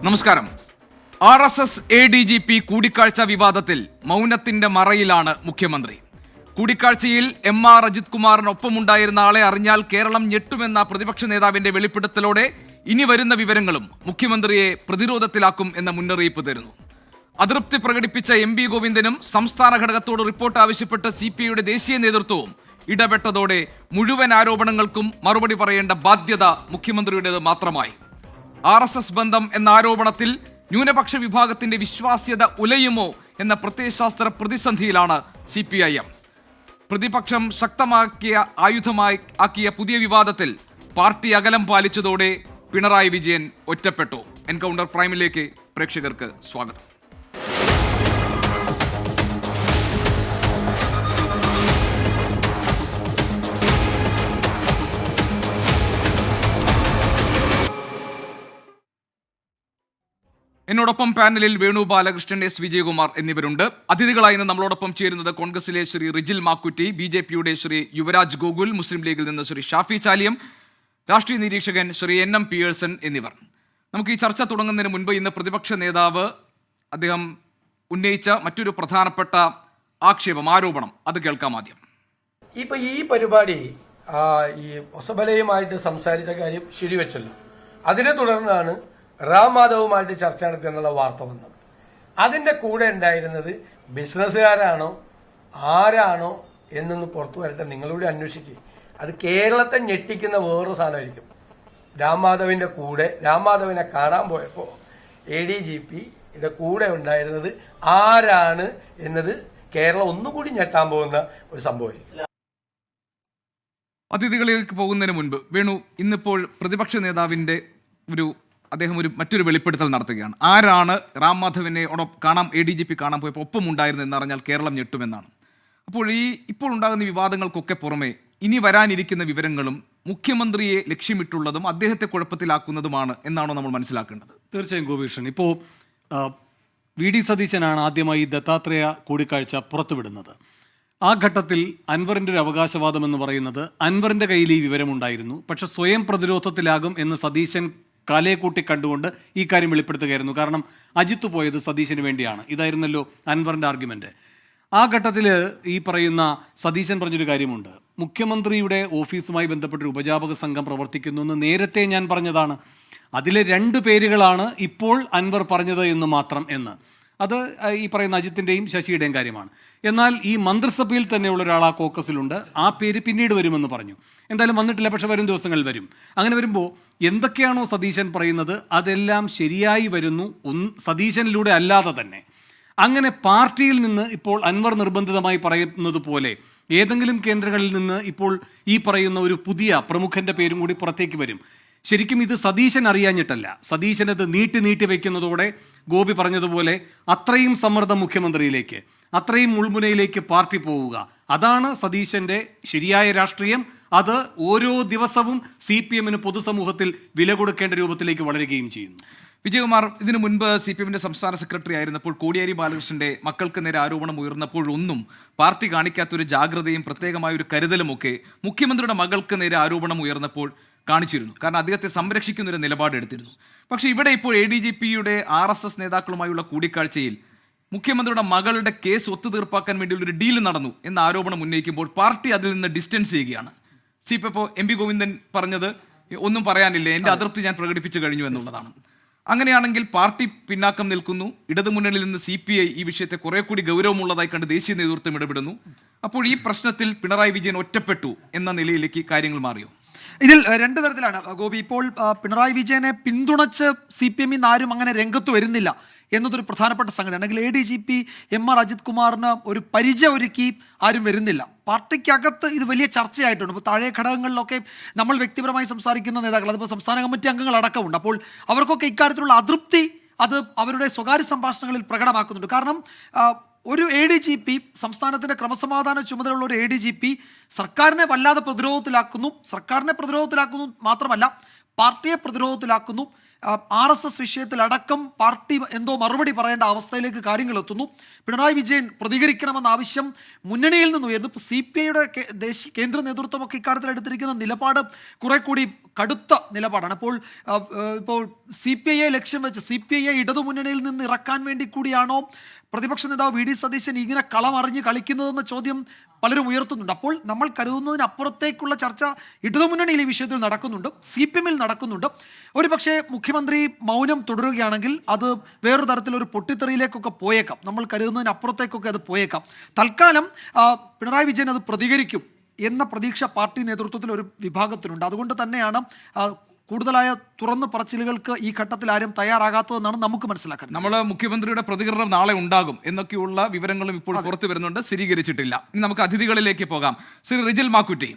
നമസ്കാരം. RSS ADGP കൂടിക്കാഴ്ച വിവാദത്തിൽ മൗനത്തിന്റെ മറയിലാണ് മുഖ്യമന്ത്രി. കൂടിക്കാഴ്ചയിൽ MR അജിത് കുമാറിനൊപ്പമുണ്ടായിരുന്ന ആളെ അറിഞ്ഞാൽ കേരളം ഞെട്ടുമെന്ന പ്രതിപക്ഷ നേതാവിന്റെ വെളിപ്പെടുത്തലോടെ ഇനി വരുന്ന വിവരങ്ങളും മുഖ്യമന്ത്രിയെ പ്രതിരോധത്തിലാക്കും എന്ന മുന്നറിയിപ്പ് തരുന്നു. അതൃപ്തി പ്രകടിപ്പിച്ച MB ഗോവിന്ദനും സംസ്ഥാന ഘടകത്തോട് റിപ്പോർട്ട് ആവശ്യപ്പെട്ട് CPIയുടെ ദേശീയ നേതൃത്വവും ഇടപെട്ടതോടെ മുഴുവൻ ആരോപണങ്ങൾക്കും മറുപടി പറയേണ്ട ബാധ്യത മുഖ്യമന്ത്രിയുടേത് മാത്രമായി. RSS ബന്ധം എന്ന ആരോപണത്തിൽ ന്യൂനപക്ഷ വിഭാഗത്തിന്റെ വിശ്വാസ്യത ഉലയുമോ എന്ന പ്രത്യയശാസ്ത്ര പ്രതിസന്ധിയിലാണ് CPIM. പ്രതിപക്ഷം ശക്തമാക്കിയ ആയുധമാക്കിയ പുതിയ വിവാദത്തിൽ പാർട്ടി അകലം പാലിച്ചതോടെ പിണറായി വിജയൻ ഒറ്റപ്പെട്ടു. എൻകൗണ്ടർ പ്രൈമിലേക്ക് പ്രേക്ഷകർക്ക് സ്വാഗതം. എന്നോടൊപ്പം പാനലിൽ വേണു ബാലകൃഷ്ണൻ, S വിജയകുമാർ എന്നിവരുണ്ട്. അതിഥികളായി ഇന്ന് നമ്മളോടൊപ്പം ചേരുന്നത് കോൺഗ്രസിലെ ശ്രീ റിജിൽ മാക്കുറ്റി, BJPയുടെ ശ്രീ യുവരാജ് ഗോകുൽ, മുസ്ലിം ലീഗിൽ നിന്ന് ശ്രീ ഷാഫി ചാലിയം, രാഷ്ട്രീയ നിരീക്ഷകൻ ശ്രീ NM പിയേഴ്സൺ എന്നിവർ. നമുക്ക് ഈ ചർച്ച തുടങ്ങുന്നതിന് മുൻപ് ഇന്ന് പ്രതിപക്ഷ നേതാവ് അദ്ദേഹം ഉന്നയിച്ച മറ്റൊരു പ്രധാനപ്പെട്ട ആരോപണം അത് കേൾക്കാം ആദ്യം. ഈ പരിപാടി ഈ ഒസബലയുമായിട്ട് സംസാരിച്ച കാര്യം ശരിവെച്ചല്ലോ. അതിനെ തുടർന്നാണ് റാം മാധവുമായിട്ട് ചർച്ച നടത്തിയെന്നുള്ള വാർത്ത വന്നത്. അതിന്റെ കൂടെ ഉണ്ടായിരുന്നത് ബിസിനസ്സുകാരാണോ ആരാണോ എന്നൊന്ന് പുറത്തു വരട്ടെ, നിങ്ങളൂടെ അന്വേഷിക്കുക. അത് കേരളത്തെ ഞെട്ടിക്കുന്ന വേറൊരു സാധനമായിരിക്കും. റാം മാധവിനെ കാണാൻ പോയപ്പോൾ ADGPയുടെ കൂടെ ഉണ്ടായിരുന്നത് ആരാണ് എന്നത് കേരളം ഒന്നുകൂടി ഞെട്ടാൻ പോകുന്ന ഒരു സംഭവമായിരിക്കും. അതിഥികളിലേക്ക് പോകുന്നതിന് മുൻപ് വേണു, ഇന്നിപ്പോൾ പ്രതിപക്ഷ നേതാവിന്റെ അദ്ദേഹം മറ്റൊരു വെളിപ്പെടുത്തൽ നടത്തുകയാണ്. ആരാണ് റാം മാധവിനെ ADGP കാണാൻ പോയപ്പോൾ ഒപ്പം ഉണ്ടായിരുന്നു എന്നറിഞ്ഞാൽ കേരളം ഞെട്ടുമെന്നാണ്. അപ്പോൾ ഇപ്പോൾ ഉണ്ടാകുന്ന വിവാദങ്ങൾക്കൊക്കെ പുറമെ ഇനി വരാനിരിക്കുന്ന വിവരങ്ങളും മുഖ്യമന്ത്രിയെ ലക്ഷ്യമിട്ടുള്ളതും അദ്ദേഹത്തെ കുഴപ്പത്തിലാക്കുന്നതുമാണ് എന്നാണോ നമ്മൾ മനസ്സിലാക്കേണ്ടത്? തീർച്ചയായും ഗോപീഷൻ, ഇപ്പോൾ VD സതീശനാണ് ആദ്യമായി ദത്താത്രേയ കൂടിക്കാഴ്ച പുറത്തുവിടുന്നത്. ആ ഘട്ടത്തിൽ അൻവറിൻ്റെ ഒരു അവകാശവാദം എന്ന് പറയുന്നത് അൻവറിൻ്റെ കയ്യിൽ ഈ വിവരമുണ്ടായിരുന്നു, പക്ഷെ സ്വയം പ്രതിരോധത്തിലാകും എന്ന് സതീശൻ കാലയെ കൂട്ടി കണ്ടുകൊണ്ട് ഈ കാര്യം വെളിപ്പെടുത്തുകയായിരുന്നു. കാരണം അജിത്ത് പോയത് സതീശന് വേണ്ടിയാണ്, ഇതായിരുന്നല്ലോ അൻവറിൻ്റെ ആർഗ്യുമെന്റ്. ആ ഘട്ടത്തിൽ ഈ പറയുന്ന സതീശൻ പറഞ്ഞൊരു കാര്യമുണ്ട്, മുഖ്യമന്ത്രിയുടെ ഓഫീസുമായി ബന്ധപ്പെട്ടൊരു ഉപജാപക സംഘം പ്രവർത്തിക്കുന്നു എന്ന് നേരത്തെ ഞാൻ പറഞ്ഞതാണ്. അതിലെ 2 പേരുകളാണ് ഇപ്പോൾ അൻവർ പറഞ്ഞത് എന്ന് മാത്രം എന്ന്. അത് ഈ പറയുന്ന അജിത്തിൻ്റെയും ശശിയുടെയും കാര്യമാണ്. എന്നാൽ ഈ മന്ത്രിസഭയിൽ തന്നെയുള്ള ഒരാൾ ആ കോക്കസിലുണ്ട്, ആ പേര് പിന്നീട് വരുമെന്ന് പറഞ്ഞു. എന്തായാലും വന്നിട്ടില്ല, പക്ഷെ വരും ദിവസങ്ങളിൽ വരും. അങ്ങനെ വരുമ്പോൾ എന്തൊക്കെയാണോ സതീശൻ പറയുന്നത് അതെല്ലാം ശരിയായി വരുന്നു, സതീശനിലൂടെ അല്ലാതെ തന്നെ. അങ്ങനെ പാർട്ടിയിൽ നിന്ന് ഇപ്പോൾ അൻവർ നിർബന്ധിതമായി പറയുന്നത് പോലെ ഏതെങ്കിലും കേന്ദ്രങ്ങളിൽ നിന്ന് ഇപ്പോൾ ഈ പറയുന്ന ഒരു പുതിയ പ്രമുഖന്റെ പേരും കൂടി പുറത്തേക്ക് വരും. ശരിക്കും ഇത് സതീശൻ അറിയാഞ്ഞിട്ടല്ല, സതീശനത് നീട്ടി വയ്ക്കുന്നതോടെ ഗോപി പറഞ്ഞതുപോലെ അത്രയും സമ്മർദ്ദം മുഖ്യമന്ത്രിയിലേക്ക്, അത്രയും മുൾമുനയിലേക്ക് പാർട്ടി പോവുക, അതാണ് സതീശന്റെ ശരിയായ രാഷ്ട്രീയം. അത് ഓരോ ദിവസവും CPMന് പൊതുസമൂഹത്തിൽ വില കൊടുക്കേണ്ട രൂപത്തിലേക്ക് വളരുകയും ചെയ്യുന്നു. വിജയകുമാർ, ഇതിനു മുൻപ് CPMന്റെ സംസ്ഥാന സെക്രട്ടറി ആയിരുന്നപ്പോൾ കോടിയേരി ബാലകൃഷ്ണന്റെ മക്കൾക്ക് നേരെ ആരോപണം ഉയർന്നപ്പോഴൊന്നും പാർട്ടി കാണിക്കാത്തൊരു ജാഗ്രതയും പ്രത്യേകമായ ഒരു കരുതലുമൊക്കെ മുഖ്യമന്ത്രിയുടെ മകൾക്ക് നേരെ ആരോപണം ഉയർന്നപ്പോൾ കാണിച്ചിരുന്നു. കാരണം അദ്ദേഹത്തെ സംരക്ഷിക്കുന്നൊരു നിലപാടെടുത്തിരുന്നു. പക്ഷേ ഇവിടെ ഇപ്പോൾ ADGPയുടെ RSS നേതാക്കളുമായുള്ള കൂടിക്കാഴ്ചയിൽ മുഖ്യമന്ത്രിയുടെ മകളുടെ കേസ് ഒത്തുതീർപ്പാക്കാൻ വേണ്ടിയുള്ളൊരു ഡീൽ നടന്നു എന്ന ആരോപണം ഉന്നയിക്കുമ്പോൾ പാർട്ടി അതിൽ നിന്ന് ഡിസ്റ്റൻസ് ചെയ്യുകയാണ്. ഇപ്പോൾ MB ഗോവിന്ദൻ പറഞ്ഞത് ഒന്നും പറയാനില്ല, എൻ്റെ അതൃപ്തി ഞാൻ പ്രകടിപ്പിച്ചു കഴിഞ്ഞു എന്നുള്ളതാണ്. അങ്ങനെയാണെങ്കിൽ പാർട്ടി പിന്നാക്കം നിൽക്കുന്നു. ഇടതുമുന്നണിയിൽ നിന്ന് CPI ഈ വിഷയത്തെ കുറെ കൂടി ഗൗരവമുള്ളതായി കണ്ട് ദേശീയ നേതൃത്വം ഇടപെടുന്നു. അപ്പോൾ ഈ പ്രശ്നത്തിൽ പിണറായി വിജയൻ ഒറ്റപ്പെട്ടു എന്ന നിലയിലേക്ക് കാര്യങ്ങൾ മാറിയോ? ഇതിൽ 2 തരത്തിലാണ് ഗോപി. ഇപ്പോൾ പിണറായി വിജയനെ പിന്തുണച്ച് CPM ആരും അങ്ങനെ രംഗത്ത് വരുന്നില്ല എന്നതൊരു പ്രധാനപ്പെട്ട സംഗതി ആണെങ്കിൽ ADGP MR അജിത് കുമാറിന് ഒരു പരിചയം ഒരുക്കി ആരും വരുന്നില്ല. പാർട്ടിക്കകത്ത് ഇത് വലിയ ചർച്ചയായിട്ടുണ്ട്. ഇപ്പോൾ താഴെ ഘടകങ്ങളിലൊക്കെ നമ്മൾ വ്യക്തിപരമായി സംസാരിക്കുന്ന നേതാക്കൾ, അതിപ്പോൾ സംസ്ഥാന കമ്മിറ്റി അംഗങ്ങൾ അടക്കമുണ്ട്. അപ്പോൾ അവർക്കൊക്കെ ഇക്കാര്യത്തിലുള്ള അതൃപ്തി അത് അവരുടെ സ്വകാര്യ സംഭാഷണങ്ങളിൽ പ്രകടമാക്കുന്നുണ്ട്. കാരണം ഒരു ADGP, സംസ്ഥാനത്തിൻ്റെ ക്രമസമാധാന ചുമതലയുള്ള ഒരു ADGP സർക്കാരിനെ വല്ലാതെ പ്രതിരോധത്തിലാക്കുന്നു മാത്രമല്ല പാർട്ടിയെ പ്രതിരോധത്തിലാക്കുന്നു, RSS വിഷയത്തിലടക്കം പാർട്ടി എന്തോ മറുപടി പറയേണ്ട അവസ്ഥയിലേക്ക് കാര്യങ്ങൾ എത്തുന്നു. പിണറായി വിജയൻ പ്രതികരിക്കണമെന്ന ആവശ്യം മുന്നണിയിൽ നിന്ന് ഉയർന്നു. ഇപ്പോൾ CPIയുടെ ദേശീയ കേന്ദ്ര നേതൃത്വമൊക്കെ ഇക്കാര്യത്തിൽ എടുത്തിരിക്കുന്ന നിലപാട് കുറെ കൂടി കടുത്ത നിലപാടാണ്. ഇപ്പോൾ CPIയെ ലക്ഷ്യം വെച്ച് CPIയെ ഇടതുമുന്നണിയിൽ നിന്ന് ഇറക്കാൻ വേണ്ടി കൂടിയാണോ പ്രതിപക്ഷ നേതാവ് VD സതീശൻ ഇങ്ങനെ കളമറിഞ്ഞ് കളിക്കുന്നതെന്ന ചോദ്യം പലരും ഉയർത്തുന്നുണ്ട്. അപ്പോൾ നമ്മൾ കരുതുന്നതിനപ്പുറത്തേക്കുള്ള ചർച്ച ഇടതുമുന്നണിയിൽ ഈ വിഷയത്തിൽ നടക്കുന്നുണ്ട്, CPMൽ നടക്കുന്നുണ്ട്. ഒരു പക്ഷേ മുഖ്യമന്ത്രി മൗനം തുടരുകയാണെങ്കിൽ അത് വേറൊരു തരത്തിലൊരു പൊട്ടിത്തെറിയിലേക്കൊക്കെ പോയേക്കാം. നമ്മൾ കരുതുന്നതിനപ്പുറത്തേക്കൊക്കെ അത് പോയേക്കാം. തൽക്കാലം പിണറായി വിജയൻ അത് പ്രതികരിക്കും എന്ന പ്രതീക്ഷ പാർട്ടി നേതൃത്വത്തിൽ ഒരു വിഭാഗത്തിനുണ്ട്. അതുകൊണ്ട് തന്നെയാണ് കൂടുതലായ തുറന്നു പറച്ചിലുകൾക്ക് ഈ ഘട്ടത്തിൽ ആരും തയ്യാറാകാത്തതെന്നാണ് നമുക്ക് മനസ്സിലാക്കാൻ. നമ്മൾ മുഖ്യമന്ത്രിയുടെ പ്രതികരണം നാളെ ഉണ്ടാകും എന്നൊക്കെയുള്ള വിവരങ്ങളും ഇപ്പോൾ പുറത്തു വരുന്നുണ്ട്, സ്ഥിരീകരിച്ചിട്ടില്ല. ഇനി നമുക്ക് അതിഥികളിലേക്ക് പോകാം. ശ്രീ റിജിൽ മാക്കുറ്റി,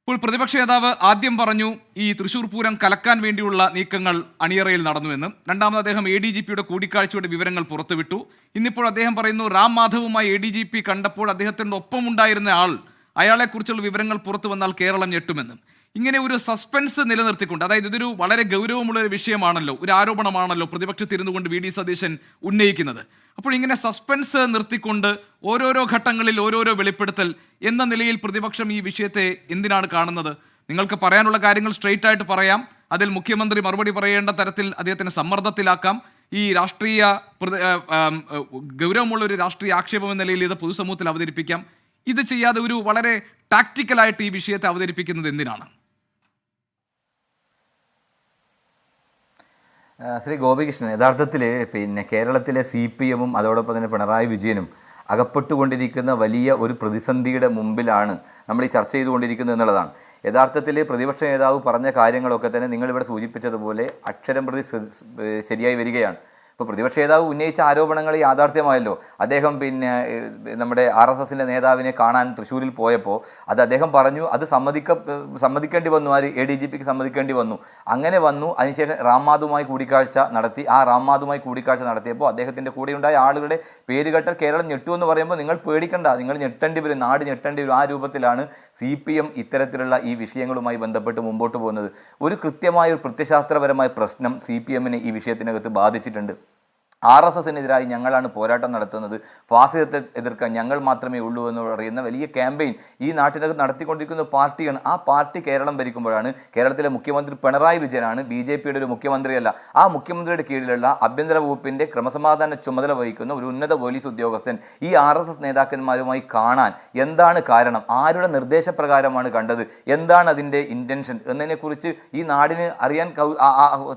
ഇപ്പോൾ പ്രതിപക്ഷ നേതാവ് ആദ്യം പറഞ്ഞു ഈ തൃശൂർ പൂരം കലക്കാൻ വേണ്ടിയുള്ള നീക്കങ്ങൾ അണിയറയിൽ നടന്നുവെന്ന്. രണ്ടാമത് അദ്ദേഹം ADGPയുടെ കൂടിക്കാഴ്ചയുടെ വിവരങ്ങൾ പുറത്തുവിട്ടു. ഇന്നിപ്പോൾ അദ്ദേഹം പറയുന്നു റാം മാധവുമായി ADGP കണ്ടപ്പോൾ അദ്ദേഹത്തിൻ്റെ ഒപ്പമുണ്ടായിരുന്ന ആൾ, അയാളെക്കുറിച്ചുള്ള വിവരങ്ങൾ പുറത്തു വന്നാൽ കേരളം ഞെട്ടുമെന്ന്. ഇങ്ങനെ ഒരു സസ്പെൻസ് നിലനിർത്തിക്കൊണ്ട്, അതായത് ഇതൊരു വളരെ ഗൗരവമുള്ള ഒരു വിഷയമാണല്ലോ, ഒരു ആരോപണമാണല്ലോ പ്രതിപക്ഷത്തിരുന്നു കൊണ്ട് VD സതീശൻ ഉന്നയിക്കുന്നത്. അപ്പോൾ ഇങ്ങനെ സസ്പെൻസ് നിർത്തിക്കൊണ്ട് ഓരോരോ ഘട്ടങ്ങളിൽ ഓരോരോ വെളിപ്പെടുത്തൽ എന്ന നിലയിൽ പ്രതിപക്ഷം ഈ വിഷയത്തെ എന്തിനാണ് കാണുന്നത്? നിങ്ങൾക്ക് പറയാനുള്ള കാര്യങ്ങൾ സ്ട്രെയിറ്റ് ആയിട്ട് പറയാം, അതിൽ മുഖ്യമന്ത്രി മറുപടി പറയേണ്ട തരത്തിൽ അദ്ദേഹത്തിന് സമ്മർദ്ദത്തിലാക്കാം. ഈ രാഷ്ട്രീയ ഗൗരവമുള്ള ഒരു രാഷ്ട്രീയ ആക്ഷേപം എന്ന നിലയിൽ ഇത് പൊതുസമൂഹത്തിൽ അവതരിപ്പിക്കാം. ഇത് ചെയ്യാതെ ഒരു വളരെ ടാക്ടിക്കലായിട്ട് ഈ വിഷയത്തെ അവതരിപ്പിക്കുന്നത് എന്തിനാണ്? ശ്രീ ഗോപികൃഷ്ണൻ, യഥാർത്ഥത്തിൽ കേരളത്തിലെ CPMും അതോടൊപ്പം തന്നെ പിണറായി വിജയനും അകപ്പെട്ടുകൊണ്ടിരിക്കുന്ന വലിയ ഒരു പ്രതിസന്ധിയുടെ മുമ്പിലാണ് നമ്മൾ ഈ ചർച്ച ചെയ്തുകൊണ്ടിരിക്കുന്നത് എന്നുള്ളതാണ്. യഥാർത്ഥത്തിൽ പ്രതിപക്ഷ നേതാവ് പറഞ്ഞ കാര്യങ്ങളൊക്കെ തന്നെ നിങ്ങളിവിടെ സൂചിപ്പിച്ചതുപോലെ അക്ഷരം പ്രതി ശരിയായി വരികയാണ്. ഇപ്പോൾ പ്രതിപക്ഷ നേതാവ് ഉന്നയിച്ച ആരോപണങ്ങൾ യാഥാർത്ഥ്യമായല്ലോ. അദ്ദേഹം നമ്മുടെ RSSൻ്റെ നേതാവിനെ കാണാൻ തൃശ്ശൂരിൽ പോയപ്പോൾ അത് അദ്ദേഹം പറഞ്ഞു, അത് സമ്മതിക്കേണ്ടി വന്നു. ADGPക്ക് സമ്മതിക്കേണ്ടി വന്നു. അങ്ങനെ വന്നു. അതിനുശേഷം റാം മാധവുമായി കൂടിക്കാഴ്ച നടത്തി. ആ റാം മാധവുമായി കൂടിക്കാഴ്ച നടത്തിയപ്പോൾ അദ്ദേഹത്തിൻ്റെ കൂടെയുണ്ടായ ആളുകളുടെ പേര് കേട്ടാൽ കേരളം ഞെട്ടു എന്ന് പറയുമ്പോൾ നിങ്ങൾ പേടിക്കണ്ട, നിങ്ങൾ ഞെട്ടേണ്ടി വരും, നാട് ഞെട്ടേണ്ടി വരും. ആ രൂപത്തിലാണ് CPM ഇത്തരത്തിലുള്ള ഈ വിഷയങ്ങളുമായി ബന്ധപ്പെട്ട് മുമ്പോട്ട് പോകുന്നത്. ഒരു കൃത്യമായ ഒരു പ്രത്യശാസ്ത്രപരമായ പ്രശ്നം CPMനെ ഈ വിഷയത്തിനകത്ത് ബാധിച്ചിട്ടുണ്ട്. RSSനെതിരായി ഞങ്ങളാണ് പോരാട്ടം നടത്തുന്നത്, ഫാസിസത്തെ എതിർക്കാൻ ഞങ്ങൾ മാത്രമേ ഉള്ളൂ എന്ന് പറയുന്ന വലിയ ക്യാമ്പയിൻ ഈ നാട്ടിനകത്ത് നടത്തിക്കൊണ്ടിരിക്കുന്ന പാർട്ടിയാണ്. ആ പാർട്ടി കേരളം ഭരിക്കുമ്പോഴാണ് കേരളത്തിലെ മുഖ്യമന്ത്രി പിണറായി വിജയനാണ്, BJPയുടെ ഒരു മുഖ്യമന്ത്രിയല്ല. ആ മുഖ്യമന്ത്രിയുടെ കീഴിലുള്ള ആഭ്യന്തര വകുപ്പിൻ്റെ ക്രമസമാധാന ചുമതല വഹിക്കുന്ന ഒരു ഉന്നത പോലീസ് ഉദ്യോഗസ്ഥൻ ഈ RSS നേതാക്കന്മാരുമായി കാണാൻ എന്താണ് കാരണം, ആരുടെ നിർദ്ദേശപ്രകാരമാണ് കണ്ടത്, എന്താണ് അതിൻ്റെ ഇൻറ്റൻഷൻ എന്നതിനെക്കുറിച്ച് ഈ നാടിന് അറിയാൻ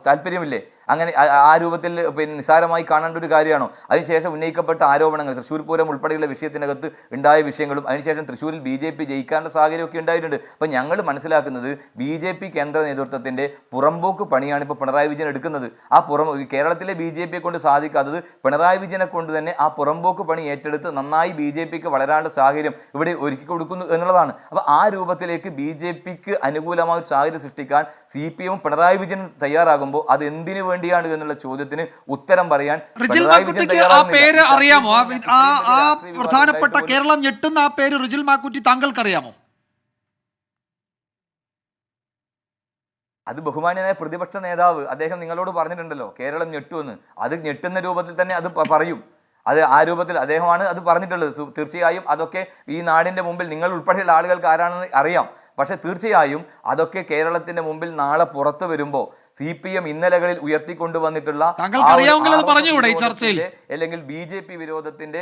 താല്പര്യമില്ലേ? അങ്ങനെ ആ രൂപത്തിൽ നിസ്സാരമായി കാണേണ്ട ഒരു കാര്യമാണോ? അതിനുശേഷം ഉന്നയിക്കപ്പെട്ട ആരോപണങ്ങൾ, തൃശ്ശൂർ പൂരം ഉൾപ്പെടെയുള്ള വിഷയത്തിനകത്ത് ഉണ്ടായ വിഷയങ്ങളും അതിനുശേഷം തൃശ്ശൂരിൽ BJP ജയിക്കാനുള്ള സാഹചര്യമൊക്കെ ഉണ്ടായിട്ടുണ്ട്. അപ്പം ഞങ്ങൾ മനസ്സിലാക്കുന്നത് BJP കേന്ദ്ര നേതൃത്വത്തിൻ്റെ പുറമ്പോക്ക് പണിയാണ് ഇപ്പോൾ പിണറായി വിജയൻ എടുക്കുന്നത്. ആ കേരളത്തിലെ BJPയെ കൊണ്ട് സാധിക്കാത്തത് പിണറായി വിജയനെ കൊണ്ട് തന്നെ ആ പുറമ്പോക്ക് പണി ഏറ്റെടുത്ത് നന്നായി BJPക്ക് വളരാനുള്ള സാഹചര്യം ഇവിടെ ഒരുക്കി കൊടുക്കുന്നു എന്നുള്ളതാണ്. അപ്പോൾ ആ രൂപത്തിലേക്ക് BJPക്ക് അനുകൂലമായ ഒരു സാഹചര്യം സൃഷ്ടിക്കാൻ CPMും പിണറായി വിജയനും തയ്യാറാകുമ്പോൾ അത് എന്തിനു വേണ്ടിയാണ് എന്നുള്ള ചോദ്യത്തിന് ഉത്തരം പറയാൻ റിജിൽ മാക്കുറ്റിക്ക് ആ പേര് അറിയാമോ? ആ പ്രധാനപ്പെട്ട കേരളം ഞെട്ടുന്ന ആ പേര് റിജിൽ മാക്കുറ്റി താങ്കൾക്ക് അറിയാമോ? അത് ബഹുമാന്യനായ പ്രതിപക്ഷ നേതാവ് അദ്ദേഹം നിങ്ങളോട് പറഞ്ഞിട്ടുണ്ടല്ലോ കേരളം ഞെട്ടുമെന്ന്. അത് ഞെട്ടുന്ന രൂപത്തിൽ തന്നെ അത് പറയും. അത് ആ രൂപത്തിൽ അദ്ദേഹമാണ് അത് പറഞ്ഞിട്ടുള്ളത്. തീർച്ചയായും അതൊക്കെ ഈ നാടിൻ്റെ മുമ്പിൽ നിങ്ങൾ ഉൾപ്പെടെയുള്ള ആളുകൾക്ക് ആരാണെന്ന് അറിയാം. പക്ഷെ തീർച്ചയായും അതൊക്കെ കേരളത്തിന്റെ മുമ്പിൽ നാളെ പുറത്തു വരുമ്പോൾ CPM ഇന്നലകളിൽ ഉയർത്തിക്കൊണ്ടുവന്നിട്ടുള്ള അല്ലെങ്കിൽ BJP വിരോധത്തിന്റെ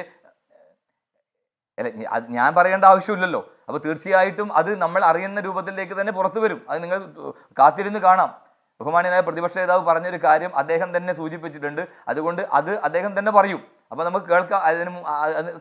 ഞാൻ പറയേണ്ട ആവശ്യമില്ലല്ലോ. അപ്പൊ തീർച്ചയായിട്ടും അത് നമ്മൾ അറിയുന്ന രൂപത്തിലേക്ക് തന്നെ പുറത്തു വരും. അത് നിങ്ങൾ കാത്തിരുന്ന് കാണാം. ബഹുമാന്യനായ പ്രതിപക്ഷ നേതാവ് പറഞ്ഞൊരു കാര്യം അദ്ദേഹം തന്നെ സൂചിപ്പിച്ചിട്ടുണ്ട്. അതുകൊണ്ട് അത് അദ്ദേഹം തന്നെ പറയും. അപ്പോൾ നമുക്ക്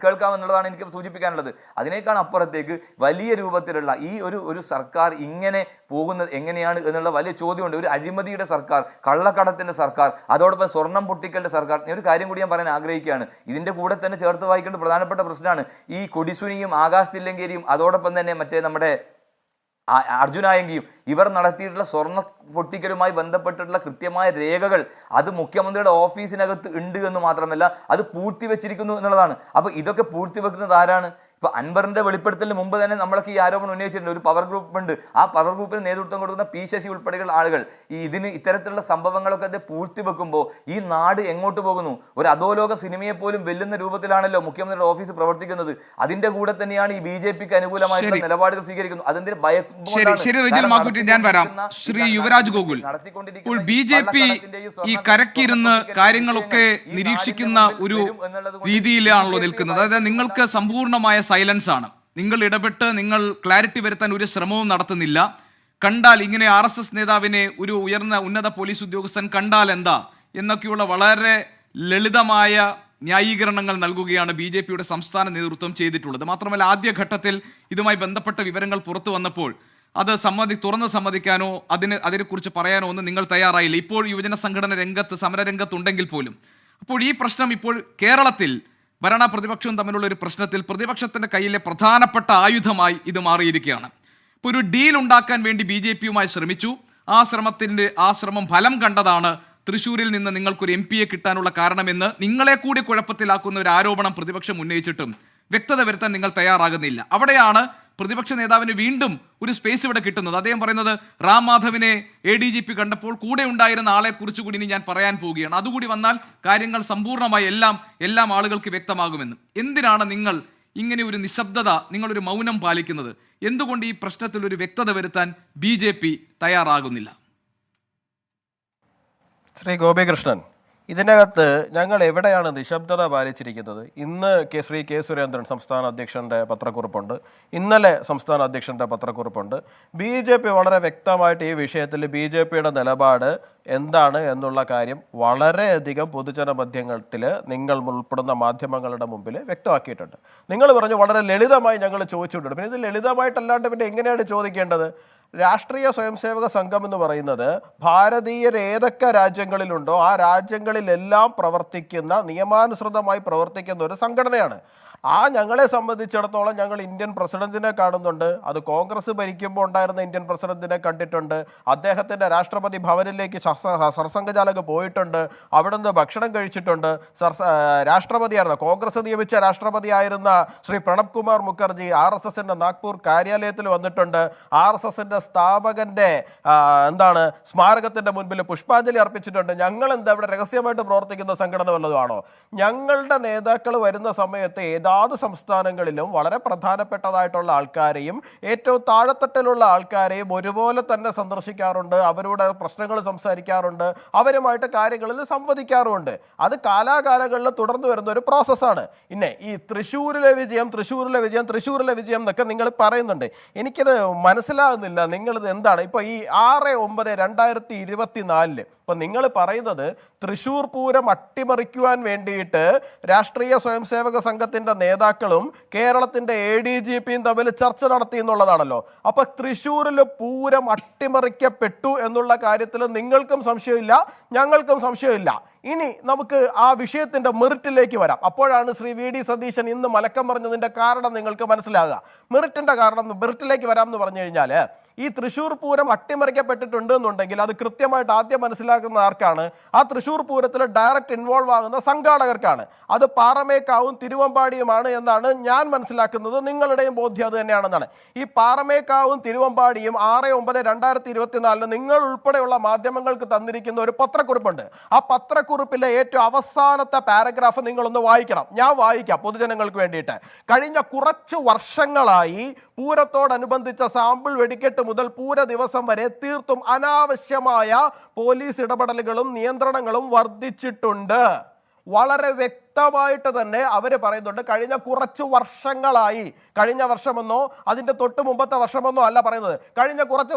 കേൾക്കാമെന്നുള്ളതാണ് എനിക്ക് സൂചിപ്പിക്കാനുള്ളത്. അതിനേക്കാൾ അപ്പുറത്തേക്ക് വലിയ രൂപത്തിലുള്ള ഈ ഒരു സർക്കാർ ഇങ്ങനെ പോകുന്നത് എങ്ങനെയാണ് എന്നുള്ള വലിയ ചോദ്യമുണ്ട്. ഒരു അഴിമതിയുടെ സർക്കാർ, കള്ളക്കടത്തിൻ്റെ സർക്കാർ, അതോടൊപ്പം സ്വർണം പൊട്ടിക്കലിൻ്റെ സർക്കാർ. ഒരു കാര്യം കൂടി ഞാൻ പറയാൻ ആഗ്രഹിക്കുകയാണ്. ഇതിൻ്റെ കൂടെ തന്നെ ചേർത്ത് വായിക്കേണ്ട പ്രധാനപ്പെട്ട പ്രശ്നമാണ് ഈ കൊടിസുനിയും ആകാശ് തില്ലങ്കേരിയും അതോടൊപ്പം തന്നെ മറ്റേ നമ്മുടെ അർജുനായെങ്കിലും ഇവർ നടത്തിയിട്ടുള്ള സ്വർണ്ണ പൊട്ടിക്കലുമായി ബന്ധപ്പെട്ടിട്ടുള്ള കൃത്യമായ രേഖകൾ അത് മുഖ്യമന്ത്രിയുടെ ഓഫീസിനകത്ത് ഉണ്ട് എന്ന് മാത്രമല്ല അത് പൂഴ്ത്തിവെച്ചിരിക്കുന്നു എന്നുള്ളതാണ്. അപ്പോൾ ഇതൊക്കെ പൂഴ്ത്തിവെക്കുന്നത് ആരാണ്? ഇപ്പോൾ അൻവറിന്റെ വെളിപ്പെടുത്തലിന് മുമ്പ് തന്നെ നമ്മളൊക്കെ ഈ ആരോപണം ഉന്നയിച്ചിട്ടുണ്ട്. ഒരു പവർ ഗ്രൂപ്പ് ഉണ്ട്, ആ പവർ ഗ്രൂപ്പിന് നേതൃത്വം കൊടുക്കുന്ന പി ശശി ഉൾപ്പെടെയുള്ള ആളുകൾ ഇത്തരത്തിലുള്ള സംഭവങ്ങളൊക്കെ അത് പൂഴ്ത്തിവെക്കുമ്പോൾ ഈ നാട് എങ്ങോട്ട് പോകുന്നു? ഒരു അധോലോക സിനിമയെ പോലും വെല്ലുന്ന രൂപത്തിലാണല്ലോ മുഖ്യമന്ത്രിയുടെ ഓഫീസ് പ്രവർത്തിക്കുന്നത്. അതിന്റെ കൂടെ തന്നെയാണ് ഈ BJPക്ക് അനുകൂലമായിട്ടുള്ള നിലപാടുകൾ സ്വീകരിക്കുന്നത്. അതിന്റെ ഞാൻ വരാം. ശ്രീ യുവരാജ് ഗോകുൽ, ഇപ്പോൾ BJP ഈ കരക്കിരുന്ന് കാര്യങ്ങളൊക്കെ നിരീക്ഷിക്കുന്ന ഒരു രീതിയിലാണല്ലോ നിൽക്കുന്നത്. അതായത് നിങ്ങൾക്ക് സമ്പൂർണ്ണമായ സൈലൻസ് ആണ്. നിങ്ങൾ ഇടപെട്ട് നിങ്ങൾ ക്ലാരിറ്റി വരുത്താൻ ഒരു ശ്രമവും നടത്തുന്നില്ല. കണ്ടാൽ ഇങ്ങനെ RSS നേതാവിനെ ഒരു ഉയർന്ന ഉന്നത പോലീസ് ഉദ്യോഗസ്ഥൻ കണ്ടാൽ എന്താ എന്നൊക്കെയുള്ള വളരെ ലളിതമായ ന്യായീകരണങ്ങൾ നൽകുകയാണ് BJPയുടെ സംസ്ഥാന നേതൃത്വം ചെയ്തിട്ടുള്ളത്. മാത്രമല്ല ആദ്യഘട്ടത്തിൽ ഇതുമായി ബന്ധപ്പെട്ട വിവരങ്ങൾ പുറത്തു വന്നപ്പോൾ അത് തുറന്ന് സമ്മതിക്കാനോ അതിനെക്കുറിച്ച് പറയാനോ ഒന്നും നിങ്ങൾ തയ്യാറായില്ല. ഇപ്പോൾ യുവജന സംഘടന രംഗത്ത് സമരരംഗത്തുണ്ടെങ്കിൽ പോലും. അപ്പോൾ ഈ പ്രശ്നം ഇപ്പോൾ കേരളത്തിൽ ഭരണ പ്രതിപക്ഷവും തമ്മിലുള്ള ഒരു പ്രശ്നത്തിൽ പ്രതിപക്ഷത്തിന്റെ കയ്യിലെ പ്രധാനപ്പെട്ട ആയുധമായി ഇത് മാറിയിരിക്കുകയാണ്. ഇപ്പോൾ ഒരു ഡീൽ ഉണ്ടാക്കാൻ വേണ്ടി BJPയുമായി ശ്രമിച്ചു. ആ ശ്രമം ഫലം കണ്ടതാണ് തൃശ്ശൂരിൽ നിന്ന് നിങ്ങൾക്കൊരു MP കിട്ടാനുള്ള കാരണമെന്ന് നിങ്ങളെ കൂടി കുഴപ്പത്തിലാക്കുന്ന ഒരു ആരോപണം പ്രതിപക്ഷം ഉന്നയിച്ചിട്ടും വ്യക്തത വരുത്താൻ നിങ്ങൾ തയ്യാറാകുന്നില്ല. അവിടെയാണ് പ്രതിപക്ഷ നേതാവിന് വീണ്ടും ഒരു സ്പേസ് ഇവിടെ കിട്ടുന്നത്. അദ്ദേഹം പറയുന്നത് റാം മാധവിനെ ADGP കണ്ടപ്പോൾ കൂടെ ഉണ്ടായിരുന്ന ആളെ കുറിച്ച് കൂടി ഇനി ഞാൻ പറയാൻ പോവുകയാണ്, അതുകൂടി വന്നാൽ കാര്യങ്ങൾ സമ്പൂർണ്ണമായി എല്ലാം ആളുകൾക്ക് വ്യക്തമാകുമെന്ന്. എന്തിനാണ് നിങ്ങൾ ഇങ്ങനെ ഒരു നിശബ്ദത, നിങ്ങളൊരു മൗനം പാലിക്കുന്നത്? എന്തുകൊണ്ട് ഈ പ്രശ്നത്തിൽ ഒരു വ്യക്തത വരുത്താൻ BJP തയ്യാറാകുന്നില്ല? ശ്രീ ഗോപികൃഷ്ണൻ, ഇതിനകത്ത് ഞങ്ങൾ എവിടെയാണ് നിശബ്ദത പാലിച്ചിരിക്കുന്നത്? ഇന്ന് ശ്രീ കെ സുരേന്ദ്രൻ സംസ്ഥാന അധ്യക്ഷൻ്റെ പത്രക്കുറിപ്പുണ്ട്, ഇന്നലെ സംസ്ഥാന അധ്യക്ഷൻ്റെ പത്രക്കുറിപ്പുണ്ട്. BJP വളരെ വ്യക്തമായിട്ട് ഈ വിഷയത്തിൽ BJPയുടെ നിലപാട് എന്താണ് എന്നുള്ള കാര്യം വളരെയധികം പൊതുജന മധ്യത്തിൽ നിങ്ങൾ ഉൾപ്പെടുന്ന മാധ്യമങ്ങളുടെ മുമ്പിൽ വ്യക്തമാക്കിയിട്ടുണ്ട്. നിങ്ങൾ പറഞ്ഞു വളരെ ലളിതമായി ഞങ്ങൾ ചോദിച്ചിട്ടുണ്ട്. പിന്നെ ഇത് ലളിതമായിട്ടല്ലാണ്ട് പിന്നെ എങ്ങനെയാണ് ചോദിക്കേണ്ടത്? രാഷ്ട്രീയ സ്വയംസേവക സംഘം എന്ന് പറയുന്നത് ഭാരതീയർ ഏതൊക്കെ രാജ്യങ്ങളിലുണ്ടോ ആ രാജ്യങ്ങളിലെല്ലാം പ്രവർത്തിക്കുന്ന, നിയമാനുസൃതമായി പ്രവർത്തിക്കുന്ന ഒരു സംഘടനയാണ്. ഞങ്ങളെ സംബന്ധിച്ചിടത്തോളം ഞങ്ങൾ ഇന്ത്യൻ പ്രസിഡന്റിനെ കാണുന്നുണ്ട്. അത് കോൺഗ്രസ് ഭരിക്കുമ്പോൾ ഉണ്ടായിരുന്ന ഇന്ത്യൻ പ്രസിഡന്റിനെ കണ്ടിട്ടുണ്ട്. അദ്ദേഹത്തിൻ്റെ രാഷ്ട്രപതി ഭവനിലേക്ക് സർസംഘചാലക് പോയിട്ടുണ്ട്, അവിടുന്ന് ഭക്ഷണം കഴിച്ചിട്ടുണ്ട്. രാഷ്ട്രപതിയായിരുന്ന, കോൺഗ്രസ് നിയമിച്ച രാഷ്ട്രപതിയായിരുന്ന ശ്രീ പ്രണബ് കുമാർ മുഖർജി RSSന്റെ നാഗ്പൂർ കാര്യാലയത്തിൽ വന്നിട്ടുണ്ട്. RSSന്റെ സ്ഥാപകന്റെ സ്മാരകത്തിന്റെ മുൻപിൽ പുഷ്പാഞ്ജലി അർപ്പിച്ചിട്ടുണ്ട്. ഞങ്ങൾ എന്താ ഇവിടെ രഹസ്യമായിട്ട് പ്രവർത്തിക്കുന്ന സംഘടന വല്ലതുമാണോ? ഞങ്ങളുടെ നേതാക്കൾ വരുന്ന സമയത്ത് ഏതാത് സംസ്ഥാനങ്ങളിലും വളരെ പ്രധാനപ്പെട്ടതായിട്ടുള്ള ആൾക്കാരെയും ഏറ്റവും താഴെത്തട്ടിലുള്ള ആൾക്കാരെയും ഒരുപോലെ തന്നെ സന്ദർശിക്കാറുണ്ട്, അവരുടെ പ്രശ്നങ്ങൾ സംസാരിക്കാറുണ്ട്, അവരുമായിട്ട് കാര്യങ്ങളിൽ സംവദിക്കാറുമുണ്ട്. അത് കാലാകാലങ്ങളിൽ തുടർന്നു വരുന്ന ഒരു പ്രോസസ്സാണ്. പിന്നെ ഈ തൃശ്ശൂരിലെ വിജയം എന്നൊക്കെ നിങ്ങൾ പറയുന്നുണ്ട്. എനിക്കത് മനസ്സിലാകുന്നില്ല. നിങ്ങളിത് എന്താണ് ഇപ്പോൾ ഈ 6/9/2024 ഇപ്പം നിങ്ങൾ പറയുന്നത് തൃശ്ശൂർ പൂരം അട്ടിമറിക്കുവാൻ വേണ്ടിയിട്ട് രാഷ്ട്രീയ സ്വയംസേവക സംഘത്തിൻ്റെ നേതാക്കളും കേരളത്തിൻ്റെ ADGPയും തമ്മിൽ ചർച്ച നടത്തി എന്നുള്ളതാണല്ലോ. അപ്പം തൃശ്ശൂരിൽ പൂരം അട്ടിമറിക്കപ്പെട്ടു എന്നുള്ള കാര്യത്തിൽ നിങ്ങൾക്കും സംശയമില്ല, ഞങ്ങൾക്കും സംശയമില്ല. ഇനി നമുക്ക് ആ വിഷയത്തിൻ്റെ മെറിറ്റിലേക്ക് വരാം. അപ്പോഴാണ് ശ്രീ VD സതീശൻ ഇന്ന് മലക്കം പറഞ്ഞതിൻ്റെ കാരണം നിങ്ങൾക്ക് മനസ്സിലാകുക. മെറിറ്റിലേക്ക് വരാം എന്ന് പറഞ്ഞു കഴിഞ്ഞാൽ ഈ തൃശ്ശൂർ പൂരം അട്ടിമറിക്കപ്പെട്ടിട്ടുണ്ട് എന്നുണ്ടെങ്കിൽ അത് കൃത്യമായിട്ട് ആദ്യം മനസ്സിലാക്കുന്ന ആർക്കാണ്? ആ തൃശ്ശൂർ പൂരത്തിൽ ഡയറക്റ്റ് ഇൻവോൾവ് ആകുന്ന സംഘാടകർക്കാണ്. അത് പാറമേക്കാവും തിരുവമ്പാടിയുമാണ് എന്നാണ് ഞാൻ മനസ്സിലാക്കുന്നത്. നിങ്ങളുടെയും ബോധ്യം അത് തന്നെയാണെന്നാണ്. ഈ പാറമേക്കാവും തിരുവമ്പാടിയും 6/9/2024 നിങ്ങൾ ഉൾപ്പെടെയുള്ള മാധ്യമങ്ങൾക്ക് തന്നിരിക്കുന്ന ഒരു പത്രക്കുറിപ്പുണ്ട്. ആ പത്രക്കുറിപ്പിലെ ഏറ്റവും അവസാനത്തെ പാരഗ്രാഫ് നിങ്ങളൊന്ന് വായിക്കണം. ഞാൻ വായിക്കാം പൊതുജനങ്ങൾക്ക് വേണ്ടിയിട്ട്. കഴിഞ്ഞ കുറച്ച് വർഷങ്ങളായി പൂരത്തോടനുബന്ധിച്ച സാമ്പിൾ വെടിക്കെട്ട് മുതൽ പൂര ദിവസം വരെ തീർത്തും അനാവശ്യമായ പോലീസ് ഇടപെടലുകളും നിയന്ത്രണങ്ങളും വർദ്ധിച്ചിട്ടുണ്ട്. വളരെ വ്യക്തമായിട്ട് തന്നെ അവർ പറയുന്നുണ്ട്. കഴിഞ്ഞ കുറച്ച് വർഷങ്ങളായി, കഴിഞ്ഞ വർഷമെന്നോ അതിൻ്റെ തൊട്ട് മുമ്പത്തെ വർഷമെന്നോ അല്ല പറയുന്നത്, കഴിഞ്ഞ കുറച്ച്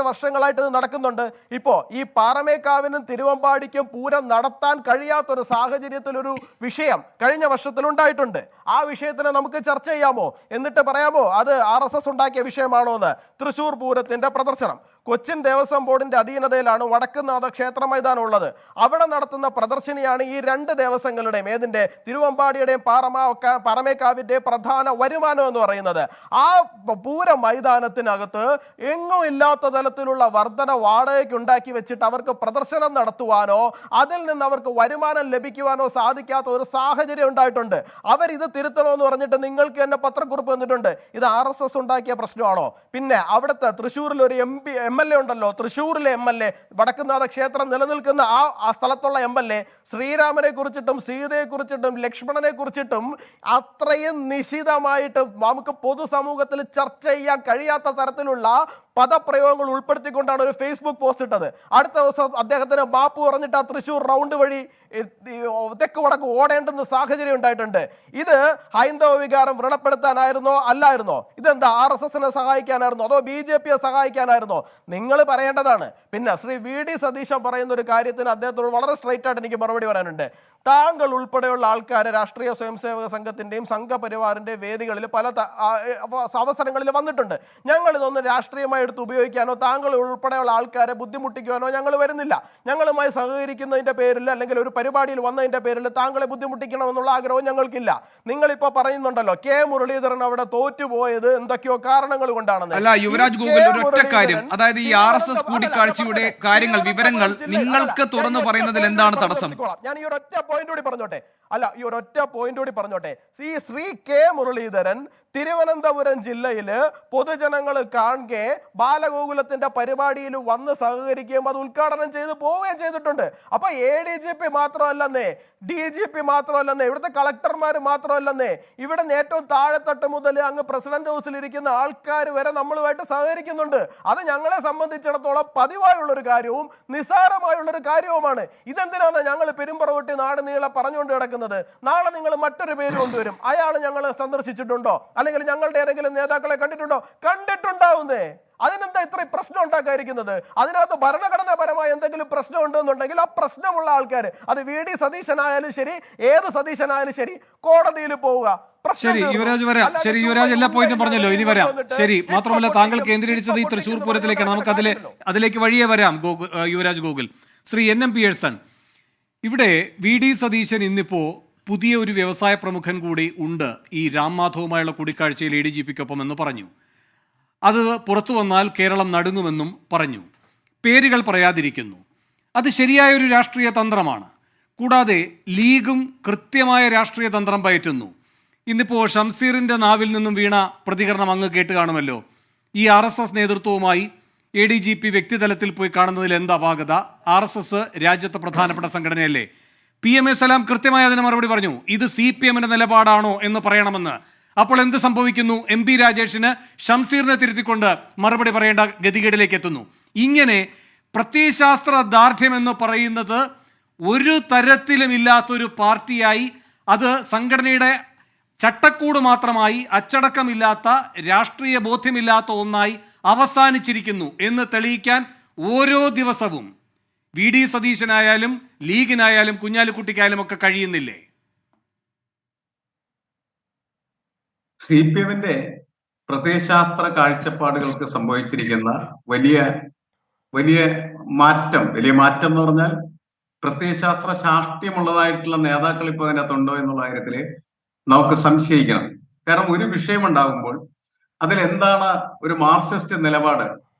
വർഷങ്ങളായിട്ട് ഇത് നടക്കുന്നുണ്ട്. ഇപ്പോൾ ഈ പാറമേക്കാവിനും തിരുവമ്പാടിക്കും പൂരം നടത്താൻ കഴിയാത്തൊരു സാഹചര്യത്തിലൊരു വിഷയം കഴിഞ്ഞ വർഷത്തിലുണ്ടായിട്ടുണ്ട്. ആ വിഷയത്തിനെ നമുക്ക് ചർച്ച ചെയ്യാമോ? എന്നിട്ട് പറയാമോ അത് RSS ഉണ്ടാക്കിയ വിഷയമാണോ എന്ന്? തൃശ്ശൂർ പൂരത്തിൻ്റെ പ്രദർശനം കൊച്ചിൻ ദേവസ്വം ബോർഡിന്റെ അധീനതയിലാണ് വടക്കുംനാഥ ക്ഷേത്ര മൈതാനം ഉള്ളത്. അവിടെ നടത്തുന്ന പ്രദർശനിയാണ് ഈ രണ്ട് ദേവസ്വങ്ങളുടെയും, ഏതിന്റെ, തിരുവമ്പാടിയുടെയും പാറമേക്കാവിന്റെയും പ്രധാന വരുമാനം എന്ന് പറയുന്നത്. ആ പൂര മൈതാനത്തിനകത്ത് എങ്ങും ഇല്ലാത്ത തലത്തിലുള്ള വർധന വാടകയ്ക്ക് ഉണ്ടാക്കി വെച്ചിട്ട് അവർക്ക് പ്രദർശനം നടത്തുവാനോ അതിൽ നിന്ന് അവർക്ക് വരുമാനം ലഭിക്കുവാനോ സാധിക്കാത്ത ഒരു സാഹചര്യം ഉണ്ടായിട്ടുണ്ട്. അവരിത് തിരുത്തണമെന്ന് പറഞ്ഞിട്ട് നിങ്ങൾക്ക് തന്നെ പത്രക്കുറിപ്പ് വന്നിട്ടുണ്ട്. ഇത് RSS ഉണ്ടാക്കിയ പ്രശ്നമാണോ? പിന്നെ അവിടുത്തെ തൃശ്ശൂരിൽ ഒരു MLA ഉണ്ടല്ലോ, തൃശ്ശൂരിലെ MLA, വടക്കുംനാഥ ക്ഷേത്രം നിലനിൽക്കുന്ന ആ സ്ഥലത്തുള്ള MLA ശ്രീരാമനെ കുറിച്ചിട്ടും സീതയെ കുറിച്ചിട്ടും ലക്ഷ്മണനെ കുറിച്ചിട്ടും അത്രയും നിശിതമായിട്ട് നമുക്ക് പൊതുസമൂഹത്തിൽ ചർച്ച ചെയ്യാൻ കഴിയാത്ത തരത്തിലുള്ള പദപ്രയോഗങ്ങൾ ഉൾപ്പെടുത്തിക്കൊണ്ടാണ് ഒരു ഫേസ്ബുക്ക് പോസ്റ്റ് ഇട്ടത്. അടുത്ത ദിവസം അദ്ദേഹത്തിന് മാപ്പ് പറഞ്ഞിട്ട് ആ തൃശ്ശൂർ റൗണ്ട് വഴി തെക്ക് വടക്ക് ഓടേണ്ടുന്ന സാഹചര്യം ഉണ്ടായിട്ടുണ്ട്. ഇത് ഹൈന്ദവ വികാരം വ്രണപ്പെടുത്താനായിരുന്നോ അല്ലായിരുന്നോ? ഇതെന്താ RSSനെ സഹായിക്കാനായിരുന്നോ അതോ BJPയെ സഹായിക്കാനായിരുന്നോ? നിങ്ങൾ പറയേണ്ടതാണ്. പിന്നെ ശ്രീ VD സതീശൻ പറയുന്ന ഒരു കാര്യത്തിന് അദ്ദേഹത്തോട് വളരെ സ്ട്രൈറ്റ് ആയിട്ട് എനിക്ക് മറുപടി പറയാനുണ്ട്. താങ്കൾ ഉൾപ്പെടെയുള്ള ആൾക്കാർ രാഷ്ട്രീയ സ്വയംസേവക സംഘത്തിന്റെയും സംഘപരിവാറിന്റെയും വേദികളിൽ പല അവസരങ്ങളിൽ വന്നിട്ടുണ്ട്. ഞങ്ങൾ ഇതൊന്ന് രാഷ്ട്രീയമായി എടുത്ത് ഉപയോഗിക്കാനോ താങ്കൾ ഉൾപ്പെടെയുള്ള ആൾക്കാരെ ബുദ്ധിമുട്ടിക്കുവാനോ ഞങ്ങൾ വരുന്നില്ല. ഞങ്ങളുമായി സഹകരിക്കുന്നതിന്റെ പേരിൽ അല്ലെങ്കിൽ ഒരു പരിപാടിയിൽ വന്നതിന്റെ പേരിൽ താങ്കളെ ബുദ്ധിമുട്ടിക്കണമെന്നുള്ള ആഗ്രഹവും ഞങ്ങൾക്കില്ല. നിങ്ങളിപ്പോ പറയുന്നുണ്ടല്ലോ K മുരളീധരൻ അവിടെ തോറ്റുപോയത് എന്തൊക്കെയോ കാരണങ്ങൾ കൊണ്ടാണെന്ന്. അല്ല യുവരാജ് ഗോകുൽ, ഒരൊറ്റ കാര്യം, അതായത് ഈ RSS കൂടിക്കാഴ്ചയുടെ കാര്യങ്ങൾ, വിവരങ്ങൾ നിങ്ങൾക്ക് തുറന്നു പറയുന്നതിൽ എന്താണ് തടസ്സം? ഞാൻ ഈ ഒരൊറ്റ പോയിന്റ് കൂടി പറഞ്ഞോട്ടെ. ശ്രീ K മുരളീധരൻ തിരുവനന്തപുരം ജില്ലയില് പൊതുജനങ്ങൾ കാണെ ബാലഗോകുലത്തിന്റെ പരിപാടിയിൽ വന്ന് സഹകരിക്കുകയും അത് ഉദ്ഘാടനം ചെയ്ത് പോവുകയും ചെയ്തിട്ടുണ്ട്. അപ്പൊ ADGP മാത്രമല്ലെന്നേ, DGP മാത്രമല്ലെന്നേ, ഇവിടുത്തെ കളക്ടർമാർ മാത്രമല്ലെന്നേ, ഇവിടെ ഏറ്റവും താഴെത്തട്ട് മുതൽ അങ്ങ് പ്രസിഡന്റ് ഹൗസിൽ ഇരിക്കുന്ന ആൾക്കാർ വരെ നമ്മളുമായിട്ട് സഹകരിക്കുന്നുണ്ട്. അത് ഞങ്ങളെ സംബന്ധിച്ചിടത്തോളം പതിവായുള്ളൊരു കാര്യവും നിസ്സാരമായുള്ളൊരു കാര്യവുമാണ്. ഇതെന്തിനാണ് ഞങ്ങൾ പെരുമ്പറവട്ടി നാട് നീളെ പറഞ്ഞുകൊണ്ട് കിടക്കുന്നത്? നാളെ നിങ്ങൾ മറ്റൊരു പേര് കൊണ്ടുവരും, അയാൾ ഞങ്ങളെ സന്ദർശിച്ചിട്ടുണ്ടോ അല്ലെങ്കിൽ ഞങ്ങളുടെ ഏതെങ്കിലും നേതാക്കളെ കണ്ടിട്ടുണ്ടോ? കണ്ടിട്ടുണ്ടാവുന്നേ. അതിനെന്താ ഇത്ര പ്രശ്നം ഉണ്ടാക്കാതിരിക്കുന്നത്? അതിനകത്ത് ഭരണഘടനാപരമായ എന്തെങ്കിലും പ്രശ്നം ഉണ്ടെന്നുണ്ടെങ്കിൽ ആ പ്രശ്നമുള്ള ആൾക്കാർ, അത് VD സതീശനായാലും ശരി, ഏത് സതീശനായാലും ശരി, കോടതിയിൽ പോവുക. ശരി യുവരാജ് വരാം. ശരി യുവരാജ് എല്ലാ പോയിന്റും പറഞ്ഞല്ലോ, ഇനി വരാം. ശരി, മാത്രമല്ല താങ്കൾ കേന്ദ്രീകരിച്ചത് ഈ തൃശ്ശൂർ പൂരത്തിലേക്കാണ്. നമുക്ക് അതിലേക്ക് വഴിയെ വരാം. യുവരാജ് ഗോകുൽ, ശ്രീ NM പിയേഴ്സൺ, ഇവിടെ VD സതീശൻ ഇന്നിപ്പോ പുതിയ ഒരു വ്യവസായ പ്രമുഖൻ കൂടി ഉണ്ട് ഈ രാം മാധവുമായുള്ള കൂടിക്കാഴ്ചയിൽ ADGPക്കൊപ്പം എന്ന് പറഞ്ഞു. അത് പുറത്തു വന്നാൽ കേരളം നടുങ്ങുമെന്നും പറഞ്ഞു. പേരുകൾ പറയാതിരിക്കുന്നു. അത് ശരിയായൊരു രാഷ്ട്രീയ തന്ത്രമാണ്. കൂടാതെ ലീഗും കൃത്യമായ രാഷ്ട്രീയ തന്ത്രം പയറ്റുന്നു. ഇന്നിപ്പോൾ ഷംസീറിൻ്റെ നാവിൽ നിന്നും വീണ പ്രതികരണം അങ്ങ് കേട്ട് കാണുമല്ലോ. ഈ RSS നേതൃത്വവുമായി ADGP വ്യക്തിതലത്തിൽ പോയി കാണുന്നതിൽ എന്താ അപാകത? RSS രാജ്യത്തെ പ്രധാനപ്പെട്ട സംഘടനയല്ലേ? PMA സലാം കൃത്യമായി അതിന് മറുപടി പറഞ്ഞു. ഇത് CPMന്റെ നിലപാടാണോ എന്ന് പറയണമെന്ന്. അപ്പോൾ എന്ത് സംഭവിക്കുന്നു? MP രാജേഷിന് ഷംസീറിനെ തിരുത്തിക്കൊണ്ട് മറുപടി പറയേണ്ട ഗതികേടിലേക്ക് എത്തുന്നു. ഇങ്ങനെ പ്രത്യയശാസ്ത്ര ദാർഢ്യം എന്ന് പറയുന്നത് ഒരു തരത്തിലും ഇല്ലാത്തൊരു പാർട്ടിയായി, അത് സംഘടനയുടെ ചട്ടക്കൂട് മാത്രമായി, അച്ചടക്കമില്ലാത്ത, രാഷ്ട്രീയ ബോധ്യമില്ലാത്ത ഒന്നായി അവസാനിച്ചിരിക്കുന്നു എന്ന് തെളിയിക്കാൻ ഓരോ ദിവസവും VD സതീശനായാലും ലീഗിനായാലും കുഞ്ഞാലിക്കുട്ടിക്കായാലും ഒക്കെ കഴിയുന്നില്ലേ? CPMന്റെ പ്രത്യയശാസ്ത്ര കാഴ്ചപ്പാടുകൾക്ക് സംഭവിച്ചിരിക്കുന്ന വലിയ മാറ്റം എന്ന് പറഞ്ഞാൽ പ്രത്യയശാസ്ത്ര ശാസ്ത്രീയമുള്ളതായിട്ടുള്ള നേതാക്കൾ ഇപ്പോൾ അതിനകത്തുണ്ടോ എന്നുള്ള കാര്യത്തിൽ നമുക്ക് സംശയിക്കണം. കാരണം ഒരു വിഷയം ഉണ്ടാകുമ്പോൾ അതിലെന്താണ് ഒരു മാർക്സിസ്റ്റ് നിലപാട്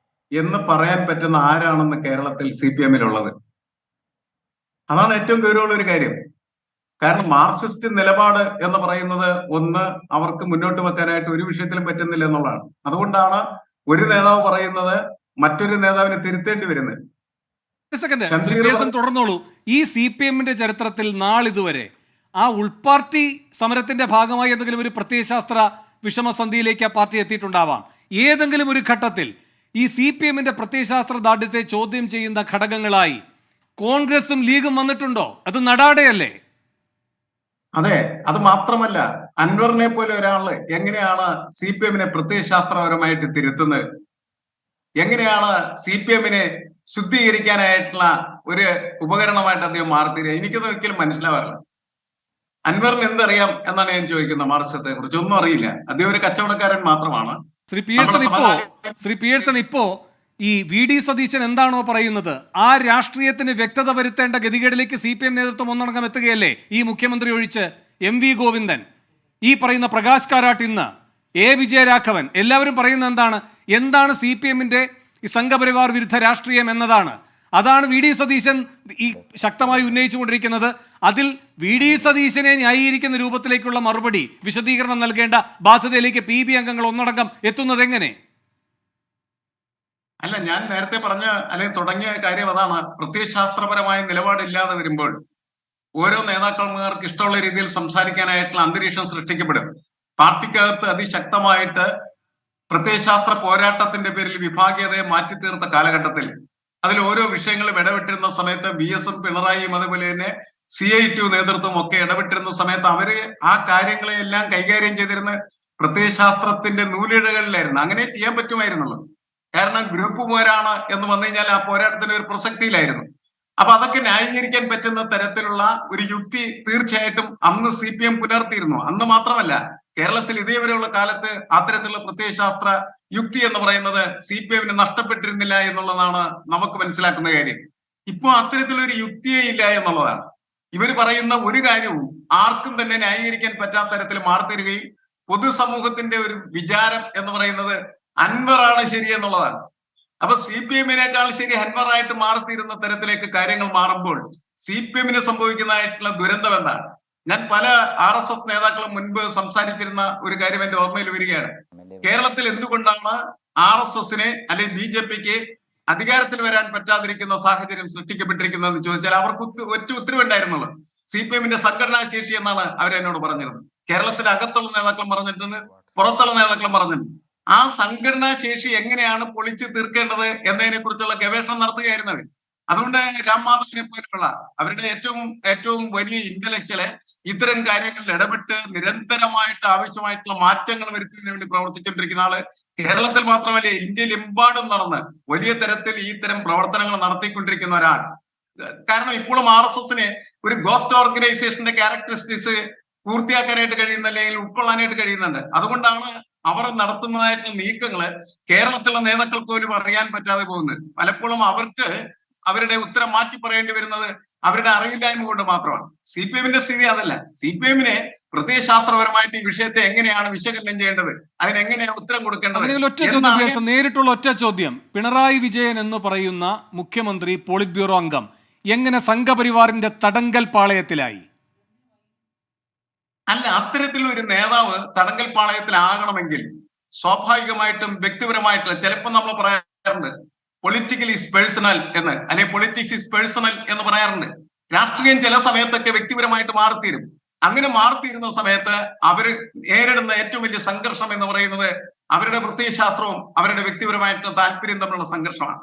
എന്ന് പറയാൻ പറ്റുന്ന ആരാണെന്ന് കേരളത്തിൽ CPMലുള്ളത്? അതാണ് ഏറ്റവും ഗൗരവമുള്ള ഒരു കാര്യം. കാരണം മാർക്സിസ്റ്റ് നിലപാട് എന്ന് പറയുന്നത് ഒന്ന് അവർക്ക് മുന്നോട്ട് വെക്കാനായിട്ട് ഒരു വിഷയത്തിലും പറ്റുന്നില്ല എന്നുള്ളതാണ്. അതുകൊണ്ടാണ് ഒരു നേതാവ് പറയുന്നത് മറ്റൊരു നേതാവിനെ തിരുത്തേണ്ടി വരുന്നത്. തുടർന്നോളൂ. ഈ CPMന്റെ ചരിത്രത്തിൽ നാളിതുവരെ ആ ഉൾപാർട്ടി സമരത്തിന്റെ ഭാഗമായി എന്തെങ്കിലും ഒരു പ്രത്യയശാസ്ത്ര വിഷമസന്ധിയിലേക്ക് ആ പാർട്ടി എത്തിയിട്ടുണ്ടാവാം. ഏതെങ്കിലും ഒരു ഘട്ടത്തിൽ ഈ CPMന്റെ പ്രത്യയശാസ്ത്ര ദാർഢ്യത്തെ ചോദ്യം ചെയ്യുന്ന ഘടകങ്ങളായി കോൺഗ്രസും ലീഗും വന്നിട്ടുണ്ടോ? അത് നടാടെയല്ലേ? അതെ, അത് മാത്രമല്ല, അൻവറിനെ പോലെ ഒരാള് എങ്ങനെയാണ് CPMനെ പ്രത്യയശാസ്ത്രപരമായിട്ട് തിരുത്തുന്നത്? എങ്ങനെയാണ് CPMനെ ശുദ്ധീകരിക്കാനായിട്ടുള്ള ഒരു ഉപകരണമായിട്ട് അദ്ദേഹം മാറിത്തീരുക? എനിക്കത് ഒരിക്കലും മനസ്സിലാവാറില്ല. അൻവറിന് എന്തറിയാം എന്നാണ് ഞാൻ ചോദിക്കുന്നത്. മാർക്സത്തെ കുറിച്ച് ഒന്നും അറിയില്ല. അദ്ദേഹം ഒരു കച്ചവടക്കാരൻ മാത്രമാണ്. ശ്രീ പിയേഴ്സൺ ഇപ്പോ ഈ വി ഡി സതീശൻ എന്താണോ പറയുന്നത് ആ രാഷ്ട്രീയത്തിന് വ്യക്തത വരുത്തേണ്ട ഗതികേടിലേക്ക് CPM നേതൃത്വം ഒന്നടങ്കം എത്തുകയല്ലേ? ഈ മുഖ്യമന്ത്രി ഒഴിച്ച് MV ഗോവിന്ദൻ, ഈ പറയുന്ന പ്രകാശ് കാരാട്ട്, ഇന്ന് A വിജയരാഘവൻ, എല്ലാവരും പറയുന്നത് എന്താണ് CPM-ന്റെ ഈ സംഘപരിവാർ വിരുദ്ധ രാഷ്ട്രീയം എന്നതാണ്. അതാണ് വി ഡി സതീശൻ ഈ ശക്തമായി ഉന്നയിച്ചുകൊണ്ടിരിക്കുന്നത്. അതിൽ വി ഡി സതീശനെ ന്യായീകരിക്കുന്ന രൂപത്തിലേക്കുള്ള മറുപടി, വിശദീകരണം നൽകേണ്ട ബാധ്യതയിലേക്ക് PB അംഗങ്ങൾ ഒന്നടങ്കം എത്തുന്നത് എങ്ങനെ? അല്ല, ഞാൻ നേരത്തെ പറഞ്ഞ അല്ലെങ്കിൽ തുടങ്ങിയ കാര്യം അതാണ്. പ്രത്യയശാസ്ത്രപരമായ നിലപാടില്ലാതെ വരുമ്പോൾ ഓരോ നേതാക്കന്മാർക്ക് ഇഷ്ടമുള്ള രീതിയിൽ സംസാരിക്കാനായിട്ടുള്ള അന്തരീക്ഷം സൃഷ്ടിക്കപ്പെടും. പാർട്ടിക്കകത്ത് അതിശക്തമായിട്ട് പ്രത്യയശാസ്ത്ര പോരാട്ടത്തിന്റെ പേരിൽ വിഭാഗീയതയെ മാറ്റിത്തീർത്ത കാലഘട്ടത്തിൽ അതിൽ ഓരോ വിഷയങ്ങളും ഇടപെട്ടിരുന്ന സമയത്ത് BS ഉം പിണറായിയും അതുപോലെ തന്നെ CITU നേതൃത്വം ഒക്കെ ഇടപെട്ടിരുന്ന സമയത്ത് അവര് ആ കാര്യങ്ങളെല്ലാം കൈകാര്യം ചെയ്തിരുന്ന പ്രത്യയശാസ്ത്രത്തിന്റെ നൂലിഴകളിലായിരുന്നു. അങ്ങനെ ചെയ്യാൻ പറ്റുമായിരുന്നുള്ളൂ. കാരണം ഗ്രൂപ്പ് പോരാണ് എന്ന് വന്നു കഴിഞ്ഞാൽ ആ പോരാട്ടത്തിന് ഒരു പ്രസക്തിയിലായിരുന്നു. അപ്പൊ അതൊക്കെ ന്യായീകരിക്കാൻ പറ്റുന്ന തരത്തിലുള്ള ഒരു യുക്തി തീർച്ചയായിട്ടും അന്ന് CPM പുലർത്തിയിരുന്നു. അന്ന് മാത്രമല്ല, കേരളത്തിൽ ഇതേവരെയുള്ള കാലത്ത് അത്തരത്തിലുള്ള പ്രത്യയശാസ്ത്ര യുക്തി എന്ന് പറയുന്നത് CPM-ന് നഷ്ടപ്പെട്ടിരുന്നില്ല എന്നുള്ളതാണ് നമുക്ക് മനസ്സിലാക്കുന്ന കാര്യം. ഇപ്പൊ അത്തരത്തിലൊരു യുക്തിയേ ഇല്ല എന്നുള്ളതാണ്. ഇവർ പറയുന്ന ഒരു കാര്യവും ആർക്കും തന്നെ ന്യായീകരിക്കാൻ പറ്റാത്ത തരത്തിൽ മാറിത്തരികയും പൊതുസമൂഹത്തിന്റെ ഒരു വിചാരം എന്ന് പറയുന്നത് അൻവറാണ് ശരി എന്നുള്ളതാണ്. അപ്പൊ CPM-നേക്കാൾ ശരി അൻവറായിട്ട് മാറിത്തീരുന്ന തരത്തിലേക്ക് കാര്യങ്ങൾ മാറുമ്പോൾ CPM-ന് സംഭവിക്കുന്നതായിട്ടുള്ള ദുരന്തം എന്താണ്? ഞാൻ പല RSS നേതാക്കളും മുൻപ് സംസാരിച്ചിരുന്ന ഒരു കാര്യം എന്റെ ഓർമ്മയിൽ വരികയാണ്. കേരളത്തിൽ എന്തുകൊണ്ടാണ് RSS-ന് അല്ലെങ്കിൽ BJP-ക്ക് അധികാരത്തിൽ വരാൻ പറ്റാതിരിക്കുന്ന സാഹചര്യം സൃഷ്ടിക്കപ്പെട്ടിരിക്കുന്നതെന്ന് ചോദിച്ചാൽ അവർക്ക് ഒറ്റ ഉത്തരവുണ്ടായിരുന്നുള്ളൂ. CPM-ന്റെ സംഘടനാ ശേഷി എന്നാണ് അവരെന്നോട് പറഞ്ഞിരുന്നത്. കേരളത്തിൽ അകത്തുള്ള നേതാക്കളും പറഞ്ഞിട്ടുണ്ട്, പുറത്തുള്ള നേതാക്കളും പറഞ്ഞിട്ടുണ്ട്. ആ സംഘടനാ ശേഷി എങ്ങനെയാണ് പൊളിച്ചു തീർക്കേണ്ടത് എന്നതിനെ കുറിച്ചുള്ള ഗവേഷണം നടത്തുകയായിരുന്നു അവർ. അതുകൊണ്ട് രാംമാധവനെ പോലുള്ള അവരുടെ ഏറ്റവും വലിയ ഇന്റലക്ച്വല് ഇത്തരം കാര്യങ്ങളിൽ ഇടപെട്ട് നിരന്തരമായിട്ട് ആവശ്യമായിട്ടുള്ള മാറ്റങ്ങൾ വരുത്തുന്നതിന് വേണ്ടി പ്രവർത്തിച്ചുകൊണ്ടിരിക്കുന്ന ആള് കേരളത്തിൽ മാത്രമല്ല ഇന്ത്യയിൽ എമ്പാടും നടന്ന് വലിയ തരത്തിൽ ഈ തരം പ്രവർത്തനങ്ങൾ നടത്തിക്കൊണ്ടിരിക്കുന്ന ഒരാൾ. കാരണം ഇപ്പോഴും RSS-ന് ഒരു ഗോസ്റ്റ് ഓർഗനൈസേഷന്റെ ക്യാരക്ടറിസ്റ്റിക്സ് പൂർത്തിയാക്കാനായിട്ട് കഴിയുന്ന അല്ലെങ്കിൽ ഉൾക്കൊള്ളാനായിട്ട് കഴിയുന്നുണ്ട്. അതുകൊണ്ടാണ് അവർ നടത്തുന്നതായിട്ടുള്ള നീക്കങ്ങള് കേരളത്തിലുള്ള നേതാക്കൾക്ക് പോലും അറിയാൻ പറ്റാതെ പോകുന്നത്. പലപ്പോഴും അവർക്ക് അവരുടെ ഉത്തരം മാറ്റി പറയേണ്ടി വരുന്നത് അവരുടെ അറിവില്ലായ്മ കൊണ്ട് മാത്രമാണ്. CPM-ന്റെ സ്ഥിതി അതല്ല. CPM-ന് പ്രത്യയശാസ്ത്രപരമായിട്ട് ഈ വിഷയത്തെ എങ്ങനെയാണ് വിശകലനം ചെയ്യേണ്ടത്, അതിനെങ്ങനെയാണ് ഉത്തരം കൊടുക്കേണ്ടത്. നേരിട്ടുള്ള ഒറ്റ ചോദ്യം, പിണറായി വിജയൻ എന്ന് പറയുന്ന മുഖ്യമന്ത്രി പോളിറ്റ് ബ്യൂറോ അംഗം എങ്ങനെ സംഘപരിവാറിന്റെ തടങ്കൽ പാളയത്തിലായി? അല്ല, അത്തരത്തിലൊരു നേതാവ് തടങ്കൽ പാളയത്തിലാകണമെങ്കിൽ സ്വാഭാവികമായിട്ടും വ്യക്തിപരമായിട്ടുള്ള, ചിലപ്പോൾ നമ്മൾ പറയാറുണ്ട് പൊളിറ്റിക്കൽ ഈസ് പേഴ്സണൽ എന്ന്, അല്ലെങ്കിൽ പൊളിറ്റിക്സ് ഈസ് പേഴ്സണൽ എന്ന് പറയാറുണ്ട്. രാഷ്ട്രീയം ചില സമയത്തൊക്കെ വ്യക്തിപരമായിട്ട് മാറിത്തീരും. അങ്ങനെ മാറിത്തീരുന്ന സമയത്ത് അവർ നേരിടുന്ന ഏറ്റവും വലിയ സംഘർഷം എന്ന് പറയുന്നത് അവരുടെ പ്രത്യയശാസ്ത്രവും അവരുടെ വ്യക്തിപരമായിട്ടുള്ള താല്പര്യം തമ്മിലുള്ള സംഘർഷമാണ്.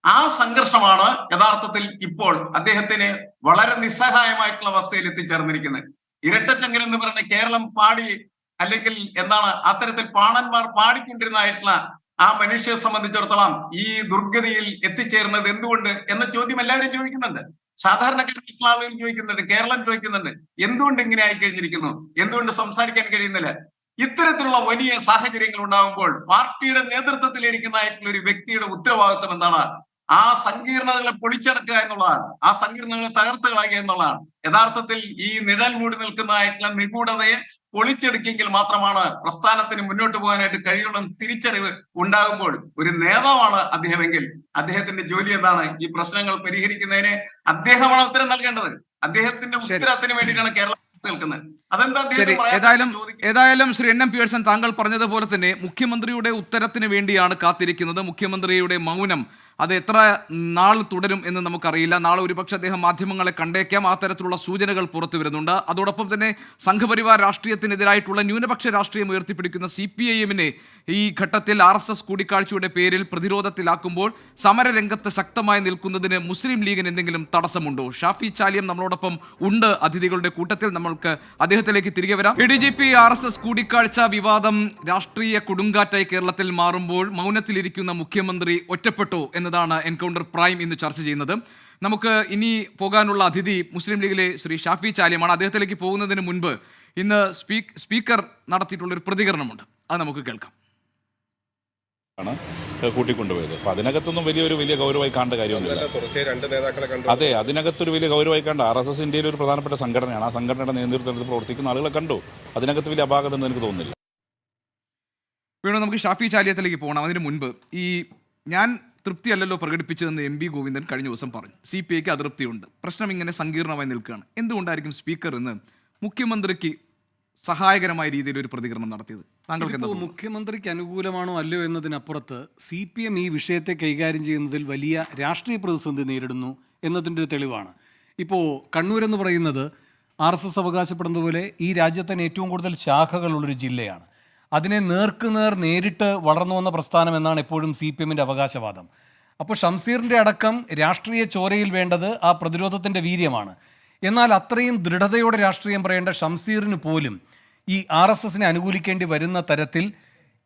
ആ സംഘർഷമാണ് യഥാർത്ഥത്തിൽ ഇപ്പോൾ അദ്ദേഹത്തിന് വളരെ നിസ്സഹായമായിട്ടുള്ള അവസ്ഥയിൽ എത്തിച്ചേർന്നിരിക്കുന്നത്. ഇരട്ടച്ചങ്കൻ എന്ന് പറയുന്ന കേരളം പാടി അല്ലെങ്കിൽ അത്തരത്തിൽ പാണന്മാർ പാടിക്കൊണ്ടിരുന്നതായിട്ടുള്ള ആ മനുഷ്യരെ സംബന്ധിച്ചിടത്തോളം ഈ ദുർഗതിയിൽ എത്തിച്ചേർന്നത് എന്തുകൊണ്ട് എന്ന ചോദ്യം എല്ലാവരും ചോദിക്കുന്നുണ്ട്. സാധാരണക്കാരായിട്ടുള്ള ആളുകൾ ചോദിക്കുന്നുണ്ട്, കേരളം ചോദിക്കുന്നുണ്ട്, എന്തുകൊണ്ട് ഇങ്ങനെ ആയി കഴിഞ്ഞിരിക്കുന്നു, എന്തുകൊണ്ട് സംസാരിക്കാൻ കഴിയുന്നില്ല. ഇത്തരത്തിലുള്ള വലിയ സാഹചര്യങ്ങൾ ഉണ്ടാകുമ്പോൾ പാർട്ടിയുടെ നേതൃത്വത്തിലിരിക്കുന്നതായിട്ടുള്ള ഒരു വ്യക്തിയുടെ ഉത്തരവാദിത്വം എന്താണ്? ആ സങ്കീർണതകളെ പൊളിച്ചടക്കുക എന്നുള്ളതാണ്, ആ സങ്കീർണതകളെ തകർത്ത് കളയുക എന്നുള്ളതാണ്. യഥാർത്ഥത്തിൽ ഈ നിഴൽ മൂടി നിൽക്കുന്നതായിട്ടുള്ള നിഗൂഢതയെ പൊളിച്ചെടുക്കെങ്കിൽ മാത്രമാണ് പ്രസ്ഥാനത്തിന് മുന്നോട്ട് പോകാനായിട്ട് കഴിയുന്ന തിരിച്ചറിവ് ഉണ്ടാകുമ്പോൾ ഒരു നേതാവാണ് അദ്ദേഹമെങ്കിൽ അദ്ദേഹത്തിന്റെ ജോലി എന്താണ്? ഈ പ്രശ്നങ്ങൾ പരിഹരിക്കുന്നതിന് അദ്ദേഹമാണ് ഉത്തരം നൽകേണ്ടത്. അദ്ദേഹത്തിന്റെ ഉത്തരത്തിന് വേണ്ടിയിട്ടാണ് കേരളം നിൽക്കുന്നത്. അതെന്താ? ഏതായാലും ശ്രീ NM പിയേഴ്സൺ, താങ്കൾ പറഞ്ഞതുപോലെ തന്നെ മുഖ്യമന്ത്രിയുടെ ഉത്തരത്തിന് വേണ്ടിയാണ് കാത്തിരിക്കുന്നത്. മുഖ്യമന്ത്രിയുടെ മൗനം അത് എത്ര നാൾ തുടരും എന്ന് നമുക്കറിയില്ല. നാളെ ഒരുപക്ഷെ അദ്ദേഹം മാധ്യമങ്ങളെ കണ്ടേക്കാം. ആ തരത്തിലുള്ള സൂചനകൾ പുറത്തു വരുന്നുണ്ട്. അതോടൊപ്പം തന്നെ സംഘപരിവാർ രാഷ്ട്രീയത്തിനെതിരായിട്ടുള്ള ന്യൂനപക്ഷ രാഷ്ട്രീയം ഉയർത്തിപ്പിടിക്കുന്ന CPIM-നെ ഈ ഘട്ടത്തിൽ RSS കൂടിക്കാഴ്ചയുടെ പേരിൽ പ്രതിരോധത്തിലാക്കുമ്പോൾ സമരരംഗത്ത് ശക്തമായി നിൽക്കുന്നതിന് മുസ്ലിം ലീഗിന് എന്തെങ്കിലും തടസ്സമുണ്ടോ? ഷാഫി ചാലിയം നമ്മളോടൊപ്പം ഉണ്ട് അതിഥികളുടെ കൂട്ടത്തിൽ. നമ്മൾക്ക് അദ്ദേഹത്തിലേക്ക് തിരികെ വരാം. ADGP RSS കൂടിക്കാഴ്ച വിവാദം രാഷ്ട്രീയ കൊടുങ്കാറ്റായി കേരളത്തിൽ മാറുമ്പോൾ മൗനത്തിലിരിക്കുന്ന മുഖ്യമന്ത്രി ഒറ്റപ്പെട്ടോ എന്നതാണ് എൻകൗണ്ടർ പ്രൈം ഇന്ന് ചർച്ച ചെയ്യുന്നത്. നമുക്ക് ഇനി പോകാനുള്ള അതിഥി മുസ്ലിം ലീഗിലെ ശ്രീ ഷാഫി ചാലിയമാണ്. അദ്ദേഹത്തിലേക്ക് പോകുന്നതിന് മുൻപ് ഇന്ന് സ്പീക്കർ നടത്തിയിട്ടുള്ളൊരു പ്രതികരണമുണ്ട്, അത് നമുക്ക് കേൾക്കാം. കൂട്ടിക്കൊണ്ടുപോയത്. അപ്പോൾ അതിനകത്തൊന്നും വലിയ ഗൗരവമായി കാണേണ്ട കാര്യമൊന്നുമില്ല. അതെ, അതിനകത്തൊരു വലിയ ഗൗരവമായി കണ്ട RSS ഇന്ത്യയിലെ ഒരു പ്രധാനപ്പെട്ട സംഘടനയാണ്. ആ സംഘടനയുടെ നേതൃത്വത്തിൽ പ്രവർത്തിക്കുന്ന ആളുകളെ കണ്ടു. അതിനകത്ത് വലിയ അപാകത എന്ന് എനിക്ക് തോന്നുന്നില്ല. വീണ്ടും നമുക്ക് ഷാഫി ചാലിയത്തിലേക്ക് പോകണം. അതിന് മുൻപ് ഞാൻ തൃപ്തിയല്ലല്ലോ പ്രകടിപ്പിച്ചതെന്ന് MP ഗോവിന്ദൻ കഴിഞ്ഞ ദിവസം പറഞ്ഞു. CPIക്ക് അതൃപ്തിയുണ്ട്, പ്രശ്നം ഇങ്ങനെ സങ്കീർണമായി നിൽക്കുകയാണ്. എന്തുകൊണ്ടായിരിക്കും സ്പീക്കർ ഇന്ന് മുഖ്യമന്ത്രിക്ക് സഹായകരമായ രീതിയിൽ ഒരു പ്രതികരണം നടത്തിയത്? താങ്കൾക്ക് എന്താ തോന്നുന്നത്? മുഖ്യമന്ത്രിക്ക് അനുകൂലമാണോ അല്ലയോ എന്നതിനപ്പുറത്ത് CPM ഈ വിഷയത്തെ കൈകാര്യം ചെയ്യുന്നതിൽ വലിയ രാഷ്ട്രീയ പ്രതിസന്ധി നേരിടുന്നു എന്നതിൻ്റെ ഒരു തെളിവാണ്. ഇപ്പോൾ കണ്ണൂരെന്ന് പറയുന്നത് RSS അവകാശപ്പെടുന്നത് പോലെ ഈ രാജ്യത്ത് തന്നെ ഏറ്റവും കൂടുതൽ ശാഖകളുള്ളൊരു ജില്ലയാണ്. അതിനെ നേർക്കുനേർ നേരിട്ട് വളർന്നു വന്ന പ്രസ്ഥാനം എന്നാണ് എപ്പോഴും CPMൻ്റെ അവകാശവാദം. അപ്പോൾ ഷംസീറിൻ്റെ അടക്കം രാഷ്ട്രീയ ചോരയിൽ വേണ്ടത് ആ പ്രതിരോധത്തിൻ്റെ വീര്യമാണ്. എന്നാൽ അത്രയും ദൃഢതയോടെ രാഷ്ട്രീയം പറയേണ്ട ഷംസീറിന് പോലും ഈ RSSനെ അനുകൂലിക്കേണ്ടി വരുന്ന തരത്തിൽ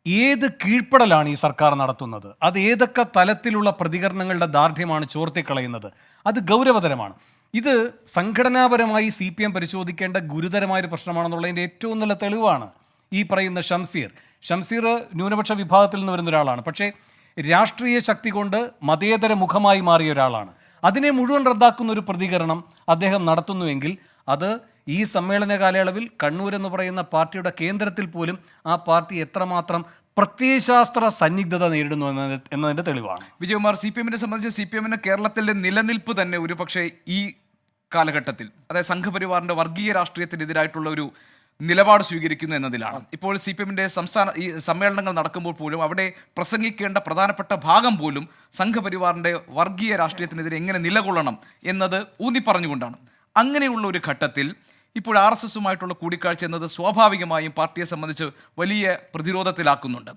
ഏത് കീഴ്പ്പെടലാണ് ഈ സർക്കാർ നടത്തുന്നത്, അത് ഏതൊക്കെ തലത്തിലുള്ള പ്രതികരണങ്ങളുടെ ദാർഢ്യമാണ് ചോർത്തിക്കളയുന്നത്, അത് ഗൗരവതരമാണ്. ഇത് സംഘടനാപരമായി CPM പരിശോധിക്കേണ്ട ഗുരുതരമായൊരു പ്രശ്നമാണെന്നുള്ളതിൻ്റെ ഏറ്റവും നല്ല തെളിവാണ് ഈ പറയുന്ന ഷംസീർ ന്യൂനപക്ഷ വിഭാഗത്തിൽ നിന്ന് വരുന്ന ഒരാളാണ്. പക്ഷേ രാഷ്ട്രീയ ശക്തി കൊണ്ട് മതേതര മുഖമായി മാറിയ ഒരാളാണ്. അതിനെ മുഴുവൻ റദ്ദാക്കുന്ന ഒരു പ്രതികരണം അദ്ദേഹം നടത്തുന്നുവെങ്കിൽ അത് ഈ സമ്മേളന കാലയളവിൽ കണ്ണൂർ എന്ന് പറയുന്ന പാർട്ടിയുടെ കേന്ദ്രത്തിൽ പോലും ആ പാർട്ടി എത്രമാത്രം പ്രത്യയശാസ്ത്ര സന്നിഗ്ധത നേരിടുന്നു എന്നതിൻ്റെ തെളിവാണ്. വിജയകുമാർ, CPMനെ സംബന്ധിച്ച് CPMന് കേരളത്തിലെ നിലനിൽപ്പ് തന്നെ ഒരു പക്ഷേ ഈ കാലഘട്ടത്തിൽ, അതായത് സംഘപരിവാറിൻ്റെ വർഗീയ രാഷ്ട്രീയത്തിനെതിരായിട്ടുള്ള ഒരു നിലപാട് സ്വീകരിക്കുന്നു എന്നതിലാണ്. ഇപ്പോൾ CPMൻ്റെ ഈ സമ്മേളനങ്ങൾ നടക്കുമ്പോൾ പോലും അവിടെ പ്രസംഗിക്കേണ്ട പ്രധാനപ്പെട്ട ഭാഗം പോലും സംഘപരിവാറിൻ്റെ വർഗീയ രാഷ്ട്രീയത്തിനെതിരെ എങ്ങനെ നിലകൊള്ളണം എന്നത് ഊന്നിപ്പറഞ്ഞുകൊണ്ടാണ്. അങ്ങനെയുള്ള ഒരു ഘട്ടത്തിൽ ഇപ്പോൾ RSSുമായിട്ടുള്ള കൂടിക്കാഴ്ച എന്നത് സ്വാഭാവികമായും പാർട്ടിയെ സംബന്ധിച്ച് വലിയ പ്രതിരോധത്തിലാക്കുന്നുണ്ട്.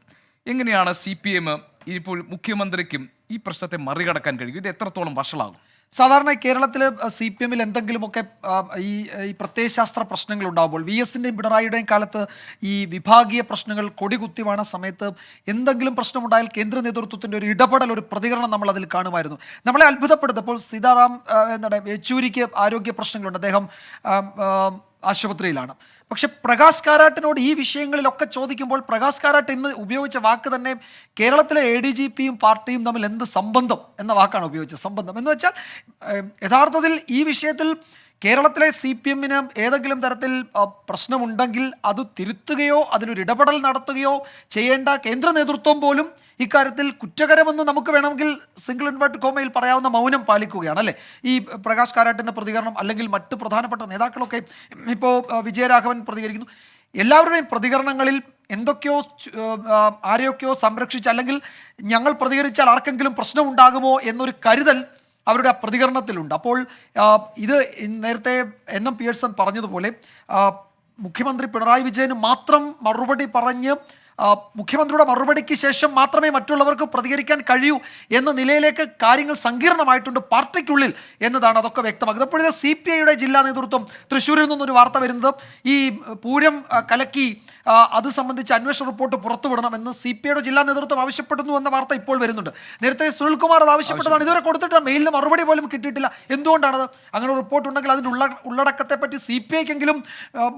എങ്ങനെയാണ് CPM ഇപ്പോൾ മുഖ്യമന്ത്രിക്കും ഈ പ്രശ്നത്തെ മറികടക്കാൻ കഴിയും? ഇത് എത്രത്തോളം വഷളാകും? സാധാരണ കേരളത്തിൽ CPMൽ എന്തെങ്കിലുമൊക്കെ ഈ പ്രത്യയശാസ്ത്ര പ്രശ്നങ്ങൾ ഉണ്ടാകുമ്പോൾ VSൻ്റെയും പിണറായിയുടെയും കാലത്ത് ഈ വിഭാഗീയ പ്രശ്നങ്ങൾ കൊടികുത്തിവാണ സമയത്ത് എന്തെങ്കിലും പ്രശ്നമുണ്ടായാൽ കേന്ദ്ര നേതൃത്വത്തിൻ്റെ ഒരു ഇടപെടൽ, ഒരു പ്രതികരണം നമ്മൾ അതിൽ കാണുമായിരുന്നു. നമ്മളെ അത്ഭുതപ്പെടുത്തപ്പോൾ സീതാറാം യെച്ചൂരിക്ക് ആരോഗ്യ പ്രശ്നങ്ങളുണ്ട്, അദ്ദേഹം ആശുപത്രിയിലാണ്. പക്ഷെ പ്രകാശ് കാരാട്ടിനോട് ഈ വിഷയങ്ങളിലൊക്കെ ചോദിക്കുമ്പോൾ പ്രകാശ് കാരാട്ട് ഇന്ന് ഉപയോഗിച്ച വാക്ക് തന്നെ കേരളത്തിലെ ADGPയും പാർട്ടിയും തമ്മിൽ എന്ത് സംബന്ധം എന്ന വാക്കാണ് ഉപയോഗിച്ചത്. സംബന്ധം എന്ന് വെച്ചാൽ യഥാർത്ഥത്തിൽ ഈ വിഷയത്തിൽ കേരളത്തിലെ CPMന് ഏതെങ്കിലും തരത്തിൽ പ്രശ്നമുണ്ടെങ്കിൽ അത് തിരുത്തുകയോ അതിനൊരു ഇടപെടൽ നടത്തുകയോ ചെയ്യേണ്ട കേന്ദ്ര നേതൃത്വം പോലും ഇക്കാര്യത്തിൽ കുറ്റകരമെന്ന് നമുക്ക് വേണമെങ്കിൽ സിംഗിൾ ഇൻവേർട്ട് കോമയിൽ പറയാവുന്ന മൗനം പാലിക്കുകയാണ് അല്ലേ. ഈ പ്രകാശ് കാരാട്ടിൻ്റെ പ്രതികരണം അല്ലെങ്കിൽ മറ്റ് പ്രധാനപ്പെട്ട നേതാക്കളൊക്കെ ഇപ്പോൾ വിജയരാഘവൻ പ്രതികരിക്കുന്നു. എല്ലാവരുടെയും പ്രതികരണങ്ങളിൽ എന്തൊക്കെയോ ആരെയൊക്കെയോ സംരക്ഷിച്ച് അല്ലെങ്കിൽ ഞങ്ങൾ പ്രതികരിച്ചാൽ ആർക്കെങ്കിലും പ്രശ്നമുണ്ടാകുമോ എന്നൊരു കരുതൽ അവരുടെ പ്രതികരണത്തിലുണ്ട്. അപ്പോൾ ഇത് നേരത്തെ NM പിയേഴ്സൺ പറഞ്ഞതുപോലെ മുഖ്യമന്ത്രി പിണറായി വിജയന് മാത്രം മറുപടി പറഞ്ഞ് മുഖ്യമന്ത്രിയുടെ മറുപടിക്ക് ശേഷം മാത്രമേ മറ്റുള്ളവർക്ക് പ്രതികരിക്കാൻ കഴിയൂ എന്ന നിലയിലേക്ക് കാര്യങ്ങൾ സങ്കീർണമായിട്ടുണ്ട് പാർട്ടിക്കുള്ളിൽ എന്നതാണ് അതൊക്കെ വ്യക്തമാക്കുന്നത്. അപ്പോഴത്തെ CPIയുടെ ജില്ലാ നേതൃത്വം തൃശ്ശൂരിൽ നിന്നൊരു വാർത്ത വരുന്നത് ഈ പൂരം കലക്കി അത് സംബന്ധിച്ച് അന്വേഷണ റിപ്പോർട്ട് പുറത്തുവിടണമെന്ന് CPIയുടെ ജില്ലാ നേതൃത്വം ആവശ്യപ്പെടുന്നു എന്ന വാർത്ത ഇപ്പോൾ വരുന്നുണ്ട്. നേരത്തെ സുനിൽകുമാർ അത് ആവശ്യപ്പെട്ടതാണ്, ഇതുവരെ കൊടുത്തിട്ട് മെയിലിന് മറുപടി പോലും കിട്ടിയിട്ടില്ല. എന്തുകൊണ്ടാണത്? അങ്ങനെ ഒരു റിപ്പോർട്ട് ഉണ്ടെങ്കിൽ അതിൻ്റെ ഉള്ളടക്കത്തെ പറ്റി CPIക്കെങ്കിലും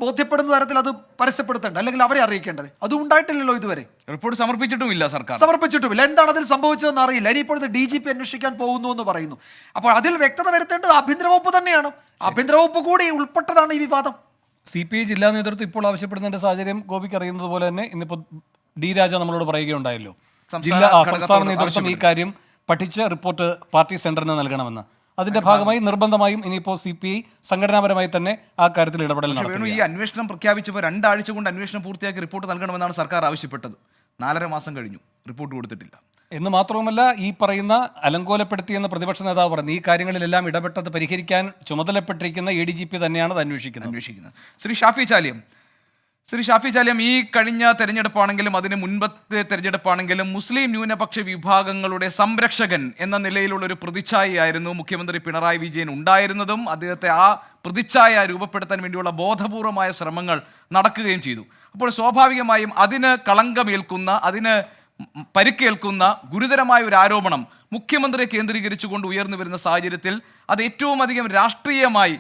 ബോധ്യപ്പെടുന്ന തരത്തിൽ അത് പരസ്യപ്പെടുത്തേണ്ടത്, അല്ലെങ്കിൽ അവരെ അറിയിക്കേണ്ടത്. അതും ഉണ്ടായിട്ടില്ലല്ലോ ഇതുവരെ. റിപ്പോർട്ട് സമർപ്പിച്ചിട്ടുമില്ല സർക്കാർ. സമർപ്പിച്ചിട്ടുമില്ല. എന്താണ് അതിൽ സംഭവിച്ചതെന്ന് അറിയില്ല. ഇനിയിപ്പോഴത്തെ DGP അന്വേഷിക്കാൻ പോകുന്നു എന്ന് പറയുന്നു. അപ്പോൾ അതിൽ വ്യക്തത വരുത്തേണ്ടത് ആഭ്യന്തര വകുപ്പ് തന്നെയാണ്. ആഭ്യന്തര വകുപ്പ് കൂടി ഉൾപ്പെട്ടതാണ് ഈ വിവാദം. CPI ജില്ലാ നേതൃത്വം ഇപ്പോൾ ആവശ്യപ്പെടുന്നതിന്റെ സാഹചര്യം ഗോപിക്ക് അറിയുന്നത് പോലെ തന്നെ ഇന്നിപ്പോൾ D രാജ നമ്മളോട് പറയുകയുണ്ടായല്ലോ, സംസ്ഥാന നേതൃത്വം ഈ കാര്യം പഠിച്ച് റിപ്പോർട്ട് പാർട്ടി സെന്ററിന് നൽകണമെന്ന്. അതിന്റെ ഭാഗമായി നിർബന്ധമായും ഇനിയിപ്പോൾ CPI സംഘടനാപരമായി തന്നെ ആ കാര്യത്തിൽ ഇടപെടൽ നടത്തും. ഈ അന്വേഷണം പ്രഖ്യാപിച്ചപ്പോൾ 2 ആഴ്ച കൊണ്ട് അന്വേഷണം പൂർത്തിയാക്കി റിപ്പോർട്ട് നൽകണമെന്നാണ് സർക്കാർ ആവശ്യപ്പെട്ടത്. 4.5 മാസം കഴിഞ്ഞു, റിപ്പോർട്ട് കൊടുത്തിട്ടില്ല. എന്ന് മാത്രവുമല്ല, ഈ പറയുന്ന അലങ്കോലപ്പെടുത്തിയെന്ന് പ്രതിപക്ഷ നേതാവ് പറഞ്ഞു, ഈ കാര്യങ്ങളിലെല്ലാം ഇടപെട്ടത് പരിഹരിക്കാൻ ചുമതലപ്പെട്ടിരിക്കുന്ന ADGP തന്നെയാണ് അത് അന്വേഷിക്കുന്നത്. ശ്രീ ഷാഫി ചാലിയം, ഈ കഴിഞ്ഞ തെരഞ്ഞെടുപ്പാണെങ്കിലും അതിന് മുൻപത്തെ തെരഞ്ഞെടുപ്പാണെങ്കിലും മുസ്ലിം ന്യൂനപക്ഷ വിഭാഗങ്ങളുടെ സംരക്ഷകൻ എന്ന നിലയിലുള്ളൊരു പ്രതിച്ഛായയായിരുന്നു മുഖ്യമന്ത്രി പിണറായി വിജയൻ ഉണ്ടായിരുന്നതും. അദ്ദേഹത്തെ ആ പ്രതിച്ഛായ രൂപപ്പെടുത്താൻ വേണ്ടിയുള്ള ബോധപൂർവമായ ശ്രമങ്ങൾ നടക്കുകയും ചെയ്തു. അപ്പോൾ സ്വാഭാവികമായും അതിന് കളങ്കമേൽക്കുന്ന, അതിന് പരിക്കേൽക്കുന്ന ഗുരുതരമായ ഒരു ആരോപണം മുഖ്യമന്ത്രിയെ കേന്ദ്രീകരിച്ചുകൊണ്ട് ഉയർന്നു വരുന്ന സാഹചര്യത്തിൽ അത് ഏറ്റവും അധികം രാഷ്ട്രീയമായി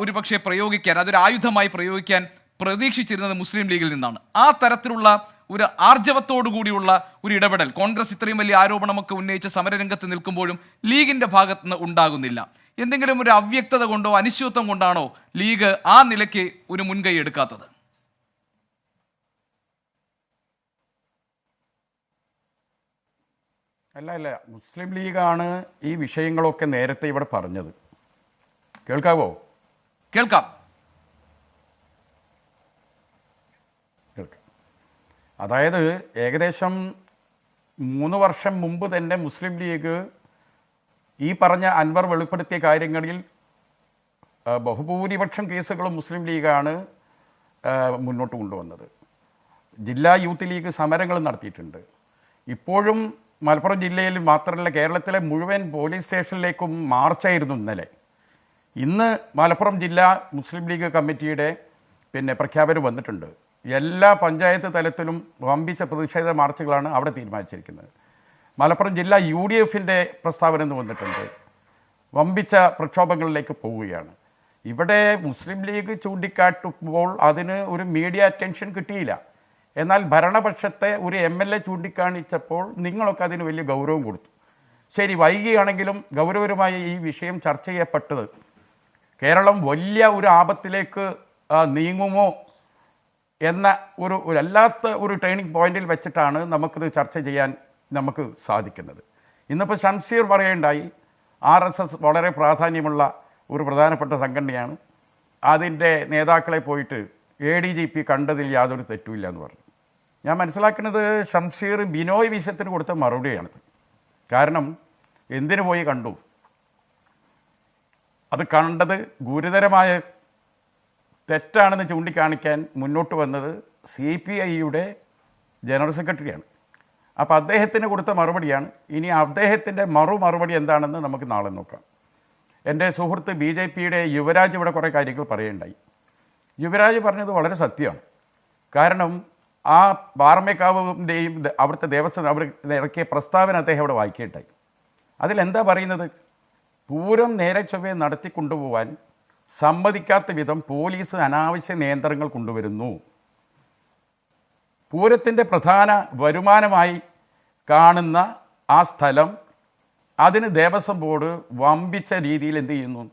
ഒരുപക്ഷെ പ്രയോഗിക്കാൻ, അതൊരു ആയുധമായി പ്രയോഗിക്കാൻ പ്രതീക്ഷിച്ചിരുന്നത് മുസ്ലിം ലീഗിൽ നിന്നാണ്. ആ തരത്തിലുള്ള ഒരു ആർജവത്തോടു കൂടിയുള്ള ഒരു ഇടപെടൽ കോൺഗ്രസ് ഇത്രയും വലിയ ആരോപണമൊക്കെ ഉന്നയിച്ച് സമരരംഗത്ത് നിൽക്കുമ്പോഴും ലീഗിന്റെ ഭാഗത്ത് നിന്ന് ഉണ്ടാകുന്നില്ല. എന്തെങ്കിലും ഒരു അവ്യക്തത കൊണ്ടോ അനിശ്ചിതത്വം കൊണ്ടാണോ ലീഗ് ആ നിലയ്ക്ക് ഒരു മുൻകൈ എടുക്കാത്തത്? അല്ല, മുസ്ലിം ലീഗാണ് ഈ വിഷയങ്ങളൊക്കെ നേരത്തെ ഇവിടെ പറഞ്ഞത്. കേൾക്കാവോ? കേൾക്കാം. അതായത് ഏകദേശം 3 വർഷം മുമ്പ് തന്നെ മുസ്ലിം ലീഗ് ഈ പറഞ്ഞ അൻവർ വെളിപ്പെടുത്തിയ കാര്യങ്ങളിൽ ബഹുഭൂരിപക്ഷം കേസുകളും മുസ്ലിം ലീഗാണ് മുന്നോട്ട് കൊണ്ടുവന്നത്. ജില്ലാ യൂത്ത് ലീഗ് സമരങ്ങൾ നടത്തിയിട്ടുണ്ട്. ഇപ്പോഴും മലപ്പുറം ജില്ലയിൽ മാത്രമല്ല കേരളത്തിലെ മുഴുവൻ പോലീസ് സ്റ്റേഷനിലേക്കും മാർച്ചായിരുന്നു ഇന്നലെ. ഇന്ന് മലപ്പുറം ജില്ലാ മുസ്ലിം ലീഗ് കമ്മിറ്റിയുടെ പ്രഖ്യാപനം വന്നിട്ടുണ്ട്. എല്ലാ പഞ്ചായത്ത് തലത്തിലും വമ്പിച്ച പ്രതിഷേധ മാർച്ചുകളാണ് അവിടെ തീരുമാനിച്ചിരിക്കുന്നത്. മലപ്പുറം ജില്ലാ UDFൻ്റെ പ്രസ്താവന എന്ന് വന്നിട്ടുണ്ട്. വമ്പിച്ച പ്രക്ഷോഭങ്ങളിലേക്ക് പോവുകയാണ്. ഇവിടെ മുസ്ലിം ലീഗ് ചൂണ്ടിക്കാട്ടുമ്പോൾ അതിന് ഒരു മീഡിയ അറ്റൻഷൻ കിട്ടിയില്ല. എന്നാൽ ഭരണപക്ഷത്തെ ഒരു MLA ചൂണ്ടിക്കാണിച്ചപ്പോൾ നിങ്ങളൊക്കെ അതിന് വലിയ ഗൗരവം കൊടുത്തു. ശരി, വൈകിയാണെങ്കിലും ഗൗരവപരമായി ഈ വിഷയം ചർച്ച ചെയ്യപ്പെട്ടത് കേരളം വലിയ ഒരു ആപത്തിലേക്ക് നീങ്ങുമോ എന്ന ഒരു അല്ലാത്ത ഒരു ടേണിംഗ് പോയിന്റിൽ വെച്ചിട്ടാണ് നമുക്കിത് ചർച്ച ചെയ്യാൻ നമുക്ക് സാധിക്കുന്നത്. ഇന്നിപ്പോൾ ഷംസീർ പറയുണ്ടായി RSS വളരെ പ്രാധാന്യമുള്ള ഒരു പ്രധാനപ്പെട്ട സംഘടനയാണ്, അതിൻ്റെ നേതാക്കളെ പോയിട്ട് ADGP കണ്ടതിൽ യാതൊരു തെറ്റുമില്ല എന്ന് പറഞ്ഞു. ഞാൻ മനസ്സിലാക്കുന്നത് ഷംസീർ ബിനോയ് വിഷയത്തിന് കൊടുത്ത മറുപടിയാണിത്. കാരണം എന്തിനു പോയി കണ്ടു? അത് കണ്ടത് ഗുരുതരമായ തെറ്റാണെന്ന് ചൂണ്ടിക്കാണിക്കാൻ മുന്നോട്ട് വന്നത് CPIയുടെ ജനറൽ സെക്രട്ടറിയാണ്. അപ്പോൾ അദ്ദേഹത്തിന് കൊടുത്ത മറുപടിയാണ്. ഇനി അദ്ദേഹത്തിൻ്റെ മറുപടി എന്താണെന്ന് നമുക്ക് നാളെ നോക്കാം. എൻ്റെ സുഹൃത്ത് BJPയുടെ യുവരാജ് ഇവിടെ കുറേ കാര്യങ്ങൾ പറയുകയുണ്ടായി. യുവരാജ് പറഞ്ഞത് വളരെ സത്യമാണ്. കാരണം ആ പാറമേക്കാവിൻ്റെയും അവിടുത്തെ ദേവസ്വം അവർ ഇറക്കിയ പ്രസ്താവന അദ്ദേഹം അവിടെ വായിക്കുകയുണ്ടായി. അതിലെന്താ പറയുന്നത്? പൂരം നേരെ ചൊവ്വേ നടത്തിക്കൊണ്ടുപോകാൻ സമ്മതിക്കാത്ത വിധം പോലീസ് അനാവശ്യ നിയന്ത്രണങ്ങൾ കൊണ്ടുവരുന്നു. പൂരത്തിൻ്റെ പ്രധാന വരുമാനമായി കാണുന്ന ആ സ്ഥലം അതിന് ദേവസ്വം ബോർഡ് വമ്പിച്ച രീതിയിൽ എന്ത് ചെയ്യുന്നു?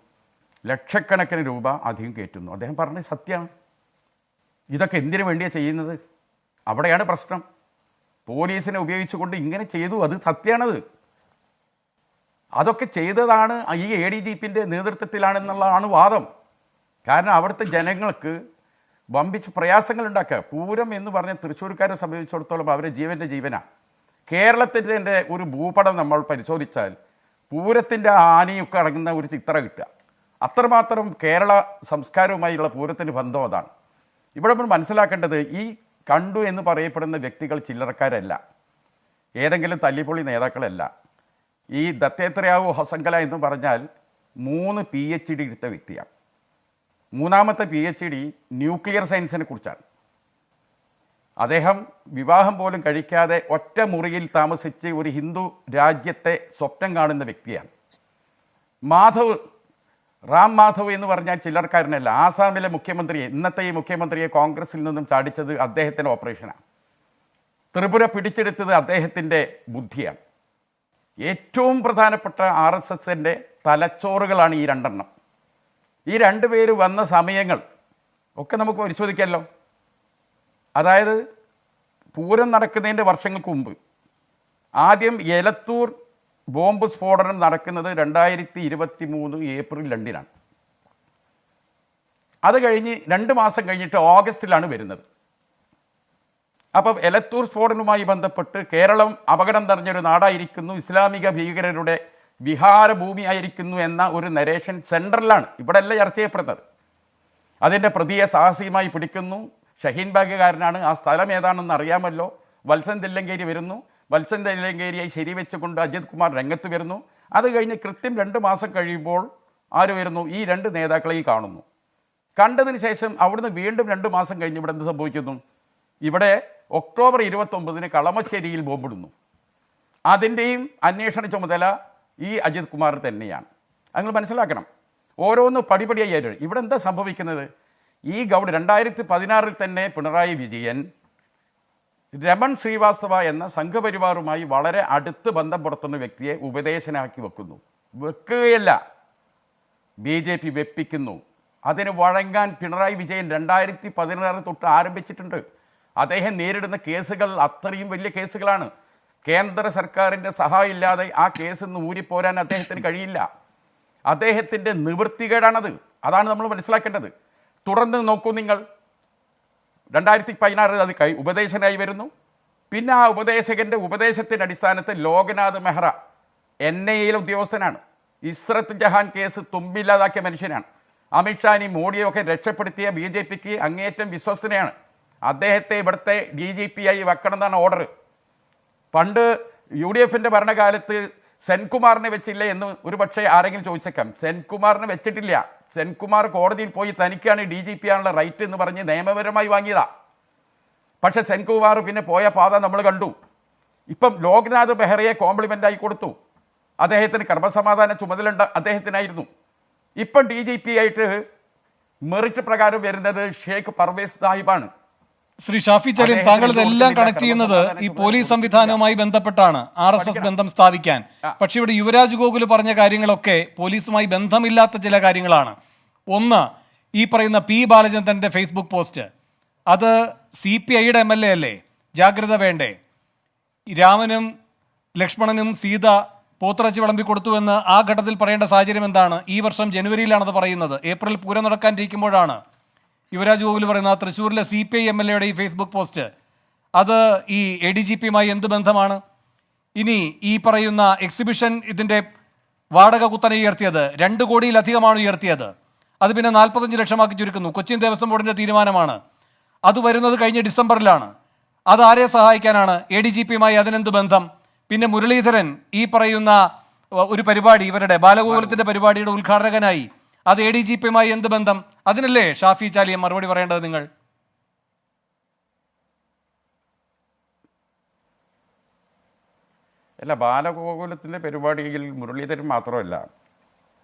ലക്ഷക്കണക്കിന് രൂപ അധികം കയറ്റുന്നു. അദ്ദേഹം പറഞ്ഞത് സത്യമാണ്. ഇതൊക്കെ എന്തിനു വേണ്ടിയാണ് ചെയ്യുന്നത്? അവിടെയാണ് പ്രശ്നം. പോലീസിനെ ഉപയോഗിച്ചുകൊണ്ട് ഇങ്ങനെ ചെയ്തു, അത് സത്യമാണത്. അതൊക്കെ ചെയ്തതാണ് ഈ ADGPൻ്റെ നേതൃത്വത്തിലാണെന്നുള്ളതാണ് വാദം. കാരണം അവിടുത്തെ ജനങ്ങൾക്ക് വമ്പിച്ച് പ്രയാസങ്ങൾ ഉണ്ടാക്കുക. പൂരം എന്ന് പറഞ്ഞ തൃശ്ശൂർക്കാരെ സംബന്ധിച്ചിടത്തോളം അവരെ ജീവനാണ്. കേരളത്തിൻ്റെ ഒരു ഭൂപടം നമ്മൾ പരിശോധിച്ചാൽ പൂരത്തിൻ്റെ ആനയൊക്കെ അടങ്ങുന്ന ഒരു ചിത്രം കിട്ടുക. അത്രമാത്രം കേരള സംസ്കാരവുമായുള്ള പൂരത്തിൻ്റെ ബന്ധം അതാണ്. ഇവിടെ നമ്മൾ മനസ്സിലാക്കേണ്ടത് ഈ കണ്ടു എന്ന് പറയപ്പെടുന്ന വ്യക്തികൾ ചില്ലറക്കാരല്ല, ഏതെങ്കിലും തല്ലിപ്പൊളി നേതാക്കളല്ല. ഈ ദത്തേത്രയാവു ഹൊസങ്കല എന്ന് പറഞ്ഞാൽ 3 PhD എടുത്ത വ്യക്തിയാണ്. 3ാമത്തെ PhD ന്യൂക്ലിയർ സയൻസിനെ കുറിച്ചാണ്. അദ്ദേഹം വിവാഹം പോലും കഴിക്കാതെ ഒറ്റ മുറിയിൽ താമസിച്ച് ഒരു ഹിന്ദു രാജ്യത്തെ സ്വപ്നം കാണുന്ന വ്യക്തിയാണ്. റാം മാധവ് എന്ന് പറഞ്ഞാൽ ചില്ലറക്കാരനല്ല. ആസാമിലെ മുഖ്യമന്ത്രിയെ, ഇന്നത്തെ ഈ മുഖ്യമന്ത്രിയെ കോൺഗ്രസിൽ നിന്നും ചാടിച്ചത് അദ്ദേഹത്തിൻ്റെ ഓപ്പറേഷനാണ്. ത്രിപുര പിടിച്ചെടുത്തത് അദ്ദേഹത്തിൻ്റെ ബുദ്ധിയാണ്. ഏറ്റവും പ്രധാനപ്പെട്ട RSSൻ്റെ തലച്ചോറുകളാണ് ഈ 2 എണ്ണം. ഈ 2 പേര് വന്ന സമയങ്ങൾ ഒക്കെ നമുക്ക് പരിശോധിക്കാമല്ലോ. അതായത് പൂരം നടക്കുന്നതിൻ്റെ വർഷങ്ങൾക്ക് മുമ്പ് ആദ്യം എലത്തൂർ ബോംബ് സ്ഫോടനം നടക്കുന്നത് 2023 ഏപ്രിൽ 2-നാണ്. അത് കഴിഞ്ഞ് 2 മാസം കഴിഞ്ഞിട്ട് ഓഗസ്റ്റിലാണ് വരുന്നത്. അപ്പം എലത്തൂർ സ്ഫോടനവുമായി ബന്ധപ്പെട്ട് കേരളം അപകടം നിറഞ്ഞൊരു നാടായിരിക്കുന്നു, ഇസ്ലാമിക ഭീകരരുടെ വിഹാരഭൂമിയായിരിക്കുന്നു എന്ന ഒരു നരേഷൻ സെൻട്രലാണ്, ഇവിടെ അല്ല ചർച്ച ചെയ്യപ്പെടുന്നത്. അതിൻ്റെ പ്രതിയെ സാഹസികമായി പിടിക്കുന്നു. ഷഹീൻ ബാഗുകാരനാണ്. ആ സ്ഥലം ഏതാണെന്ന് അറിയാമല്ലോ. വത്സൻ തില്ലങ്കേരി വരുന്നു. വത്സൻ തില്ലങ്കേരിയെ ശരിവെച്ചുകൊണ്ട് അജിത് കുമാർ രംഗത്ത് വരുന്നു. അത് കഴിഞ്ഞ് കൃത്യം 2 മാസം കഴിയുമ്പോൾ ആര് വരുന്നു? ഈ 2 നേതാക്കളെയും കാണുന്നു. കണ്ടതിന് ശേഷം അവിടുന്ന് വീണ്ടും 2 മാസം കഴിഞ്ഞ് ഇവിടെ എന്ത് സംഭവിക്കുന്നു? ഇവിടെ ഒക്ടോബർ 29-ന് കളമശ്ശേരിയിൽ ബോംബിടുന്നു. അതിൻ്റെയും അന്വേഷണ ചുമതല ഈ അജിത് കുമാർ തന്നെയാണ്. നിങ്ങൾ മനസ്സിലാക്കണം, ഓരോന്ന് പടിപടിയായി. ഇവിടെ എന്താ സംഭവിക്കുന്നത്? ഈ 2016-ൽ തന്നെ പിണറായി വിജയൻ രമൺ ശ്രീവാസ്തവ എന്ന സംഘപരിവാറുമായി വളരെ അടുത്ത് ബന്ധം പുലർത്തുന്ന വ്യക്തിയെ ഉപദേശനാക്കി വെക്കുകയല്ല, BJP വെപ്പിക്കുന്നു. അതിന് വഴങ്ങാൻ പിണറായി വിജയൻ 2016 തൊട്ട് ആരംഭിച്ചിട്ടുണ്ട്. അദ്ദേഹം നേരിടുന്ന കേസുകൾ അത്രയും വലിയ കേസുകളാണ്. കേന്ദ്ര സർക്കാരിൻ്റെ സഹായം ഇല്ലാതെ ആ കേസ് ഊരിപ്പോരാൻ അദ്ദേഹത്തിന് കഴിയില്ല. അദ്ദേഹത്തിൻ്റെ നിവൃത്തികേടാണത്. അതാണ് നമ്മൾ മനസ്സിലാക്കേണ്ടത്. തുടർന്ന് നോക്കൂ നിങ്ങൾ, 2016 അത് ഉപദേശനായി വരുന്നു. പിന്നെ ആ ഉപദേശകൻ്റെ ഉപദേശത്തിൻ്റെ അടിസ്ഥാനത്തിൽ ലോക്നാഥ് മെഹ്റ NIA ഉദ്യോഗസ്ഥനാണ്. ഇസ്രത്ത് ജഹാൻ കേസ് തുമ്പില്ലാതാക്കിയ മനുഷ്യനാണ്. അമിത്ഷാനെയും മോഡിയും ഒക്കെ രക്ഷപ്പെടുത്തിയ BJPക്ക് അങ്ങേയറ്റം വിശ്വസ്തനെയാണ്. അദ്ദേഹത്തെ ഇവിടുത്തെ DGP ആയി വെക്കണം എന്നാണ് ഓർഡർ. പണ്ട് UDFൻ്റെ ഭരണകാലത്ത് സെൻകുമാറിനെ വെച്ചില്ലേ എന്ന് ഒരു പക്ഷേ ആരെങ്കിലും ചോദിച്ചേക്കാം. സെൻകുമാറിനെ വെച്ചിട്ടില്ല. സെൻകുമാർ കോടതിയിൽ പോയി തനിക്കാണ് DGP ആണുള്ള റൈറ്റ് എന്ന് പറഞ്ഞ് നിയമപരമായി വാങ്ങിയതാ. പക്ഷെ സെൻകുമാർ പിന്നെ പോയ പാത നമ്മൾ കണ്ടു. ഇപ്പം ലോക്നാഥ് ബെഹ്റയെ കോംപ്ലിമെൻ്റായി കൊടുത്തു. അദ്ദേഹത്തിന് ക്രമസമാധാന ചുമതല അദ്ദേഹത്തിനായിരുന്നു. ഇപ്പം DGP ആയിട്ട് മെറിറ്റ് പ്രകാരം വരുന്നത് ഷേഖ് പർവേസ് സാഹിബാണ്. ശ്രീ ഷാഫി ചലീം, താങ്കൾ ഇതെല്ലാം കണക്ട് ചെയ്യുന്നത് ഈ പോലീസ് സംവിധാനവുമായി ബന്ധപ്പെട്ടാണ്, RSS ബന്ധം സ്ഥാപിക്കാൻ. പക്ഷെ ഇവിടെ യുവരാജ് ഗോകുൽ പറഞ്ഞ കാര്യങ്ങളൊക്കെ പോലീസുമായി ബന്ധമില്ലാത്ത ചില കാര്യങ്ങളാണ്. ഒന്ന്, ഈ പറയുന്ന P. ബാലചന്ദ്രന്റെ ഫേസ്ബുക്ക് പോസ്റ്റ്, അത് CPIയുടെ MLA അല്ലേ? ജാഗ്രത വേണ്ടേ? രാമനും ലക്ഷ്മണനും സീത പോത്തിറച്ചി വിളമ്പി കൊടുത്തുവെന്ന് ആ ഘട്ടത്തിൽ പറയേണ്ട സാഹചര്യം എന്താണ്? ഈ വർഷം ജനുവരിയിലാണത് പറയുന്നത്. ഏപ്രിൽ പൂരം നടക്കാനിരിക്കുമ്പോഴാണ് യുവരാജ് ഗോകുൽ പറയുന്നത് തൃശ്ശൂരിലെ CPI MLAയുടെ ഈ ഫേസ്ബുക്ക് പോസ്റ്റ്, അത് ഈ ADGPയുമായി എന്ത് ബന്ധമാണ്? ഇനി ഈ പറയുന്ന എക്സിബിഷൻ ഇതിൻ്റെ വാടക കുത്തനെ ഉയർത്തിയത് 2 കോടിയിലധികമാണ് ഉയർത്തിയത്. അത് പിന്നെ 45 ലക്ഷമാക്കി ചുരുക്കുന്നു. കൊച്ചിൻ ദേവസ്വം ബോർഡിൻ്റെ തീരുമാനമാണ്. അത് വരുന്നത് കഴിഞ്ഞ ഡിസംബറിലാണ്. അത് ആരെ സഹായിക്കാനാണ്? ADGPയുമായി അതിനെന്ത് ബന്ധം? പിന്നെ മുരളീധരൻ ഈ പറയുന്ന ഒരു പരിപാടി, ഇവരുടെ ബാലഗോകുലത്തിൻ്റെ പരിപാടിയുടെ ഉദ്ഘാടകനായി, അത് ADGPയുമായി എന്ത് ബന്ധം? അതിനല്ലേ ഷാഫി ചാലിയം മറുപടി പറയേണ്ടത് നിങ്ങൾ? അല്ല, ബാലഗോകുലത്തിൻ്റെ പരിപാടിയിൽ മുരളീധരൻ മാത്രമല്ല,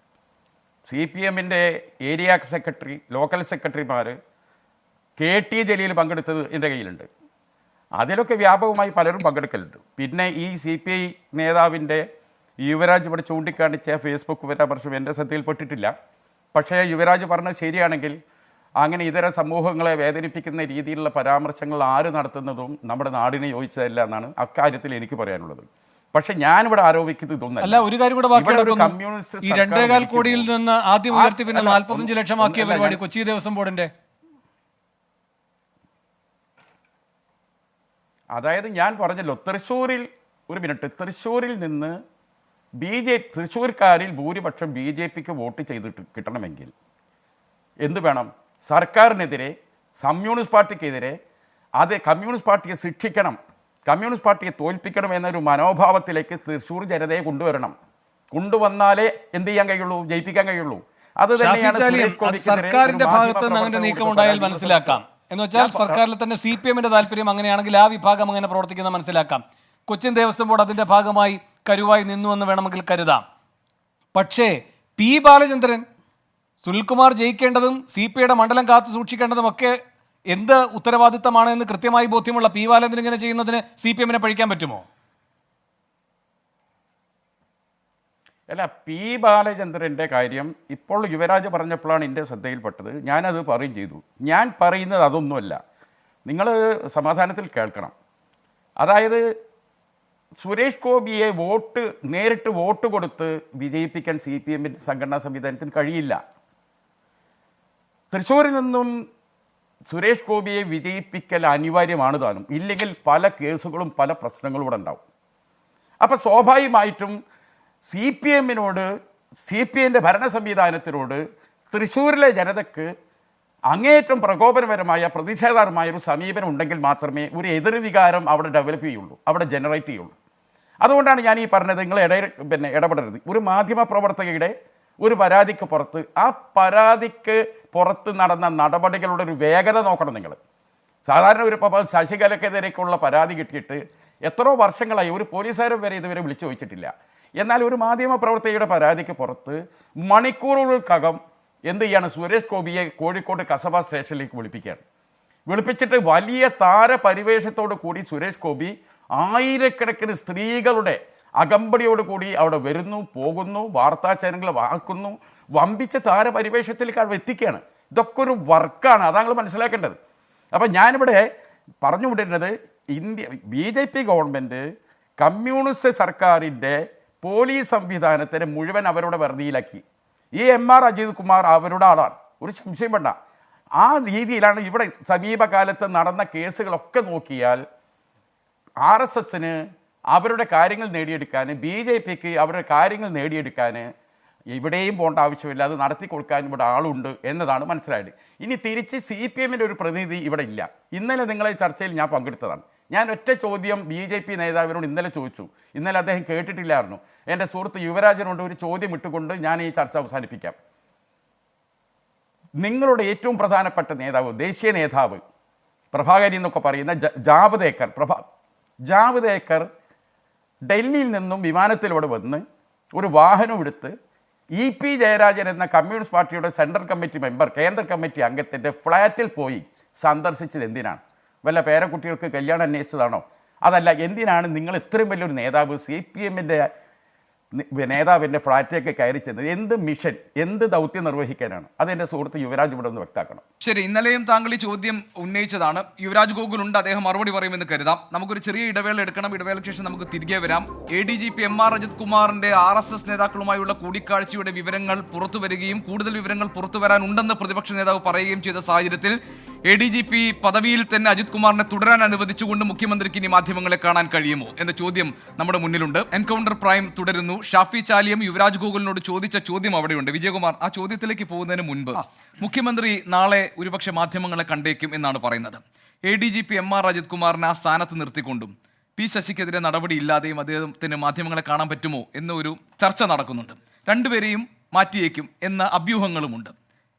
CPMൻ്റെ ഏരിയ സെക്രട്ടറി, ലോക്കൽ സെക്രട്ടറിമാർ, KT ജലീൽ പങ്കെടുത്തത് എൻ്റെ കയ്യിലുണ്ട്. അതിലൊക്കെ വ്യാപകമായി പലരും പങ്കെടുക്കലുണ്ട്. പിന്നെ ഈ CPI നേതാവിൻ്റെ യുവരാജ് ഇവിടെ ചൂണ്ടിക്കാണിച്ച ഫേസ്ബുക്ക് പരാമർശം എൻ്റെ ശ്രദ്ധയിൽപ്പെട്ടിട്ടില്ല. പക്ഷേ യുവരാജ് പറഞ്ഞത് ശരിയാണെങ്കിൽ അങ്ങനെ ഇതര സമൂഹങ്ങളെ വേദനിപ്പിക്കുന്ന രീതിയിലുള്ള പരാമർശങ്ങൾ ആര് നടത്തുന്നതും നമ്മുടെ നാടിന് യോജിച്ചതല്ല എന്നാണ് അക്കാര്യത്തിൽ എനിക്ക് പറയാനുള്ളത്. പക്ഷെ ഞാനിവിടെ ആരോപിക്കുന്നത് ഇതൊന്നല്ല. അല്ല, ഒരു കാര്യം കൂടെ ബാക്കി, ഈ 2.25 കോടിയിൽ നിന്ന് ആദ്യം ഉയർത്തി പിന്നെ 45 ലക്ഷമാക്കിയ പരിപാടി കൊച്ചി ദേവസ്വം ബോർഡിന്റെ, അതായത് ഞാൻ പറഞ്ഞല്ലോ, തൃശ്ശൂരിൽ നിന്ന് തൃശ്ശൂർക്കാരിൽ ഭൂരിപക്ഷം BJPക്ക് വോട്ട് ചെയ്തിട്ട് കിട്ടണമെങ്കിൽ എന്ത് വേണം? സർക്കാരിനെതിരെ, കമ്മ്യൂണിസ്റ്റ് പാർട്ടിക്കെതിരെ, അത് കമ്മ്യൂണിസ്റ്റ് പാർട്ടിയെ ശിക്ഷിക്കണം, കമ്മ്യൂണിസ്റ്റ് പാർട്ടിയെ തോൽപ്പിക്കണം എന്നൊരു മനോഭാവത്തിലേക്ക് തൃശ്ശൂർ ജനതയെ കൊണ്ടുവന്നാലേ എന്ത് ചെയ്യാൻ കഴിയുള്ളൂ? ജയിപ്പിക്കാൻ കഴിയുള്ളൂ. അത് തന്നെയാണ് സർക്കാരിന്റെ ഭാഗത്ത് നിന്ന് അങ്ങനെ നീക്കമുണ്ടായാൽ മനസ്സിലാക്കാം. എന്ന് വെച്ചാൽ സർക്കാരിൽ തന്നെ CPMന്റെ താല്പര്യം അങ്ങനെയാണെങ്കിൽ ആ വിഭാഗം അങ്ങനെ പ്രവർത്തിക്കുന്ന മനസ്സിലാക്കാം. കൊച്ചിൻ ദേവസ്വം ബോർഡ് അതിന്റെ ഭാഗമായി കരുവായി നിന്നു എന്ന് വേണമെങ്കിൽ കരുതാം. പക്ഷേ P. ബാലചന്ദ്രൻ, സുനിൽകുമാർ ജയിക്കേണ്ടതും CPIയുടെ മണ്ഡലം കാത്തു സൂക്ഷിക്കേണ്ടതും ഒക്കെ എന്ത് ഉത്തരവാദിത്തമാണ് എന്ന് കൃത്യമായി ബോധ്യമുള്ള P. ബാലചന്ദ്രൻ ഇങ്ങനെ ചെയ്യുന്നതിന് CPMനെ പഴിക്കാൻ പറ്റുമോ? അല്ല, P. ബാലചന്ദ്രൻ്റെ കാര്യം ഇപ്പോൾ യുവരാജ് പറഞ്ഞപ്പോഴാണ് എൻ്റെ ശ്രദ്ധയിൽപ്പെട്ടത്. ഞാനത് പറയും ചെയ്തു. ഞാൻ പറയുന്നത് അതൊന്നുമല്ല, നിങ്ങൾ സമാധാനത്തിൽ കേൾക്കണം. അതായത് സുരേഷ് ഗോപിയെ നേരിട്ട് വോട്ട് കൊടുത്ത് വിജയിപ്പിക്കാൻ CPMൻ്റെ സംഘടനാ സംവിധാനത്തിന് കഴിയില്ല. തൃശ്ശൂരിൽ നിന്നും സുരേഷ് ഗോപിയെ വിജയിപ്പിക്കൽ അനിവാര്യമാണ് താനും. ഇല്ലെങ്കിൽ പല കേസുകളും പല പ്രശ്നങ്ങളും ഇവിടെ ഉണ്ടാവും. അപ്പോൾ സ്വാഭാവികമായിട്ടും CPMനോട്, CPIൻ്റെ ഭരണ സംവിധാനത്തിനോട് തൃശ്ശൂരിലെ ജനതയ്ക്ക് അങ്ങേയറ്റം പ്രകോപനപരമായ പ്രതിഷേധാർഹമായ ഒരു സമീപനം ഉണ്ടെങ്കിൽ മാത്രമേ ഒരു എതിർവികാരം അവിടെ ഡെവലപ്പ് ചെയ്യുള്ളൂ, അവിടെ ജനറേറ്റ് ചെയ്യുള്ളൂ. അതുകൊണ്ടാണ് ഞാൻ ഈ പറഞ്ഞത്, നിങ്ങൾ ഇടപെടരുത്. ഒരു മാധ്യമ പ്രവർത്തകയുടെ ഒരു പരാതിക്ക് പുറത്ത്, ആ പരാതിക്ക് പുറത്ത് നടന്ന നടപടികളുടെ ഒരു വേഗത നോക്കണം നിങ്ങൾ. സാധാരണ ഒരു ശശികലക്കെതിരേക്കുള്ള പരാതി കിട്ടിയിട്ട് എത്രയോ വർഷങ്ങളായി ഒരു പോലീസുകാരൻ വരെ ഇതുവരെ വിളിച്ചു ചോദിച്ചിട്ടില്ല. എന്നാൽ ഒരു മാധ്യമ പ്രവർത്തകയുടെ പരാതിക്ക് പുറത്ത് മണിക്കൂറുകൾക്കകം എന്ത് ചെയ്യാണ്? സുരേഷ് ഗോപിയെ കോഴിക്കോട് കസബ സ്റ്റേഷനിലേക്ക് വെളുപ്പിച്ചിട്ട് വലിയ താരപരിവേഷത്തോടു കൂടി സുരേഷ് ഗോപി ആയിരക്കണക്കിന് സ്ത്രീകളുടെ അകമ്പടിയോട് കൂടി അവിടെ വരുന്നു, പോകുന്നു, വാർത്താ ചാനലുകൾ വാക്കുന്നു, വമ്പിച്ച താരപരിവേഷത്തിലേക്ക് അവിടെ എത്തിക്കുകയാണ്. ഇതൊക്കെ ഒരു വർക്കാണ്, അതാണ് നിങ്ങൾ മനസ്സിലാക്കേണ്ടത്. അപ്പം ഞാനിവിടെ പറഞ്ഞു വിടുന്നത്, BJP ഗവൺമെൻറ് കമ്മ്യൂണിസ്റ്റ് സർക്കാരിൻ്റെ പോലീസ് സംവിധാനത്തിനെ മുഴുവൻ അവരുടെ വെറുതിയിലാക്കി. ഈ MR അജിത് കുമാർ അവരുടെ ആളാണ്, ഒരു സംശയം വേണ്ട. ആ രീതിയിലാണ് ഇവിടെ സമീപകാലത്ത് നടന്ന കേസുകളൊക്കെ നോക്കിയാൽ RSSന് അവരുടെ കാര്യങ്ങൾ നേടിയെടുക്കാൻ, BJPക്ക് അവരുടെ കാര്യങ്ങൾ നേടിയെടുക്കാൻ ഇവിടെയും പോകേണ്ട ആവശ്യമില്ല, അത് നടത്തി കൊടുക്കാൻ ഇവിടെ ആളുണ്ട് എന്നതാണ് മനസ്സിലായത്. ഇനി തിരിച്ച് CPMൻ്റെ ഒരു പ്രതിനിധി ഇവിടെ ഇല്ല. ഇന്നലെ നിങ്ങളെ ചർച്ചയിൽ ഞാൻ പങ്കെടുത്തതാണ്. ഞാൻ ഒറ്റ ചോദ്യം BJP നേതാവിനോട് ഇന്നലെ ചോദിച്ചു. ഇന്നലെ അദ്ദേഹം കേട്ടിട്ടില്ലായിരുന്നു. എൻ്റെ സുഹൃത്ത് യുവരാജനോട് ഒരു ചോദ്യം ഇട്ടുകൊണ്ട് ഞാൻ ഈ ചർച്ച അവസാനിപ്പിക്കാം. നിങ്ങളുടെ ഏറ്റവും പ്രധാനപ്പെട്ട നേതാവ്, ദേശീയ നേതാവ് പ്രഭാകരി എന്നൊക്കെ പറയുന്ന ജാവദേക്കർ ഡൽഹിയിൽ നിന്നും വിമാനത്തിലൂടെ വന്ന് ഒരു വാഹനം എടുത്ത് EP ജയരാജൻ എന്ന കമ്മ്യൂണിസ്റ്റ് പാർട്ടിയുടെ സെൻട്രൽ കമ്മിറ്റി മെമ്പർ, കേന്ദ്ര കമ്മിറ്റി അംഗത്തിൻ്റെ ഫ്ലാറ്റിൽ പോയി സന്ദർശിച്ചത് എന്തിനാണ്? വല്ല പേരക്കുട്ടികൾക്ക് കല്യാണം അന്വേഷിച്ചതാണോ? അതല്ല, എന്തിനാണ് നിങ്ങൾ ഇത്രയും വലിയൊരു നേതാവ് CPMൻ്റെ നേതാവിൻ്റെ ഫ്ലാറ്റിലേക്ക് കയറി ചെന്നത്? എന്ത് മിഷൻ, എന്ത് ദൗത്യം നിർവഹിക്കാനാണ്? അതെൻ്റെ സുഹൃത്ത് യുവരാജ് ഇവിടെ ഒന്ന് വ്യക്തമാക്കണം. ശരി, ഇന്നലെയും താങ്കൾ ഈ ചോദ്യം ഉന്നയിച്ചതാണ്. യുവരാജ് ഗോകുൽ ഉണ്ട്, അദ്ദേഹം മറുപടി പറയുമെന്ന് കരുതാം. നമുക്കൊരു ചെറിയ ഇടവേള എടുക്കണം. ഇടവേളയ്ക്ക് ശേഷം നമുക്ക് തിരികെ വരാം. ADGP MR അജിത് കുമാറിന്റെ RSS നേതാക്കളുമായുള്ള കൂടിക്കാഴ്ചയുടെ വിവരങ്ങൾ പുറത്തു വരികയും കൂടുതൽ വിവരങ്ങൾ പുറത്തു വരാനുണ്ടെന്ന് പ്രതിപക്ഷ നേതാവ് പറയുകയും ചെയ്ത സാഹചര്യത്തിൽ ADGP പദവിയിൽ തന്നെ അജിത് കുമാറിനെ തുടരാൻ അനുവദിച്ചുകൊണ്ട് മുഖ്യമന്ത്രിക്ക് ഇനി മാധ്യമങ്ങളെ കാണാൻ കഴിയുമോ എന്ന ചോദ്യം നമ്മുടെ മുന്നിലുണ്ട്. എൻകൗണ്ടർ പ്രൈം തുടരുന്നു. ഷാഫി ചാലിയം യുവരാജ് ഗോകുലിനോട് ചോദിച്ച ചോദ്യം അവിടെയുണ്ട്. വിജയകുമാർ, ആ ചോദ്യത്തിലേക്ക് പോകുന്നതിന് മുൻപ് മുഖ്യമന്ത്രി നാളെ ഒരുപക്ഷെ മാധ്യമങ്ങളെ കണ്ടേക്കും എന്നാണ് പറയുന്നത്. ADGP MR അജിത് കുമാറിനെ ആ സ്ഥാനത്ത് നിർത്തിക്കൊണ്ടും P ശശിക്കെതിരെ നടപടിയില്ലാതെയും അദ്ദേഹത്തിന് മാധ്യമങ്ങളെ കാണാൻ പറ്റുമോ എന്നൊരു ചർച്ച നടക്കുന്നുണ്ട്. രണ്ടുപേരെയും മാറ്റിയേക്കും എന്ന അഭ്യൂഹങ്ങളുമുണ്ട്.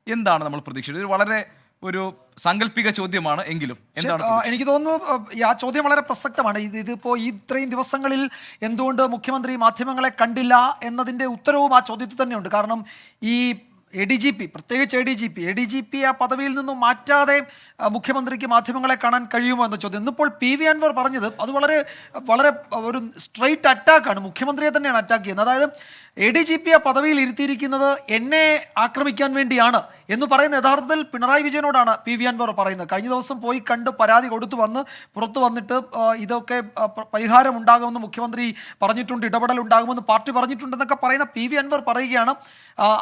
എന്താണ് നമ്മൾ പ്രതീക്ഷിച്ചത്? ഇത് വളരെ ഒരു സാങ്കല്പിക ചോദ്യമാണ് എങ്കിലും എന്താണ്? എനിക്ക് തോന്നുന്നു ആ ചോദ്യം വളരെ പ്രസക്തമാണ്. ഇതിപ്പോൾ ഇത്രയും ദിവസങ്ങളിൽ എന്തുകൊണ്ട് മുഖ്യമന്ത്രി മാധ്യമങ്ങളെ കണ്ടില്ല എന്നതിൻ്റെ ഉത്തരവും ആ ചോദ്യത്തിൽ തന്നെയുണ്ട്. കാരണം ഈ ADGP, പ്രത്യേകിച്ച് ADGP ആ പദവിയിൽ നിന്നും മാറ്റാതെ മുഖ്യമന്ത്രിക്ക് മാധ്യമങ്ങളെ കാണാൻ കഴിയുമോ എന്ന ചോദ്യം. ഇന്നിപ്പോൾ PV അൻവർ പറഞ്ഞത് അത് വളരെ വളരെ ഒരു സ്ട്രെയിറ്റ് അറ്റാക്കാണ്, മുഖ്യമന്ത്രിയെ തന്നെയാണ് അറ്റാക്ക് ചെയ്യുന്നത്. അതായത് ADGP ആ പദവിയിൽ ഇരുത്തിയിരിക്കുന്നത് എന്നെ ആക്രമിക്കാൻ വേണ്ടിയാണ് എന്ന് പറയുന്ന യഥാർത്ഥത്തിൽ പിണറായി വിജയനോടാണ് PV അൻവർ പറയുന്നത്. കഴിഞ്ഞ ദിവസം പോയി കണ്ട് പരാതി കൊടുത്തു പുറത്തു വന്നിട്ട് ഇതൊക്കെ പരിഹാരം ഉണ്ടാകുമെന്ന് മുഖ്യമന്ത്രി പറഞ്ഞിട്ടുണ്ട്, ഇടപെടൽ ഉണ്ടാകുമെന്ന് പാർട്ടി പറഞ്ഞിട്ടുണ്ടെന്നൊക്കെ പറയുന്ന PV അൻവർ പറയുകയാണ്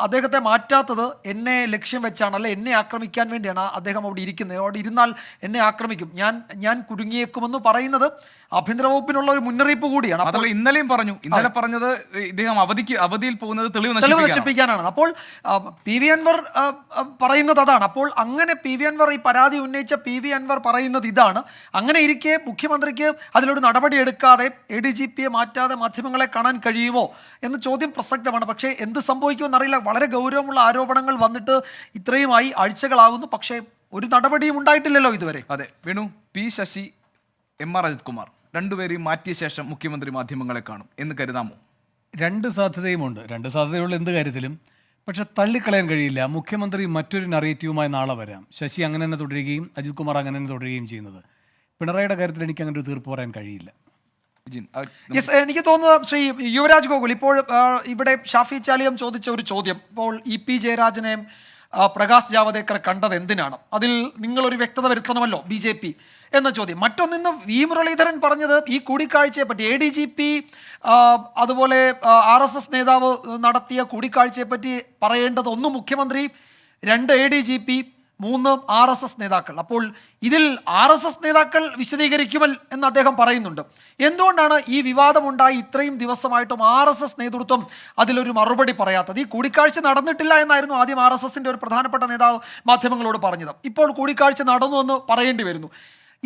അദ്ദേഹത്തെ മാറ്റാത്തത് എന്നെ ലക്ഷ്യം വെച്ചാണ്, അല്ലെ എന്നെ ആക്രമിക്കാൻ വേണ്ടിയാണ് അദ്ദേഹം അവിടെ ഇരിക്കുന്നത്, അവിടെ ഇരുന്നാൽ എന്നെ ആക്രമിക്കും, ഞാൻ കുടുങ്ങിയേക്കുമെന്ന് പറയുന്നത് ആഭ്യന്തര വകുപ്പിനുള്ള ഒരു മുന്നറിയിപ്പ് കൂടിയാണ്. അപ്പോൾ ഇന്നലെയും പറഞ്ഞത് ഇദ്ദേഹം അവധിയിൽ പോകുന്നത് തെളിവ് നശിപ്പിക്കാനാണ്. അപ്പോൾ PV അൻവർ പറയുന്നത് അതാണ്. അപ്പോൾ അങ്ങനെ PV അൻവർ ഈ പരാതി ഉന്നയിച്ച PV അൻവർ പറയുന്നത് ഇതാണ്. അങ്ങനെ ഇരിക്കെ മുഖ്യമന്ത്രിക്ക് അതിലൊരു നടപടി എടുക്കാതെ ADGPയെ മാറ്റാതെ മാധ്യമങ്ങളെ കാണാൻ കഴിയുമോ എന്ന ചോദ്യം പ്രസക്തമാണ്. പക്ഷേ എന്ത് സംഭവിക്കുമെന്നറിയില്ല. വളരെ ഗൗരവമുള്ള ആരോപണങ്ങൾ വന്നിട്ട് ഇത്രയുമായി ആഴ്ചകളാകുന്നു, പക്ഷേ ഒരു നടപടിയും ഉണ്ടായിട്ടില്ലല്ലോ ഇതുവരെ. അതെ വേണു, P ശശി MR അജിത് കുമാർ രണ്ടുപേരെയും മാറ്റിയ ശേഷം മുഖ്യമന്ത്രി മാധ്യമങ്ങളെ കാണും എന്ന് കരുതാമോ? രണ്ട് സാധ്യതയുമുണ്ട്. രണ്ട് സാധ്യതയുള്ള എന്ത് കാര്യത്തിലും. പക്ഷെ തള്ളിക്കളയാൻ കഴിയില്ല. മുഖ്യമന്ത്രി മറ്റൊരു നറേറ്റീവുമായി നാളെ വരാം. ശശി അങ്ങനെ തന്നെ തുടരുകയും അജിത് കുമാർ അങ്ങനെ തന്നെ തുടരുകയും ചെയ്യുന്നത്. പിണറായിയുടെ കാര്യത്തിൽ എനിക്ക് അങ്ങനെ ഒരു തീർപ്പ് പറയാൻ കഴിയില്ല. എനിക്ക് തോന്നുന്നത് ശ്രീ യുവരാജ് ഗോകുൽ, ഇപ്പോൾ ഇവിടെ ഷാഫി ചാലിയം ചോദിച്ച ഒരു ചോദ്യം, ഇപ്പോൾ EP ജയരാജനെ പ്രകാശ് ജാവദേക്കർ കണ്ടത് എന്തിനാണ്, അതിൽ നിങ്ങളൊരു വ്യക്തത വരുത്തണമല്ലോ BJP എന്ന ചോദ്യം. മറ്റൊന്നിന്ന് V മുരളീധരൻ പറഞ്ഞത് ഈ കൂടിക്കാഴ്ചയെ പറ്റി, ADGP അതുപോലെ RSS നേതാവ് നടത്തിയ കൂടിക്കാഴ്ചയെ പറ്റി പറയേണ്ടത് 1 മുഖ്യമന്ത്രി, 2 ADGP, 3 RSS നേതാക്കൾ. അപ്പോൾ ഇതിൽ RSS നേതാക്കൾ വിശദീകരിക്കുമൽ എന്ന് അദ്ദേഹം പറയുന്നുണ്ട്. എന്തുകൊണ്ടാണ് ഈ വിവാദമുണ്ടായി ഇത്രയും ദിവസമായിട്ടും RSS നേതൃത്വം അതിലൊരു മറുപടി പറയാത്തത്? ഈ കൂടിക്കാഴ്ച നടന്നിട്ടില്ല എന്നായിരുന്നു ആദ്യം RSSന്റെ ഒരു പ്രധാനപ്പെട്ട നേതാവ് മാധ്യമങ്ങളോട് പറഞ്ഞത്. ഇപ്പോൾ കൂടിക്കാഴ്ച നടന്നു എന്ന് പറയേണ്ടി വരുന്നു.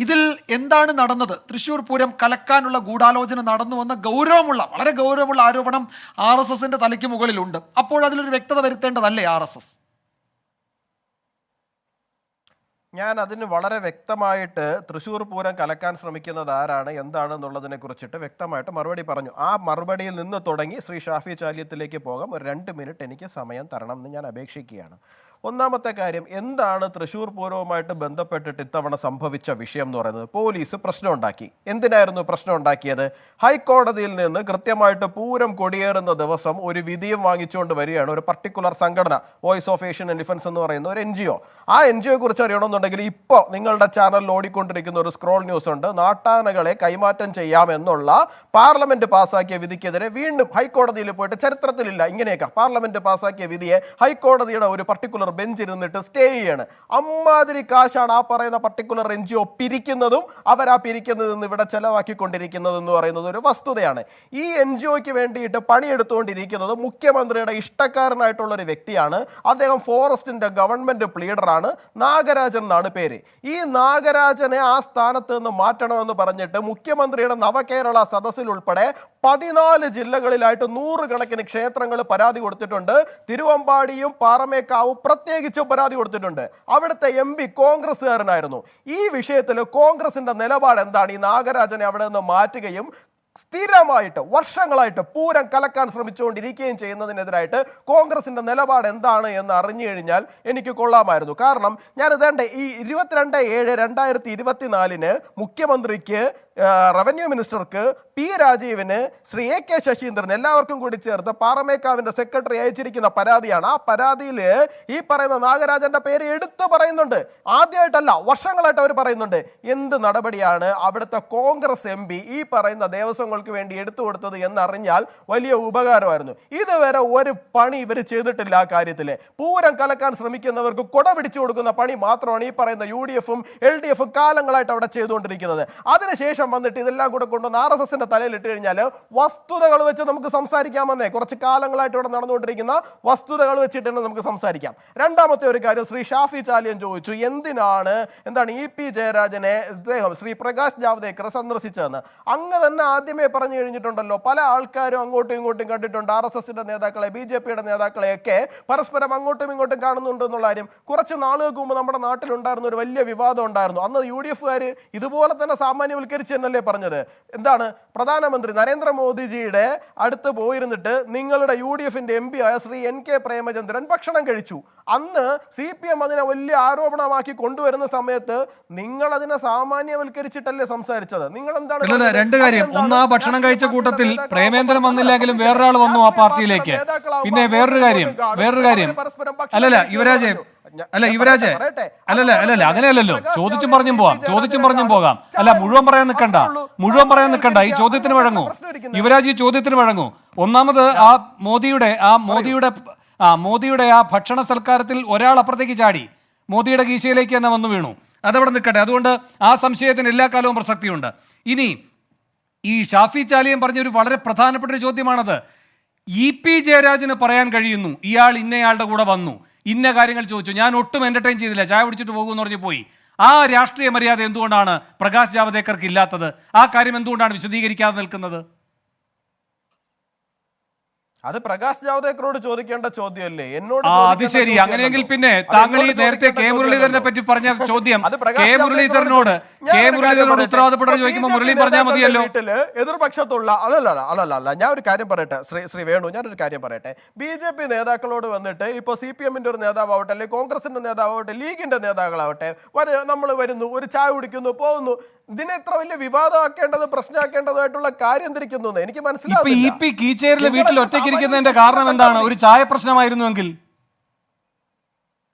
ഇതിൽ എന്താണ് നടന്നത്? തൃശ്ശൂർ പൂരം കലക്കാനുള്ള ഗൂഢാലോചന നടന്നുവെന്ന വളരെ ഗൗരവമുള്ള ആരോപണം RSSന്റെ തലയ്ക്ക് മുകളിലുണ്ട്. അപ്പോൾ അതിലൊരു വ്യക്തത വരുത്തേണ്ടതല്ലേ RSS? ഞാൻ അതിന് വളരെ വ്യക്തമായിട്ട് തൃശ്ശൂർ പൂരം കലക്കാൻ ശ്രമിക്കുന്നത് ആരാണ്, എന്താണെന്നുള്ളതിനെ കുറിച്ചിട്ട് വ്യക്തമായിട്ട് മറുപടി പറഞ്ഞു. ആ മറുപടിയിൽ നിന്ന് തുടങ്ങി ശ്രീ ഷാഫി ചാലിയത്തിലേക്ക് പോകാം. ഒരു 2 മിനിറ്റ് എനിക്ക് സമയം തരണം എന്ന് ഞാൻ അപേക്ഷിക്കുകയാണ്. ഒന്നാമത്തെ കാര്യം, എന്താണ് തൃശ്ശൂർ പൂരവുമായിട്ട് ബന്ധപ്പെട്ടിട്ട് ഇത്തവണ സംഭവിച്ച വിഷയം എന്ന് പറയുന്നത്? പോലീസ് പ്രശ്നം ഉണ്ടാക്കി. എന്തിനായിരുന്നു പ്രശ്നം ഉണ്ടാക്കിയത്? ഹൈക്കോടതിയിൽ നിന്ന് കൃത്യമായിട്ട് പൂരം കൊടിയേറുന്ന ദിവസം ഒരു വിധിയും വാങ്ങിച്ചുകൊണ്ട് വരികയാണ് ഒരു പർട്ടിക്കുലർ സംഘടന, വോയിസ് ഓഫ് ഏഷ്യൻ എലിഫൻസ് എന്ന് പറയുന്ന ഒരു NGO. ആ NGOയെ കുറിച്ച് അറിയണമെന്നുണ്ടെങ്കിൽ ഇപ്പോൾ നിങ്ങളുടെ ചാനലിൽ ഓടിക്കൊണ്ടിരിക്കുന്ന ഒരു സ്ക്രോൾ ന്യൂസ് ഉണ്ട്. നാട്ടാനകളെ കൈമാറ്റം ചെയ്യാമെന്നുള്ള പാർലമെന്റ് പാസാക്കിയ വിധിക്കെതിരെ വീണ്ടും ഹൈക്കോടതിയിൽ പോയിട്ട്, ചരിത്രത്തിലില്ല ഇങ്ങനെയൊക്കെ, പാർലമെന്റ് പാസാക്കിയ വിധിയെ ഹൈക്കോടതിയുടെ ഒരു പർട്ടിക്കുലർ ബെഞ്ച് ഇരുന്നിട്ട് സ്റ്റേ ചെയ്യാണ്. അമ്മാതിരി കാശാണ് ആ പറയുന്ന പർട്ടിക്കുലർ NGO പിരിക്കുന്നതും അവരാ പിരിക്കുന്നതിൽ നിന്ന് ഇവിടെ ചെലവാക്കിക്കൊണ്ടിരിക്കുന്നത് എന്ന് പറയുന്നത് ഒരു വസ്തുതയാണ്. ഈ NGOയ്ക്ക് വേണ്ടിയിട്ട് പണിയെടുത്തുകൊണ്ടിരിക്കുന്നത് മുഖ്യമന്ത്രിയുടെ ഇഷ്ടക്കാരനായിട്ടുള്ള ഒരു വ്യക്തിയാണ്. അദ്ദേഹം ഫോറസ്റ്റിന്റെ ഗവൺമെന്റ് ലീഡറാണ്. നാഗരാജൻ എന്നാണ് പേര്. ഈ നാഗരാജനെ ആ സ്ഥാനത്ത് നിന്ന് മാറ്റണമെന്ന് പറഞ്ഞിട്ട് മുഖ്യമന്ത്രിയുടെ നവകേരള സദസ്സിൽ ഉൾപ്പെടെ 14 ജില്ലകളിലായിട്ട് 100 കണക്കിന് ക്ഷേത്രങ്ങൾ പരാതി കൊടുത്തിട്ടുണ്ട്. തിരുവമ്പാടിയും പാറമേക്കാവും പ്രത്യേകിച്ചും പരാതി കൊടുത്തിട്ടുണ്ട്. അവിടുത്തെ MP കോൺഗ്രസ്സുകാരനായിരുന്നു. ഈ വിഷയത്തിൽ കോൺഗ്രസിന്റെ നിലപാട് എന്താണ്? ഈ നാഗരാജനെ അവിടെ നിന്ന് മാറ്റുകയും സ്ഥിരമായിട്ട് വർഷങ്ങളായിട്ട് പൂരം കലക്കാൻ ശ്രമിച്ചുകൊണ്ടിരിക്കുകയും ചെയ്യുന്നതിനെതിരായിട്ട് കോൺഗ്രസിന്റെ നിലപാട് എന്താണ് എന്ന് അറിഞ്ഞു കഴിഞ്ഞാൽ എനിക്ക് കൊള്ളാമായിരുന്നു. കാരണം ഞാൻ ഇതേണ്ട ഈ 22/7/2024 മുഖ്യമന്ത്രിക്ക്, റവന്യൂ മിനിസ്റ്റർക്ക്, P. രാജീവിന്, ശ്രീ AK ശശീന്ദ്രൻ എല്ലാവർക്കും കൂടി ചേർത്ത് പാറമേക്കാവിന്റെ സെക്രട്ടറി അയച്ചിരിക്കുന്ന പരാതിയാണ്. ആ പരാതിയിൽ ഈ പറയുന്ന നാഗരാജന്റെ പേര് എടുത്തു പറയുന്നുണ്ട്. ആദ്യമായിട്ടല്ല, വർഷങ്ങളായിട്ട് അവർ പറയുന്നുണ്ട്. എന്ത് നടപടിയാണ് അവിടുത്തെ കോൺഗ്രസ് MP ഈ പറയുന്ന ദേവസ്വങ്ങൾക്ക് വേണ്ടി എടുത്തു കൊടുത്തത് എന്നറിഞ്ഞാൽ വലിയ ഉപകാരമായിരുന്നു. ഇതുവരെ ഒരു പണി ഇവർ ചെയ്തിട്ടില്ല. ആ കാര്യത്തില് പൂരം കലക്കാൻ ശ്രമിക്കുന്നവർക്ക് കൊട പിടിച്ചു കൊടുക്കുന്ന പണി മാത്രമാണ് ഈ പറയുന്ന UDF-ഉം LDF-ഉം കാലങ്ങളായിട്ട് അവിടെ ചെയ്തുകൊണ്ടിരിക്കുന്നത്. അതിനുശേഷം വന്നിട്ട് ഇതെല്ലാം കൂടെ കൊണ്ടുവന്ന് RSSന്റെ തലയിൽ ഇട്ട് കഴിഞ്ഞാൽ വസ്തുതകൾ വെച്ച് നമുക്ക് സംസാരിക്കാമെന്നേ. കുറച്ച് കാലങ്ങളായിട്ട് ഇവിടെ നടന്നുകൊണ്ടിരിക്കുന്ന വസ്തുതകൾ വെച്ചിട്ട് തന്നെ നമുക്ക് സംസാരിക്കാം. രണ്ടാമത്തെ ഒരു കാര്യം, ശ്രീ ഷാഫി ചാലിയൻ ചോദിച്ചു എന്താണ് EP ജയരാജനെ ശ്രീ പ്രകാശ് ജാവ്ദേക്കർ സന്ദർശിച്ചതെന്ന്. അങ്ങ് തന്നെ ആദ്യമേ പറഞ്ഞു കഴിഞ്ഞിട്ടുണ്ടല്ലോ. പല ആൾക്കാരും അങ്ങോട്ടും ഇങ്ങോട്ടും കണ്ടിട്ടുണ്ട്. RSSന്റെ നേതാക്കളെ, BJPയുടെ നേതാക്കളെയൊക്കെ പരസ്പരം അങ്ങോട്ടും ഇങ്ങോട്ടും കാണുന്നുണ്ട് എന്നുള്ള കാര്യം കുറച്ച് നാളുകൾക്ക് മുമ്പ് നമ്മുടെ നാട്ടിലുണ്ടായിരുന്ന ഒരു വലിയ വിവാദം ഉണ്ടായിരുന്നു. അന്ന് UDF-കാർ ഇതുപോലെ തന്നെ സാമാന്യവൽക്കരിച്ച് എന്നല്ലേ പറഞ്ഞത്? എന്താണ്, പ്രധാനമന്ത്രി നരേന്ദ്രമോദിജിയുടെ അടുത്ത് പോയിരുന്നിട്ട് നിങ്ങളുടെ UDF-ന്റെ MP ആയ ശ്രീ NK പ്രേമചന്ദ്രൻ ഭക്ഷണം കഴിച്ചു. അന്ന് CPM അതിനെ വലിയ ആരോപണമാക്കി കൊണ്ടുവരുന്ന സമയത്ത് നിങ്ങൾ അതിനെ സാമാന്യവൽക്കരിച്ചിട്ടല്ലേ സംസാരിച്ചത്? നിങ്ങൾ എന്താണ്? രണ്ട് കാര്യം. ഒന്ന്, ആ ഭക്ഷണം കഴിച്ച കൂട്ടത്തിൽ പ്രേമേന്ദ്രൻ വന്നില്ലെങ്കിലും വേറൊരാൾ വന്നു ആ പാർട്ടിയിലേക്ക്. പിന്നെ വേറൊരു കാര്യം അല്ലല്ല യുവരാജെ, അല്ലല്ല അങ്ങനെയല്ലല്ലോ. ചോദിച്ചും പറഞ്ഞും പോകാം. അല്ല, മുഴുവൻ പറയാൻ നിൽക്കണ്ട. ഈ ചോദ്യത്തിന് വഴങ്ങൂ യുവരാജ്, ഈ ചോദ്യത്തിന് വഴങ്ങൂ. ഒന്നാമത് ആ മോദിയുടെ ആ ഭക്ഷണ സൽക്കാരത്തിൽ ഒരാൾ അപ്പുറത്തേക്ക് ചാടി മോദിയുടെ കീശയിലേക്ക് തന്നെ വന്നു വീണു. അതവിടെ നിൽക്കട്ടെ. അതുകൊണ്ട് ആ സംശയത്തിന് എല്ലാ കാലവും പ്രസക്തിയുണ്ട്. ഇനി ഈ ഷാഫി ചാലിയൻ പറഞ്ഞൊരു വളരെ പ്രധാനപ്പെട്ട ഒരു ചോദ്യമാണത്. EP ജയരാജന് പറയാൻ കഴിയുന്നു ഇയാൾ ഇന്നയാളുടെ കൂടെ വന്നു, ഇന്ന കാര്യങ്ങൾ ചോദിച്ചു, ഞാൻ ഒട്ടും എന്റർടൈൻ ചെയ്തില്ല, ചായ കുടിച്ചിട്ട് പോകുമെന്ന് പറഞ്ഞ് പോയി. ആ രാഷ്ട്രീയ മര്യാദ എന്തുകൊണ്ടാണ് പ്രകാശ് ജാവദേക്കർക്ക് ഇല്ലാത്തത്? ആ കാര്യം എന്തുകൊണ്ടാണ് വിശദീകരിക്കാതെ നിൽക്കുന്നത്? അത് പ്രകാശ് ജാവദേക്കറോട് ചോദിക്കേണ്ട ചോദ്യമല്ലേ, എന്നോട്? അത് ശരി. അങ്ങനെയെങ്കിൽ പിന്നെ താങ്കൾ ഈ നേരത്തെ K. മുരളീധരനെ പറ്റി പറഞ്ഞ ചോദ്യം K. മുരളീധരനോട് ഉത്തരവാദപ്പെട്ട ചോദിക്കുമ്പോൾ മുരളി പറഞ്ഞാൽ മതിയല്ലോ. എതിർപക്ഷത്തുള്ള അല്ലല്ല ഞാൻ ഒരു കാര്യം പറയട്ടെ ശ്രീ വേണു, ഞാനൊരു കാര്യം പറയട്ടെ. BJP നേതാക്കളോട് വന്നിട്ട് ഇപ്പൊ CPM-ന്റെ ഒരു നേതാവാവട്ടെ, അല്ലെങ്കിൽ കോൺഗ്രസിന്റെ നേതാവാവട്ടെ, ലീഗിന്റെ നേതാക്കളാവട്ടെ, നമ്മൾ വരുന്നു, ഒരു ചായ കുടിക്കുന്നു, പോകുന്നു. ഇതിനെ എത്ര വലിയ വിവാദമാക്കേണ്ടത്, പ്രശ്നമാക്കേണ്ടതായിട്ടുള്ള കാര്യം തിരിക്കുന്നു എനിക്ക് മനസ്സിലാവില്ല. EP കീച്ചേരിലെ വീട്ടിൽ ഒറ്റയ്ക്ക് ഇരിക്കുന്നതിന്റെ കാരണം എന്താണ്? ഒരു ചായ പ്രശ്നമായിരുന്നുവെങ്കിൽ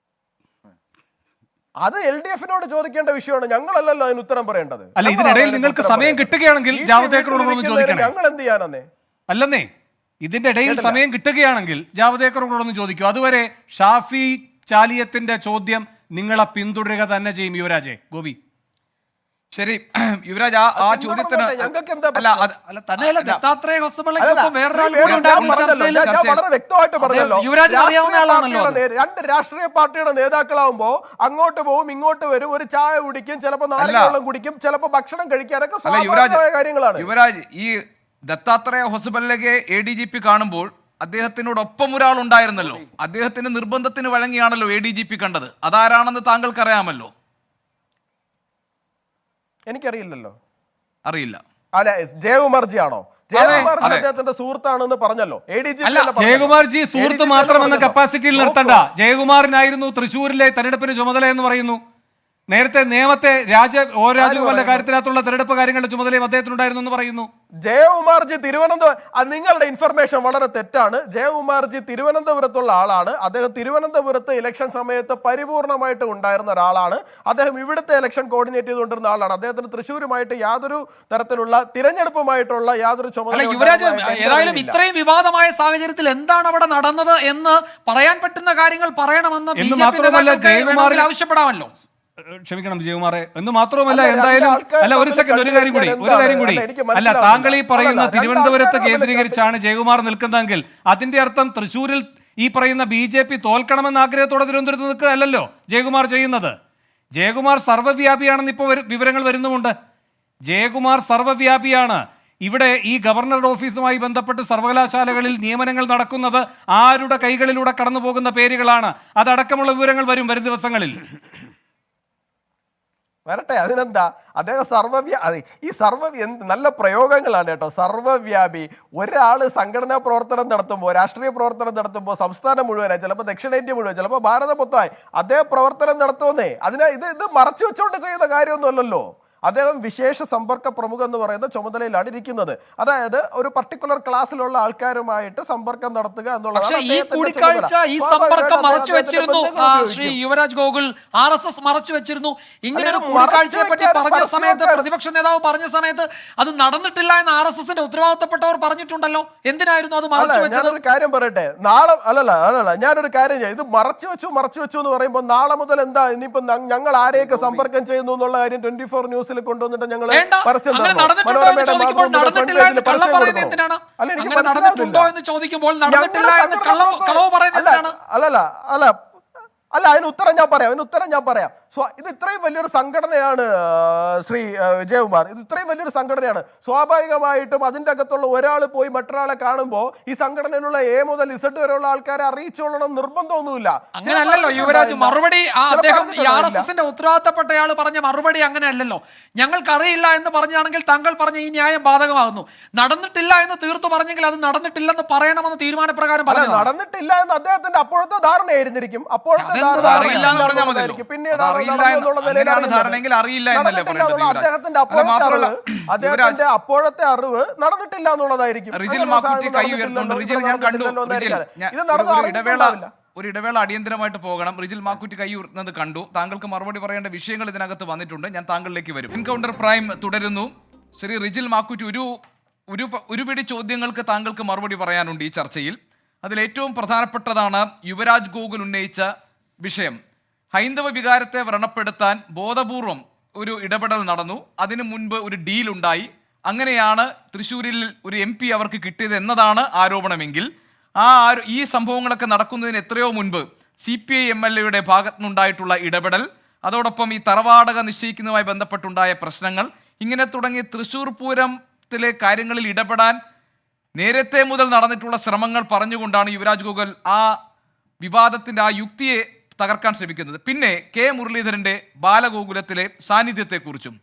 അത് LDF-നോട് ചോദിക്കേണ്ട വിഷയമാണ്, ഞങ്ങളല്ലല്ലോ അതിന് ഉത്തരം പറയേണ്ടത്. അല്ല, ഇതിനിടയിൽ നിങ്ങൾക്ക് സമയം കിട്ടുകയാണെങ്കിൽ ജാവദേക്കറോട് ചോദിക്കണം. ഞങ്ങൾ എന്ത് ചെയ്യാനേ? അല്ലെന്നേ, ഇതിന്റെ ഇടയിൽ സമയം കിട്ടുകയാണെങ്കിൽ ജാവദേക്കറോടൊന്ന് ചോദിക്കൂ. അതുവരെ ഷാഫി ചാലിയത്തിന്റെ ചോദ്യം നിങ്ങളെ പിന്തുടരുക തന്നെ ചെയ്യും. യുവരാജെ, ഗോപി. ശരി യുവരാജ്, ആ ചോദ്യത്തിന് രണ്ട് രാഷ്ട്രീയ പാർട്ടിയുടെ നേതാക്കളാവുമ്പോ അങ്ങോട്ട് പോവും, ഇങ്ങോട്ട് വരും, ഒരു ചായ കുടിക്കും, ചിലപ്പോ നാല് കുടിക്കും, ചിലപ്പോ ഭക്ഷണം കഴിക്കും. അതൊക്കെ സ്വാഭാവികമായ കാര്യങ്ങളാണ്. യുവരാജ്, ഈ ദത്താത്രേയ ഹൊസബല്ലയെ ADGP കാണുമ്പോൾ അദ്ദേഹത്തിനോടൊപ്പം ഒരാൾ ഉണ്ടായിരുന്നല്ലോ. അദ്ദേഹത്തിന്റെ നിർബന്ധത്തിന് വഴങ്ങിയാണല്ലോ ADGP കണ്ടത്. അതാരാണെന്ന് താങ്കൾക്ക് അറിയാമല്ലോ? എനിക്കറിയില്ലല്ലോ. അറിയില്ല. അല്ല, ജയകുമാർജി ആണോ? ജയകുമാർ അദ്ദേഹത്തിന്റെ സുഹൃത്താണെന്ന് പറഞ്ഞല്ലോ. അല്ല, ജയകുമാർജി സുഹൃത്ത് മാത്രമെന്ന കപ്പാസിറ്റിയിൽ നിർത്തണ്ട. ജയകുമാറിനായിരുന്നു തൃശ്ശൂരിലെ തെരഞ്ഞെടുപ്പിന് ചുമതല എന്ന് പറയുന്നു. നേരത്തെ നേമത്തെ രാജഗോപാലിന്റെ കാര്യത്തിനകത്തുള്ള തെരഞ്ഞെടുപ്പ് കാര്യങ്ങളുടെ ചുമതലയും അദ്ദേഹത്തിനുണ്ടായിരുന്നു എന്ന് പറയുന്നു. ജയകുമാർജി നിങ്ങളുടെ ഇൻഫർമേഷൻ വളരെ തെറ്റാണ്. ജയകുമാർജി തിരുവനന്തപുരത്തുള്ള ആളാണ്. അദ്ദേഹം തിരുവനന്തപുരത്ത് ഇലക്ഷൻ സമയത്ത് പരിപൂർണമായിട്ട് ഉണ്ടായിരുന്ന ഒരാളാണ്. അദ്ദേഹം ഇവിടുത്തെ ഇലക്ഷൻ കോർഡിനേറ്റ് ചെയ്തുകൊണ്ടിരുന്ന ആളാണ്. അദ്ദേഹത്തിന് തൃശ്ശൂരുമായിട്ട് യാതൊരു തരത്തിലുള്ള തിരഞ്ഞെടുപ്പുമായിട്ടുള്ള യാതൊരു ചുമതല. യുവരാജ്, ഏതായാലും ഇത്രയും വിവാദമായ സാഹചര്യത്തിൽ എന്താണ് അവിടെ നടന്നത് എന്ന് പറയാൻ പറ്റുന്ന കാര്യങ്ങൾ പറയണമെന്ന് BJP ആവശ്യപ്പെടാമല്ലോ. ക്ഷമിക്കണം ജയകുമാറെ, എന്ന് മാത്രമല്ല എന്തായാലും അല്ല, ഒരു സെക്കൻഡ്, ഒരു കാര്യം കൂടി അല്ല, താങ്കൾ ഈ പറയുന്ന തിരുവനന്തപുരത്ത് കേന്ദ്രീകരിച്ചാണ് ജയകുമാർ നിൽക്കുന്നതെങ്കിൽ അതിന്റെ അർത്ഥം തൃശ്ശൂരിൽ ഈ പറയുന്ന BJP തോൽക്കണമെന്ന ആഗ്രഹത്തോടെ തിരുവനന്തപുരത്ത് നിൽക്കുക അല്ലല്ലോ ജയകുമാർ ചെയ്യുന്നത്. ജയകുമാർ സർവ്വവ്യാപിയാണെന്ന് ഇപ്പോൾ വിവരങ്ങൾ വരുന്നുമുണ്ട്. ജയകുമാർ സർവ്വവ്യാപിയാണ്. ഇവിടെ ഈ ഗവർണറുടെ ഓഫീസുമായി ബന്ധപ്പെട്ട് സർവകലാശാലകളിൽ നിയമനങ്ങൾ നടക്കുന്നത് ആരുടെ കൈകളിലൂടെ കടന്നു പോകുന്ന പേരുകളാണ്, അതടക്കമുള്ള വിവരങ്ങൾ വരും ദിവസങ്ങളിൽ. വരട്ടെ, അതിനെന്താ. അദ്ദേഹം നല്ല പ്രയോഗങ്ങളാണ് കേട്ടോ. സർവ്വവ്യാപി. ഒരാള് സംഘടനാ പ്രവർത്തനം നടത്തുമ്പോൾ, രാഷ്ട്രീയ പ്രവർത്തനം നടത്തുമ്പോൾ സംസ്ഥാനം മുഴുവനായി, ചിലപ്പോൾ ദക്ഷിണേന്ത്യ മുഴുവൻ, ചിലപ്പോൾ ഭാരതം മൊത്തമായി അദ്ദേഹം പ്രവർത്തനം നടത്തുമെന്നേ. ഇത് മറച്ചു വെച്ചുകൊണ്ട് ചെയ്യുന്ന കാര്യമൊന്നുമല്ലല്ലോ. അദ്ദേഹം വിശേഷ സമ്പർക്ക പ്രമുഖ എന്ന് പറയുന്ന ചുമതലയിലാണ് ഇരിക്കുന്നത്. അതായത് ഒരു പർട്ടിക്കുലർ ക്ലാസ്സിലുള്ള ആൾക്കാരുമായിട്ട് സമ്പർക്കം നടത്തുക എന്നുള്ളത്. ഈ കൂടിക്കാഴ്ച, ഈ സമ്പർക്കം മറച്ചു വെച്ചിരുന്നു ശ്രീ യുവരാജ് ഗോകുൽ. RSS മറച്ചു വെച്ചിരുന്നു. ഇങ്ങനെ ഒരു കൂടിക്കാഴ്ചയെ പറ്റി പറഞ്ഞ സമയത്ത്, പ്രതിപക്ഷ നേതാവ് പറഞ്ഞ സമയത്ത് അത് നടന്നിട്ടില്ല എന്ന് RSSന്റെ ഉത്തരവാദിത്തപ്പെട്ടവർ പറഞ്ഞിട്ടുണ്ടല്ലോ. എന്തിനായിരുന്നു അത് മറച്ചു വെച്ചത്? ഞാനൊരു കാര്യം പറയട്ടെ. നാളെ അല്ലല്ല ഞാനൊരു കാര്യം ചെയ്യാം. ഇത് മറച്ചു വെച്ചു എന്ന് പറയുമ്പോൾ നാളെ മുതൽ എന്താ ഇനിയിപ്പോ ഞങ്ങൾ ആരെയൊക്കെ സമ്പർക്കം ചെയ്യുന്നു എന്നുള്ള കാര്യം 24 ന്യൂസ് കൊണ്ടുവന്നിട്ട് ഞങ്ങൾ പരസ്യം അല്ല, അതിന് ഉത്തരം ഞാൻ പറയാം. ഇത് ഇത്രയും വലിയൊരു സംഘടനയാണ് ശ്രീ വിജയകുമാർ. ഇത് ഇത്രയും വലിയൊരു സംഘടനയാണ്. സ്വാഭാവികമായിട്ടും അതിൻ്റെ അകത്തുള്ള ഒരാൾ പോയി മറ്റൊരാളെ കാണുമ്പോൾ ഈ സംഘടനയിലുള്ള A മുതൽ Z വരെയുള്ള ആൾക്കാരെ അറിയിച്ചോളണം നിർബന്ധമൊന്നുമില്ല. അങ്ങനെയല്ലല്ലോ യുവരാജ്. മറുപടി അദ്ദേഹം ഈ RSSന്റെ ഉത്തരവാദിത്തപ്പെട്ടയാൾ പറഞ്ഞ മറുപടി അങ്ങനെയല്ലല്ലോ. ഞങ്ങൾക്കറിയില്ല എന്ന് പറഞ്ഞാണെങ്കിൽ താങ്കൾ പറഞ്ഞ ഈ ന്യായം ബാധകമാകുന്നു. നടന്നിട്ടില്ല എന്ന് തീർത്തു പറഞ്ഞെങ്കിൽ അത് നടന്നിട്ടില്ലെന്ന് പറയണമെന്ന് തീരുമാനപ്രകാരം പറഞ്ഞു. നടന്നിട്ടില്ല എന്ന് അദ്ദേഹത്തിന്റെ അപ്പോഴത്തെ ധാരണയായിരുന്നിരിക്കും. അപ്പോഴത്തെ പിന്നീട് അദ്ദേഹത്തിന്റെ അപ്പോഴത്തെ അറിവ് നടന്നിട്ടില്ല എന്നുള്ളതായിരിക്കും. ഒരു ഇടവേള അടിയന്തരമായിട്ട് പോകണം. റിജിൽ മാക്കുറ്റി കൈ ഉയർത്തുന്നത് കണ്ടു. താങ്കൾക്ക് മറുപടി പറയേണ്ട വിഷയങ്ങൾ ഇതിനകത്ത് വന്നിട്ടുണ്ട്. ഞാൻ താങ്കളിലേക്ക് വരും. എൻകൗണ്ടർ പ്രൈം തുടരുന്നു. ശ്രീ റിജിൽ മാക്കുറ്റി, ഒരു പിടി ചോദ്യങ്ങൾക്ക് താങ്കൾക്ക് മറുപടി പറയാനുണ്ട് ഈ ചർച്ചയിൽ. അതിലേറ്റവും പ്രധാനപ്പെട്ടതാണ് യുവരാജ് ഗോകുൽ ഉന്നയിച്ച വിഷയം. ഹൈന്ദവ വികാരത്തെ വ്രണപ്പെടുത്താൻ ബോധപൂർവം ഒരു ഇടപെടൽ നടന്നു. അതിനു മുൻപ് ഒരു ഡീൽ ഉണ്ടായി. അങ്ങനെയാണ് തൃശ്ശൂരിൽ ഒരു MP അവർക്ക് കിട്ടിയത് എന്നതാണ് ആരോപണമെങ്കിൽ, ഈ സംഭവങ്ങളൊക്കെ നടക്കുന്നതിന് എത്രയോ മുൻപ് CPI MLA ഭാഗത്തുനിന്നുണ്ടായിട്ടുള്ള ഇടപെടൽ, അതോടൊപ്പം ഈ തറവാടക നിശ്ചയിക്കുന്നതുമായി ബന്ധപ്പെട്ടുണ്ടായ പ്രശ്നങ്ങൾ, ഇങ്ങനെ തുടങ്ങി തൃശ്ശൂർ പൂരത്തിലെ കാര്യങ്ങളിൽ ഇടപെടാൻ നേരത്തെ മുതൽ നടന്നിട്ടുള്ള ശ്രമങ്ങൾ പറഞ്ഞുകൊണ്ടാണ് യുവരാജ് ഗോകുൽ ആ വിവാദത്തിൻ്റെ ആ യുക്തിയെ തകർക്കാൻ ശ്രമിക്കുന്നത്. പിന്നെ K മുരളീധരന്റെ ബാലഗോകുലത്തിലെ സാന്നിധ്യത്തെക്കുറിച്ചും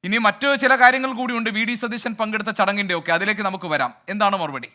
ഇനി മറ്റു ചില കാര്യങ്ങൾ കൂടിയുണ്ട്. VD സതീശൻ പങ്കെടുത്ത ചടങ്ങിന്റെ ഒക്കെ, അതിലേക്ക് നമുക്ക് വരാം. എന്താണ് മറുപടി?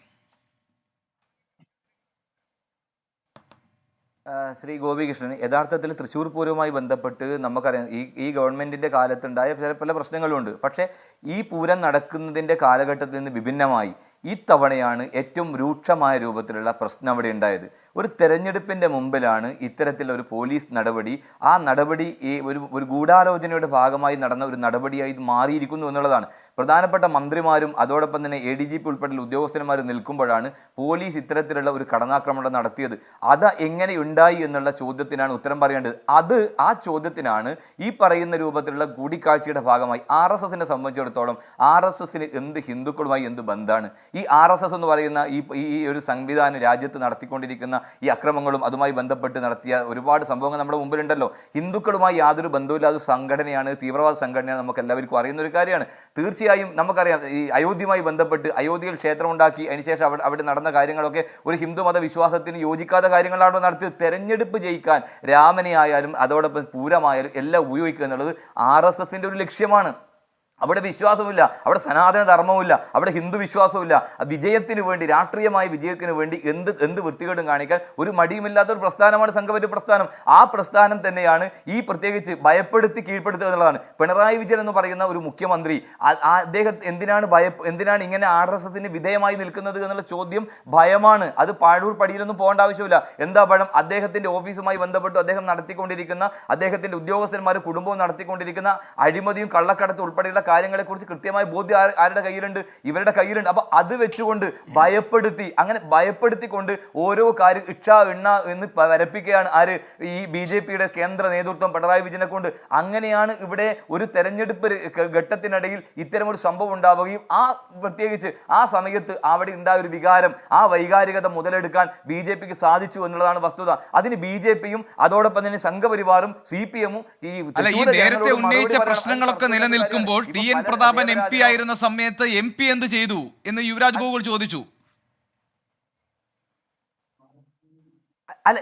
ശ്രീ ഗോപികൃഷ്ണൻ, യഥാർത്ഥത്തിൽ തൃശ്ശൂർ പൂരവുമായി ബന്ധപ്പെട്ട് നമുക്കറിയാം ഈ ഗവൺമെന്റിന്റെ കാലത്തുണ്ടായ പല പ്രശ്നങ്ങളുണ്ട്. പക്ഷേ ഈ പൂരം നടക്കുന്നതിന്റെ കാലഘട്ടത്തിൽ നിന്ന് വിഭിന്നമായി ഈ തവണയാണ് ഏറ്റവും രൂക്ഷമായ രൂപത്തിലുള്ള പ്രശ്നം അവിടെ ഉണ്ടായത്. ഒരു തെരഞ്ഞെടുപ്പിൻ്റെ മുമ്പിലാണ് ഇത്തരത്തിലൊരു പോലീസ് നടപടി. ആ നടപടി ഒരു ഗൂഢാലോചനയുടെ ഭാഗമായി നടന്ന ഒരു നടപടിയായി മാറിയിരിക്കുന്നു എന്നുള്ളതാണ്. പ്രധാനപ്പെട്ട മന്ത്രിമാരും അതോടൊപ്പം തന്നെ ADGP ഉൾപ്പെടെയുള്ള ഉദ്യോഗസ്ഥന്മാരും നിൽക്കുമ്പോഴാണ് പോലീസ് ഇത്തരത്തിലുള്ള ഒരു കടന്നാക്രമണം നടത്തിയത്. അത് എങ്ങനെ ഉണ്ടായി എന്നുള്ള ചോദ്യത്തിനാണ് ഉത്തരം പറയേണ്ടത്. ആ ചോദ്യത്തിനാണ് ഈ പറയുന്ന രൂപത്തിലുള്ള കൂടിക്കാഴ്ചയുടെ ഭാഗമായി RSSനെ സംബന്ധിച്ചിടത്തോളം RSSന് എന്ത് ഹിന്ദുക്കളുമായി എന്ത് ബന്ധമാണ്? ഈ RSS എന്ന് പറയുന്ന ഈ ഒരു സംവിധാനം രാജ്യത്ത് നടത്തിക്കൊണ്ടിരിക്കുന്ന ഈ അക്രമങ്ങളും അതുമായി ബന്ധപ്പെട്ട് നടത്തിയ ഒരുപാട് സംഭവങ്ങൾ നമ്മുടെ മുമ്പിലുണ്ടല്ലോ. ഹിന്ദുക്കളുമായി യാതൊരു ബന്ധവുമില്ലാത്ത സംഘടനയാണ്, തീവ്രവാദ സംഘടനയാണ്, നമുക്ക് എല്ലാവർക്കും അറിയുന്ന ഒരു കാര്യമാണ്. തീർച്ചയായും നമുക്കറിയാം, ഈ അയോധ്യയുമായി ബന്ധപ്പെട്ട് അയോധ്യയിൽ ക്ഷേത്രം ഉണ്ടാക്കി അതിനുശേഷം അവിടെ നടന്ന കാര്യങ്ങളൊക്കെ ഒരു ഹിന്ദുമത വിശ്വാസത്തിന് യോജിക്കാത്ത കാര്യങ്ങളാണ് നടത്തിയത്. തെരഞ്ഞെടുപ്പ് ജയിക്കാൻ രാമനെ ആയാലും അതോടൊപ്പം പൂരമായാലും എല്ലാം ഉപയോഗിക്കുക എന്നുള്ളത് RSSന്റെ ഒരു ലക്ഷ്യമാണ്. അവിടെ വിശ്വാസമില്ല, അവിടെ സനാതന ധർമ്മവുമില്ല, അവിടെ ഹിന്ദു വിശ്വാസവുമില്ല. വിജയത്തിന് വേണ്ടി, രാഷ്ട്രീയമായ വിജയത്തിന് വേണ്ടി എന്ത് വൃത്തികേടും കാണിക്കാൻ ഒരു മടിയുമില്ലാത്ത ഒരു പ്രസ്ഥാനമാണ് സംഘപരിവാർ പ്രസ്ഥാനം. ആ പ്രസ്ഥാനം തന്നെയാണ് ഈ പ്രത്യേകിച്ച് ഭയപ്പെടുത്തി കീഴ്പ്പെടുത്തുക എന്നുള്ളതാണ്. പിണറായി വിജയൻ എന്ന് പറയുന്ന ഒരു മുഖ്യമന്ത്രി അദ്ദേഹം എന്തിനാണ് ഇങ്ങനെ RSSന് വിധേയമായി നിൽക്കുന്നത് എന്നുള്ള ചോദ്യം ഭയമാണ്. അത് പാഴൂർ പടിയിലൊന്നും പോകേണ്ട ആവശ്യമില്ല. എന്താ ഭയം? അദ്ദേഹത്തിന്റെ ഓഫീസുമായി ബന്ധപ്പെട്ടു അദ്ദേഹം നടത്തിക്കൊണ്ടിരിക്കുന്ന, അദ്ദേഹത്തിന്റെ ഉദ്യോഗസ്ഥന്മാർ കുടുംബവും നടത്തിക്കൊണ്ടിരിക്കുന്ന അഴിമതിയും കള്ളക്കടത്തും ഉൾപ്പെടെയുള്ള കാര്യങ്ങളെക്കുറിച്ച് കൃത്യമായ ബോധ്യം ആരുടെ കയ്യിലുണ്ട്? ഇവരുടെ കയ്യിലുണ്ട്. അപ്പൊ അത് വെച്ചുകൊണ്ട് ഭയപ്പെടുത്തിക്കൊണ്ട് ഓരോ കാര്യം എണ്ണ എന്ന് വരപ്പിക്കുകയാണ് ആര്? ഈ BJPയുടെ കേന്ദ്ര നേതൃത്വം പിണറായി വിജയനെ കൊണ്ട്. അങ്ങനെയാണ് ഇവിടെ ഒരു തെരഞ്ഞെടുപ്പ് ഘട്ടത്തിനിടയിൽ ഇത്തരം ഒരു സംഭവം ഉണ്ടാവുകയും പ്രത്യേകിച്ച് ആ സമയത്ത് അവിടെ ഉണ്ടായ ഒരു വികാരം, ആ വൈകാരികത മുതലെടുക്കാൻ BJPക്ക് സാധിച്ചു എന്നുള്ളതാണ് വസ്തുത. അതിന് BJPയും അതോടൊപ്പം തന്നെ സംഘപരിവാറും CPM-ഉം ഈ നേരത്തെ ഉന്നയിച്ച പ്രശ്നങ്ങളൊക്കെ നിലനിൽക്കുമ്പോൾ TN പ്രതാപൻ MP ആയിരുന്ന സമയത്ത് MP എന്ത് ചെയ്തു എന്ന് യുവരാജ് ഗോകുൽ ചോദിച്ചു. അല്ല,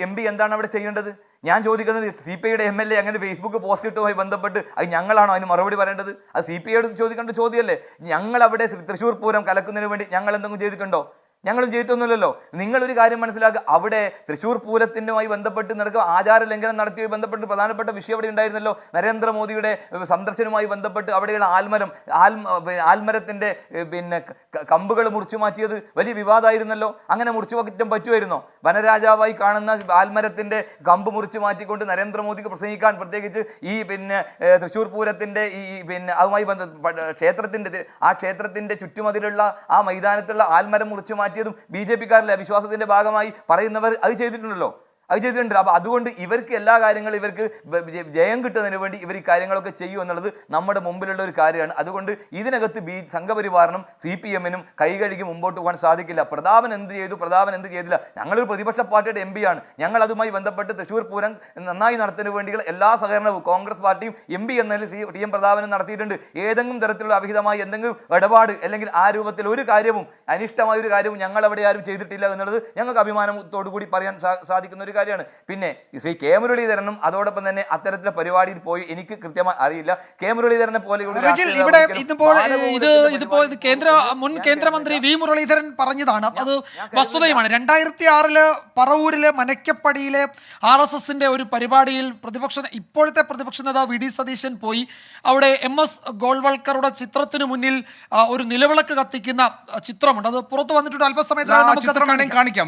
MP എന്താണ് അവിടെ ചെയ്യേണ്ടത്? ഞാൻ ചോദിക്കുന്നത് CPIയുടെ MLA അങ്ങനെ ഫേസ്ബുക്ക് പോസ്റ്റ് ഇട്ടുമായി ബന്ധപ്പെട്ട് അത് ഞങ്ങളാണോ അതിന് മറുപടി പറയേണ്ടത്? അത് CPIയോട് ചോദിക്കേണ്ട ചോദ്യമല്ലേ? ഞങ്ങൾ അവിടെ തൃശ്ശൂർ പൂരം കലക്കുന്നതിന് വേണ്ടി ഞങ്ങൾ എന്തെങ്കിലും ചെയ്തിട്ടുണ്ടോ? ഞങ്ങളും ചെയ്തിട്ടൊന്നുമില്ലല്ലോ. നിങ്ങളൊരു കാര്യം മനസ്സിലാക്കുക, അവിടെ തൃശ്ശൂർ പൂരത്തിനുമായി ബന്ധപ്പെട്ട് നടക്കുക ആചാര ലംഘനം നടത്തിയുമായി ബന്ധപ്പെട്ട് പ്രധാനപ്പെട്ട വിഷയം അവിടെ ഉണ്ടായിരുന്നല്ലോ. നരേന്ദ്രമോദിയുടെ സന്ദർശനവുമായി ബന്ധപ്പെട്ട് അവിടെയുള്ള ആൽമരത്തിന്റെ കമ്പുകൾ മുറിച്ചു മാറ്റിയത് വലിയ വിവാദമായിരുന്നല്ലോ. അങ്ങനെ മുറിച്ചു മാറ്റാൻ പറ്റുമായിരുന്നോ? വനരാജാവായി കാണുന്ന ആൽമരത്തിന്റെ കമ്പ് മുറിച്ചു മാറ്റിക്കൊണ്ട് നരേന്ദ്രമോദിക്ക് പ്രസംഗിക്കാൻ, പ്രത്യേകിച്ച് ഈ തൃശ്ശൂർ പൂരത്തിന്റെ അതുമായി ക്ഷേത്രത്തിന്റെ ചുറ്റുമതിലുള്ള ആ മൈതാനത്തുള്ള ആൽമരം മുറിച്ചു മാറ്റി BJPക്കാരിലെ വിശ്വാസത്തിന്റെ ഭാഗമായി പറയുന്നവർ അത് ചെയ്തിട്ടുണ്ടല്ലോ. അപ്പൊ അതുകൊണ്ട് ഇവർക്ക് എല്ലാ കാര്യങ്ങളും ഇവർക്ക് ജയം കിട്ടുന്നതിന് വേണ്ടി ഇവർ ഈ കാര്യങ്ങളൊക്കെ ചെയ്യൂ എന്നുള്ളത് നമ്മുടെ മുമ്പിലുള്ള ഒരു കാര്യമാണ്. അതുകൊണ്ട് ഇതിനകത്ത് സംഘപരിവാറിനും CPM-നും കൈകഴുകി മുമ്പോട്ട് പോകാൻ സാധിക്കില്ല. പ്രതാപൻ എന്ത് ചെയ്തു, പ്രതാപൻ എന്ത് ചെയ്തില്ല? ഞങ്ങളൊരു പ്രതിപക്ഷ പാർട്ടിയുടെ MP ആണ്. ഞങ്ങൾ അതുമായി ബന്ധപ്പെട്ട് തൃശ്ശൂർ പൂരം നന്നായി നടത്തുന്നതിന് വേണ്ടിയുള്ള എല്ലാ സഹകരണവും കോൺഗ്രസ് പാർട്ടിയും MP എന്നതിൽ TN പ്രതാപനും നടത്തിയിട്ടുണ്ട്. ഏതെങ്കിലും തരത്തിലുള്ള അവിഹിതമായി എന്തെങ്കിലും ഇടപാട് അല്ലെങ്കിൽ ആ രൂപത്തിൽ ഒരു കാര്യവും, അനിഷ്ടമായ ഒരു കാര്യവും ഞങ്ങൾ അവിടെ ആരും ചെയ്തിട്ടില്ല എന്നുള്ളത് ഞങ്ങൾക്ക് അഭിമാനത്തോടു കൂടി പറയാൻ സാധിക്കുന്ന ഒരു കാര്യമാണ്. പിന്നെ ശ്രീ K. മുരളീധരനും അതോടൊപ്പം തന്നെ അത്തരത്തിലെ പരിപാടിയിൽ പോയി എനിക്ക് കൃത്യമായി അറിയില്ല. K. മുരളീധരനെ പോലെയുള്ള മുൻ കേന്ദ്രമന്ത്രി V. മുരളീധരൻ പറഞ്ഞതാണ്. അത് വസ്തുതയുമാണ്. 2006 പറവൂരിലെ മനക്കപ്പടിയിലെ RSSന്റെ ഒരു പരിപാടിയിൽ ഇപ്പോഴത്തെ പ്രതിപക്ഷ നേതാവ് VD സതീശൻ പോയി അവിടെ MS ഗോൾവൽക്കറുടെ ചിത്രത്തിന് മുന്നിൽ ഒരു നിലവിളക്ക് കത്തിക്കുന്ന ചിത്രമുണ്ട്. അത് പുറത്തു വന്നിട്ടുണ്ട്. അല്പസമയത്തിനകം നമുക്കത് കാണിക്കാം.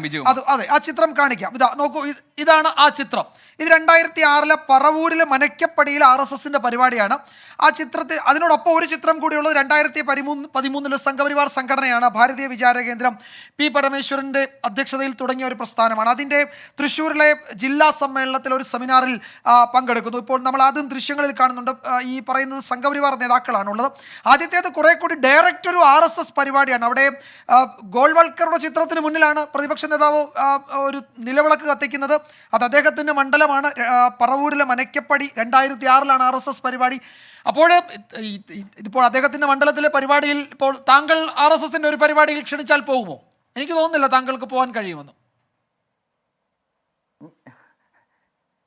അതെ, ആ ചിത്രം കാണിക്കാം. ഇതാ നോക്കൂ, ഇതാണ് ആ ചിത്രം. ഇത് 2006 പറവൂരിലെ മനക്കപ്പടിയിൽ RSSന്റെ പരിപാടിയാണ്. ആ ചിത്രത്തിൽ അതിനോടൊപ്പം ഒരു ചിത്രം കൂടിയുള്ളത് 2013 സംഘപരിവാർ സംഘടനയാണ്. ഭാരതീയ വിചാര കേന്ദ്രം P. പരമേശ്വരന്റെ അധ്യക്ഷതയിൽ തുടങ്ങിയ ഒരു പ്രസ്ഥാനമാണ്. അതിൻ്റെ തൃശ്ശൂരിലെ ജില്ലാ സമ്മേളനത്തിൽ ഒരു സെമിനാറിൽ പങ്കെടുക്കുന്നു. ഇപ്പോൾ നമ്മൾ ആദ്യം ദൃശ്യങ്ങളിൽ കാണുന്നുണ്ട്. ഈ പറയുന്നത് സംഘപരിവാർ നേതാക്കളാണുള്ളത്. ആദ്യത്തേത് കുറെ കൂടി ഡയറക്റ്റ് ഒരു RSS പരിപാടിയാണ്. അവിടെ ഗോൾവൽക്കറുടെ ചിത്രത്തിന് മുന്നിലാണ് പ്രതിപക്ഷ നേതാവ് ഒരു നിലവിളക്ക് കത്തിക്കുന്നത്. അത് അദ്ദേഹത്തിന്റെ മണ്ഡലമാണ്. പറവൂരിലെ മനക്കപ്പടി 2006 RSS പരിപാടി. അപ്പോൾ ഇതിപ്പോൾ അദ്ദേഹത്തിന്റെ മണ്ഡലത്തിലെ പരിപാടിയിൽ ഇപ്പോൾ താങ്കൾ RSSന്റെ ഒരു പരിപാടിയിൽ ക്ഷണിച്ചാൽ പോകുമോ? എനിക്ക് തോന്നുന്നില്ല താങ്കൾക്ക് പോകാൻ കഴിയുമെന്ന്.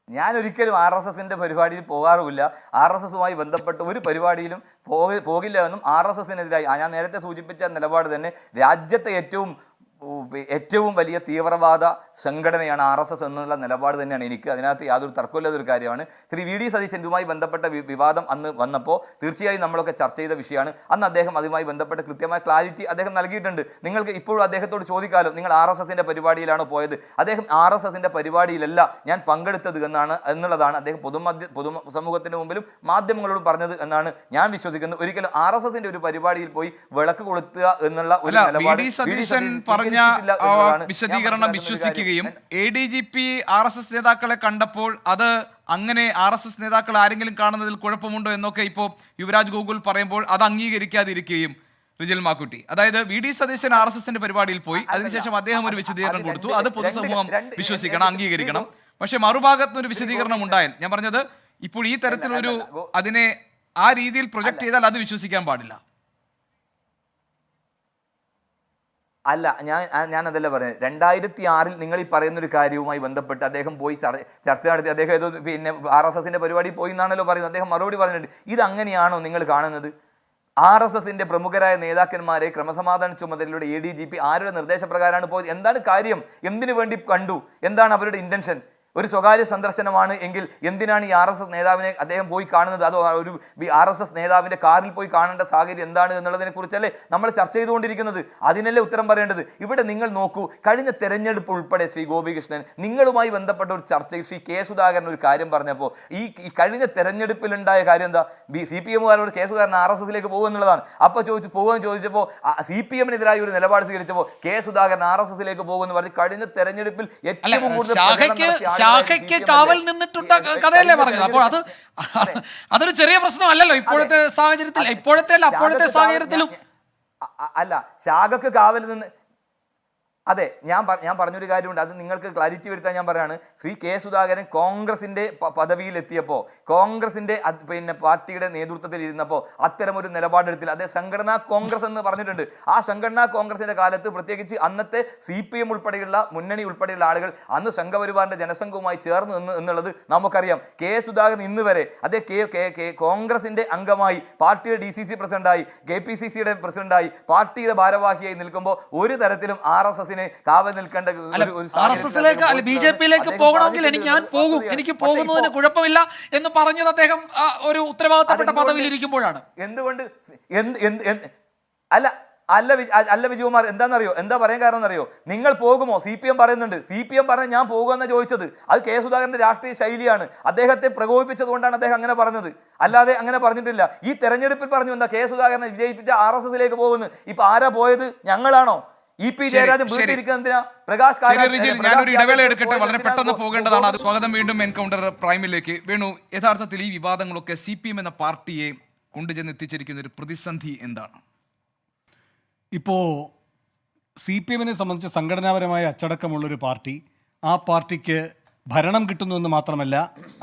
ഞാൻ ഒരിക്കലും RSSന്റെ പരിപാടിയിൽ പോകാറുമില്ല. RSSുമായി ബന്ധപ്പെട്ട ഒരു പരിപാടിയിലും പോകില്ല എന്നും RSSനെതിരായി ഞാൻ നേരത്തെ സൂചിപ്പിച്ച നിലപാട് തന്നെ രാജ്യത്തെ ഏറ്റവും വലിയ തീവ്രവാദ സംഘടനയാണ് RSS എന്നുള്ള നിലപാട് തന്നെയാണ് എനിക്ക്. അതിനകത്ത് യാതൊരു തർക്കമില്ലാത്തൊരു കാര്യമാണ്. ശ്രീ VD സതീശൻ ഇതുമായി ബന്ധപ്പെട്ട വിവാദം അന്ന് വന്നപ്പോൾ തീർച്ചയായും നമ്മളൊക്കെ ചർച്ച ചെയ്ത വിഷയമാണ്. അന്ന് അദ്ദേഹം അതുമായി ബന്ധപ്പെട്ട കൃത്യമായ ക്ലാരിറ്റി അദ്ദേഹം നൽകിയിട്ടുണ്ട്. നിങ്ങൾക്ക് ഇപ്പോഴും അദ്ദേഹത്തോട് ചോദിക്കാമല്ലോ, നിങ്ങൾ RSSന്റെ പരിപാടിയിലാണോ പോയത്? അദ്ദേഹം RSSന്റെ പരിപാടിയിലല്ല ഞാൻ പങ്കെടുത്തത് എന്നുള്ളതാണ് അദ്ദേഹം പൊതുസമൂഹത്തിന് മുമ്പിലും മാധ്യമങ്ങളോടും പറഞ്ഞത് എന്നാണ് ഞാൻ വിശ്വസിക്കുന്നത്. ഒരിക്കലും RSSന്റെ ഒരു പരിപാടിയിൽ പോയി വിളക്ക് കൊളുത്തുക എന്നുള്ള ഒരു നിലപാട് വിശദീകരണം വിശ്വസിക്കുകയും ADGP RSS നേതാക്കളെ കണ്ടപ്പോൾ അത് അങ്ങനെ RSS നേതാക്കൾ ആരെങ്കിലും കാണുന്നതിൽ കുഴപ്പമുണ്ടോ എന്നൊക്കെ ഇപ്പോൾ യുവരാജ് ഗോകുൽ പറയുമ്പോൾ അത് അംഗീകരിക്കാതിരിക്കുകയും റിജിൽ മാക്കുട്ടി, അതായത് VD സതീശൻ RSSന്റെ പരിപാടിയിൽ പോയി അതിനുശേഷം അദ്ദേഹം ഒരു വിശദീകരണം കൊടുത്തു. അത് പൊതുസമൂഹം വിശ്വസിക്കണം, അംഗീകരിക്കണം. പക്ഷെ മറുഭാഗത്തുനിന്ന് ഒരു വിശദീകരണം ഉണ്ടായാൽ, ഞാൻ പറഞ്ഞത് ഇപ്പോൾ ഈ തരത്തിലൊരു അതിനെ ആ രീതിയിൽ പ്രൊജക്ട് ചെയ്താൽ അത് വിശ്വസിക്കാൻ പാടില്ല. അല്ല, ഞാനതല്ല പറയുന്നത്. 2006 നിങ്ങൾ ഈ പറയുന്നൊരു കാര്യവുമായി ബന്ധപ്പെട്ട് അദ്ദേഹം പോയി ചർച്ച നടത്തി. അദ്ദേഹം RSSന്റെ പരിപാടി പോയി എന്നാണല്ലോ പറയുന്നത്. അദ്ദേഹം മറുപടി പറഞ്ഞിട്ടുണ്ട്. ഇത് അങ്ങനെയാണോ നിങ്ങൾ കാണുന്നത്? RSSന്റെ പ്രമുഖരായ നേതാക്കന്മാരെ ക്രമസമാധാന ചുമതലയുടെ ADGP ആരുടെ നിർദ്ദേശപ്രകാരമാണ് പോയത്? എന്താണ് കാര്യം? എന്തിനു വേണ്ടി കണ്ടു? എന്താണ് അവരുടെ ഇന്റൻഷൻ? ഒരു സ്വകാര്യ സന്ദർശനമാണ് എങ്കിൽ എന്തിനാണ് ഈ RSS നേതാവിനെ അദ്ദേഹം പോയി കാണുന്നത്? അതോ ഒരു RSS നേതാവിന്റെ കാറിൽ പോയി കാണേണ്ട സാഹചര്യം എന്താണ് എന്നുള്ളതിനെ കുറിച്ചല്ലേ നമ്മൾ ചർച്ച ചെയ്തുകൊണ്ടിരിക്കുന്നത്? അതിനല്ലേ ഉത്തരം പറയേണ്ടത്. ഇവിടെ നിങ്ങൾ നോക്കൂ, കഴിഞ്ഞ തെരഞ്ഞെടുപ്പ് ഉൾപ്പെടെ ശ്രീ ഗോപികൃഷ്ണൻ നിങ്ങളുമായി ബന്ധപ്പെട്ട ഒരു ചർച്ചയിൽ ശ്രീ കെ സുധാകരൻ ഒരു കാര്യം പറഞ്ഞപ്പോൾ ഈ കഴിഞ്ഞ തെരഞ്ഞെടുപ്പിലുണ്ടായ കാര്യം എന്താ? CPM-കാരോട് കെ സുധാകരൻ RSSലേക്ക് പോകും എന്നുള്ളതാണ്. അപ്പോൾ ചോദിച്ചപ്പോൾ CPM-നെതിരായി ഒരു നിലപാട് സ്വീകരിച്ചപ്പോൾ കെ സുധാകരൻ RSSലേക്ക് പോകുമെന്ന് പറഞ്ഞ് കഴിഞ്ഞ തെരഞ്ഞെടുപ്പിൽ ഏറ്റവും കൂടുതൽ ശാഖയ്ക്ക് കാവൽ നിന്നിട്ടുണ്ട കഥയല്ലേ പറഞ്ഞത്. അപ്പോൾ അതൊരു ചെറിയ പ്രശ്നമല്ലല്ലോ ഇപ്പോഴത്തെ സാഹചര്യത്തിൽ. അപ്പോഴത്തെ സാഹചര്യത്തിലും അല്ല, ശാഖക്ക് കാവൽ നിന്ന്. അതെ, ഞാൻ പറഞ്ഞൊരു കാര്യമുണ്ട്, അത് നിങ്ങൾക്ക് ക്ലാരിറ്റി വരുത്താൻ ഞാൻ പറയാണ്. ശ്രീ കെ സുധാകരൻ കോൺഗ്രസിന്റെ പദവിയിൽ എത്തിയപ്പോൾ, കോൺഗ്രസിന്റെ പാർട്ടിയുടെ നേതൃത്വത്തിൽ ഇരുന്നപ്പോൾ അത്തരമൊരു നിലപാടെടുത്തില്ല. അതേ സംഘടനാ കോൺഗ്രസ് എന്ന് പറഞ്ഞിട്ടുണ്ട്. ആ സംഘടനാ കോൺഗ്രസിന്റെ കാലത്ത് പ്രത്യേകിച്ച് അന്നത്തെ CPM ഉൾപ്പെടെയുള്ള മുന്നണി ഉൾപ്പെടെയുള്ള ആളുകൾ അന്ന് സംഘപരിവാറിന്റെ ജനസംഘവുമായി ചേർന്ന് നിന്ന് എന്നുള്ളത് നമുക്കറിയാം. കെ സുധാകരൻ ഇന്ന് വരെ അതേ കോൺഗ്രസിന്റെ അംഗമായി, പാർട്ടിയുടെ DCC പ്രസിഡന്റായി, KPCCയുടെ പ്രസിഡന്റായി, പാർട്ടിയുടെ ഭാരവാഹിയായി നിൽക്കുമ്പോൾ ഒരു തരത്തിലും RSS കാവൽ നിൽക്കേണ്ട BJP-യിലേക്ക് പോകണമെങ്കിൽ എനിക്ക് പോകുന്നതിന് കുഴപ്പമില്ല എന്ന് പറഞ്ഞത് അദ്ദേഹം ഒരു ഉത്തരവാദിത്തപ്പെട്ട പദവിയിൽ ഇരിക്കുമ്പോഴാണ്. എന്തുകൊണ്ട് അല്ല വിജയകുമാർ, എന്താ പറയാൻ കാരണം എന്നറിയോ? നിങ്ങൾ പോകുമോ? CPM പറയുന്നുണ്ട്. CPM പറഞ്ഞ ഞാൻ പോകുമെന്ന് ചോദിച്ചത്. അത് കെ സുധാകരന്റെ രാഷ്ട്രീയ ശൈലിയാണ്. അദ്ദേഹത്തെ പ്രകോപിപ്പിച്ചത് കൊണ്ടാണ് അദ്ദേഹം അങ്ങനെ പറഞ്ഞത്. അല്ലാതെ അങ്ങനെ പറഞ്ഞിട്ടില്ല. ഈ തെരഞ്ഞെടുപ്പിൽ പറഞ്ഞു എന്താ? കെ സുധാകരനെ വിജയിപ്പിച്ച RSSലേക്ക് പോകുന്നു. ഇപ്പൊ ആരാ പോയത്? ഞങ്ങളാണോ? EP ജയരാജൻ വീട്ടിലിരിക്കുന്നതിനാ? പ്രകാശ് ഞാനൊരു ഇടവേള എടുക്കട്ടെ, വളരെ പെട്ടെന്ന് പോകേണ്ടതാണ്. അത് സ്വാഗതം വീണ്ടും എൻകൗണ്ടർ പ്രൈമിലേക്ക്. വേണു, യഥാർത്ഥത്തിൽ ഈ വിവാദങ്ങളൊക്കെ CPM എന്ന പാർട്ടിയെ കൊണ്ടുചെന്ന് എത്തിച്ചിരിക്കുന്ന ഒരു പ്രതിസന്ധി എന്താണ്? ഇപ്പോൾ CPM-നെ സംബന്ധിച്ച് സംഘടനാപരമായ അച്ചടക്കമുള്ളൊരു പാർട്ടി, ആ പാർട്ടിക്ക് ഭരണം കിട്ടുന്നു മാത്രമല്ല,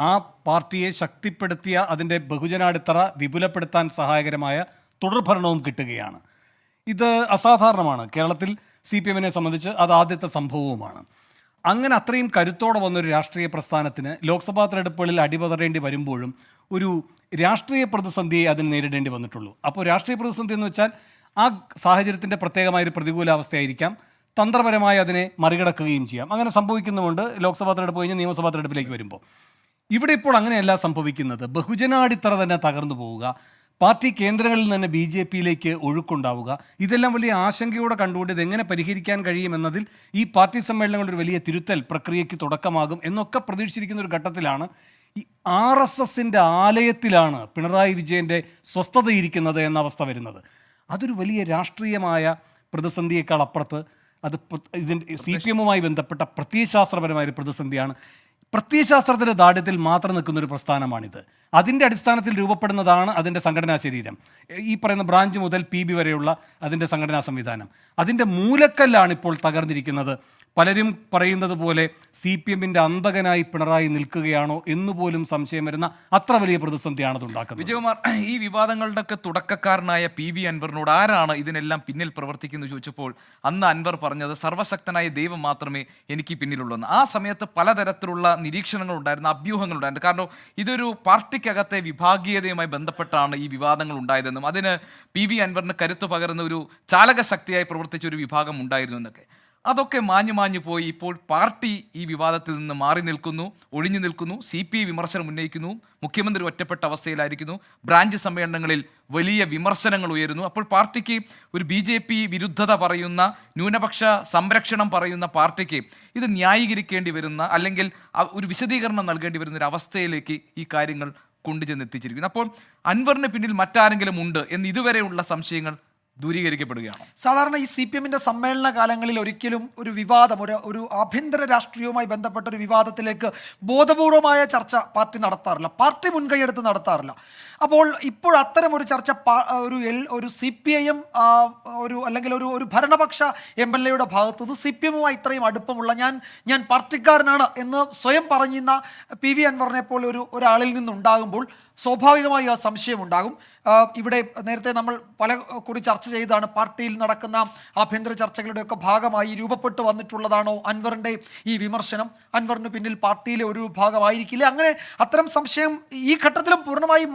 ആ പാർട്ടിയെ ശക്തിപ്പെടുത്തിയ അതിൻ്റെ ബഹുജനാടിത്തറ വിപുലപ്പെടുത്താൻ സഹായകരമായ തുടർഭരണവും കിട്ടുകയാണ്. ഇത് അസാധാരണമാണ്. കേരളത്തിൽ CPM-നെ സംബന്ധിച്ച് അത് ആദ്യത്തെ സംഭവവുമാണ്. അങ്ങനെ അത്രയും കരുത്തോടെ വന്നൊരു രാഷ്ട്രീയ പ്രസ്ഥാനത്തിന് ലോക്സഭാ തെരഞ്ഞെടുപ്പുകളിൽ അടിപതറേണ്ടി വരുമ്പോഴും ഒരു രാഷ്ട്രീയ പ്രതിസന്ധിയെ അതിന് നേരിടേണ്ടി വന്നിട്ടുള്ളൂ. അപ്പോൾ രാഷ്ട്രീയ പ്രതിസന്ധി എന്ന് വെച്ചാൽ ആ സാഹചര്യത്തിൻ്റെ പ്രത്യേകമായൊരു പ്രതികൂലാവസ്ഥയായിരിക്കാം. തന്ത്രപരമായി അതിനെ മറികടക്കുകയും ചെയ്യാം. അങ്ങനെ സംഭവിക്കുന്നുമുണ്ട് ലോക്സഭാ തെരഞ്ഞെടുപ്പ് കഴിഞ്ഞ് നിയമസഭാ തെരഞ്ഞെടുപ്പിലേക്ക് വരുമ്പോൾ. ഇവിടെ ഇപ്പോൾ അങ്ങനെയല്ല സംഭവിക്കുന്നത്. ബഹുജനാടിത്തറ തന്നെ തകർന്നു പോവുക, പാർട്ടി കേന്ദ്രങ്ങളിൽ തന്നെ BJP-യിലേക്ക് ഒഴുക്കുണ്ടാവുക, ഇതെല്ലാം വലിയ ആശങ്കയോടെ കണ്ടുകൊണ്ട് ഇതെങ്ങനെ പരിഹരിക്കാൻ കഴിയുമെന്നതിൽ ഈ പാർട്ടി സമ്മേളനങ്ങളുടെ ഒരു വലിയ തിരുത്തൽ പ്രക്രിയയ്ക്ക് തുടക്കമാകും എന്നൊക്കെ പ്രതീക്ഷിച്ചിരിക്കുന്ന ഒരു ഘട്ടത്തിലാണ് ഈ RSSന്റെ ആലയത്തിലാണ് പിണറായി വിജയൻ്റെ സ്വസ്ഥതയിരിക്കുന്നത് എന്ന അവസ്ഥ വരുന്നത്. അതൊരു വലിയ രാഷ്ട്രീയമായ പ്രതിസന്ധിയേക്കാൾ അപ്പുറത്ത് അത് CPM-മായി ബന്ധപ്പെട്ട പ്രത്യയശാസ്ത്രപരമായ ഒരു പ്രതിസന്ധിയാണ്. പ്രത്യയശാസ്ത്രത്തിൻ്റെ ദാഢ്യത്തിൽ മാത്രം നിൽക്കുന്നൊരു പ്രസ്ഥാനമാണിത്. അതിൻ്റെ അടിസ്ഥാനത്തിൽ രൂപപ്പെടുന്നതാണ് അതിൻ്റെ സംഘടനാ ശരീരം. ഈ പറയുന്ന ബ്രാഞ്ച് മുതൽ PB വരെയുള്ള അതിൻ്റെ സംഘടനാ സംവിധാനം, അതിൻ്റെ മൂലക്കല്ലാണ് ഇപ്പോൾ തകർന്നിരിക്കുന്നത്. പലരും പറയുന്നത് പോലെ CPM-ന്റെ അന്തകനായി പിണറായി നിൽക്കുകയാണോ എന്നുപോലും സംശയം വരുന്ന അത്ര വലിയ പ്രതിസന്ധിയാണ് അത് ഉണ്ടാക്കുന്നത്. വിജയകുമാർ, ഈ വിവാദങ്ങളുടെയൊക്കെ തുടക്കക്കാരനായ PV അൻവറിനോട് ആരാണ് ഇതിനെല്ലാം പിന്നിൽ പ്രവർത്തിക്കുന്നത് ചോദിച്ചപ്പോൾ അന്ന് അൻവർ പറഞ്ഞത് സർവശക്തനായ ദൈവം മാത്രമേ എനിക്ക് പിന്നിലുള്ളൂ എന്ന്. ആ സമയത്ത് പലതരത്തിലുള്ള നിരീക്ഷണങ്ങളുണ്ടായിരുന്നു, അഭ്യൂഹങ്ങളുണ്ടായിരുന്നു. കാരണം ഇതൊരു പാർട്ടിക്കകത്തെ വിഭാഗീയതയുമായി ബന്ധപ്പെട്ടാണ് ഈ വിവാദങ്ങൾ ഉണ്ടായതെന്നും അതിന് PV അൻവറിന് കരുത്തു പകരുന്ന ഒരു ചാലകശക്തിയായി പ്രവർത്തിച്ച ഒരു വിഭാഗം ഉണ്ടായിരുന്നു എന്നൊക്കെ. അതൊക്കെ മാഞ്ഞു പോയി ഇപ്പോൾ പാർട്ടി ഈ വിവാദത്തിൽ നിന്ന് മാറി നിൽക്കുന്നു, ഒഴിഞ്ഞു നിൽക്കുന്നു. CPI വിമർശനം ഉന്നയിക്കുന്നു, മുഖ്യമന്ത്രി ഒറ്റപ്പെട്ട അവസ്ഥയിലായിരിക്കുന്നു, ബ്രാഞ്ച് സമ്മേളനങ്ങളിൽ വലിയ വിമർശനങ്ങൾ ഉയരുന്നു. അപ്പോൾ പാർട്ടിക്ക് ഒരു BJP വിരുദ്ധത പറയുന്ന, ന്യൂനപക്ഷ സംരക്ഷണം പറയുന്ന പാർട്ടിക്ക് ഇത് ന്യായീകരിക്കേണ്ടി വരുന്ന, അല്ലെങ്കിൽ ഒരു വിശദീകരണം നൽകേണ്ടി വരുന്ന ഒരു അവസ്ഥയിലേക്ക് ഈ കാര്യങ്ങൾ കൊണ്ടുചെന്നെത്തിച്ചിരിക്കുന്നു. അപ്പോൾ അൻവറിന് പിന്നിൽ മറ്റാരെങ്കിലും ഉണ്ട് എന്ന് ഇതുവരെയുള്ള സംശയങ്ങൾ ദൂരീകരിക്കപ്പെടുകയാണ്. സാധാരണ ഈ CPM-ന്റെ സമ്മേളന കാലങ്ങളിൽ ഒരിക്കലും ഒരു വിവാദം, ഒരു ആഭ്യന്തര രാഷ്ട്രീയവുമായി ബന്ധപ്പെട്ട ഒരു വിവാദത്തിലേക്ക് ബോധപൂർവമായ ചർച്ച പാർട്ടി നടത്താറില്ല, പാർട്ടി മുൻകൈയെടുത്ത് നടത്താറില്ല. അപ്പോൾ ഇപ്പോൾ അത്തരം ഒരു ചർച്ച ഒരു CPIM അല്ലെങ്കിൽ ഒരു ഭരണപക്ഷ MLA-യുടെ ഭാഗത്തുനിന്ന് CPM-മായി ഇത്രയും അടുപ്പമുള്ള ഞാൻ പാർട്ടിക്കാരനാണ് എന്ന് സ്വയം പറഞ്ഞിരുന്ന PV അൻവറിനെ പോലെ ഒരാളിൽ നിന്നുണ്ടാകുമ്പോൾ സ്വാഭാവികമായി ആ സംശയമുണ്ടാകും. ഇവിടെ നേരത്തെ നമ്മൾ പല കുറി ചർച്ച ചെയ്താണ്, പാർട്ടിയിൽ നടക്കുന്ന ആഭ്യന്തര ചർച്ചകളുടെയൊക്കെ ഭാഗമായി രൂപപ്പെട്ടു വന്നിട്ടുള്ളതാണോ അൻവറിൻ്റെ ഈ വിമർശനം? അൻവറിന് പിന്നിൽ പാർട്ടിയിലെ ഒരു വിഭാഗമായിരിക്കില്ല? അങ്ങനെ അത്തരം സംശയം ഈ ഘട്ടത്തിലും പൂർണ്ണമായി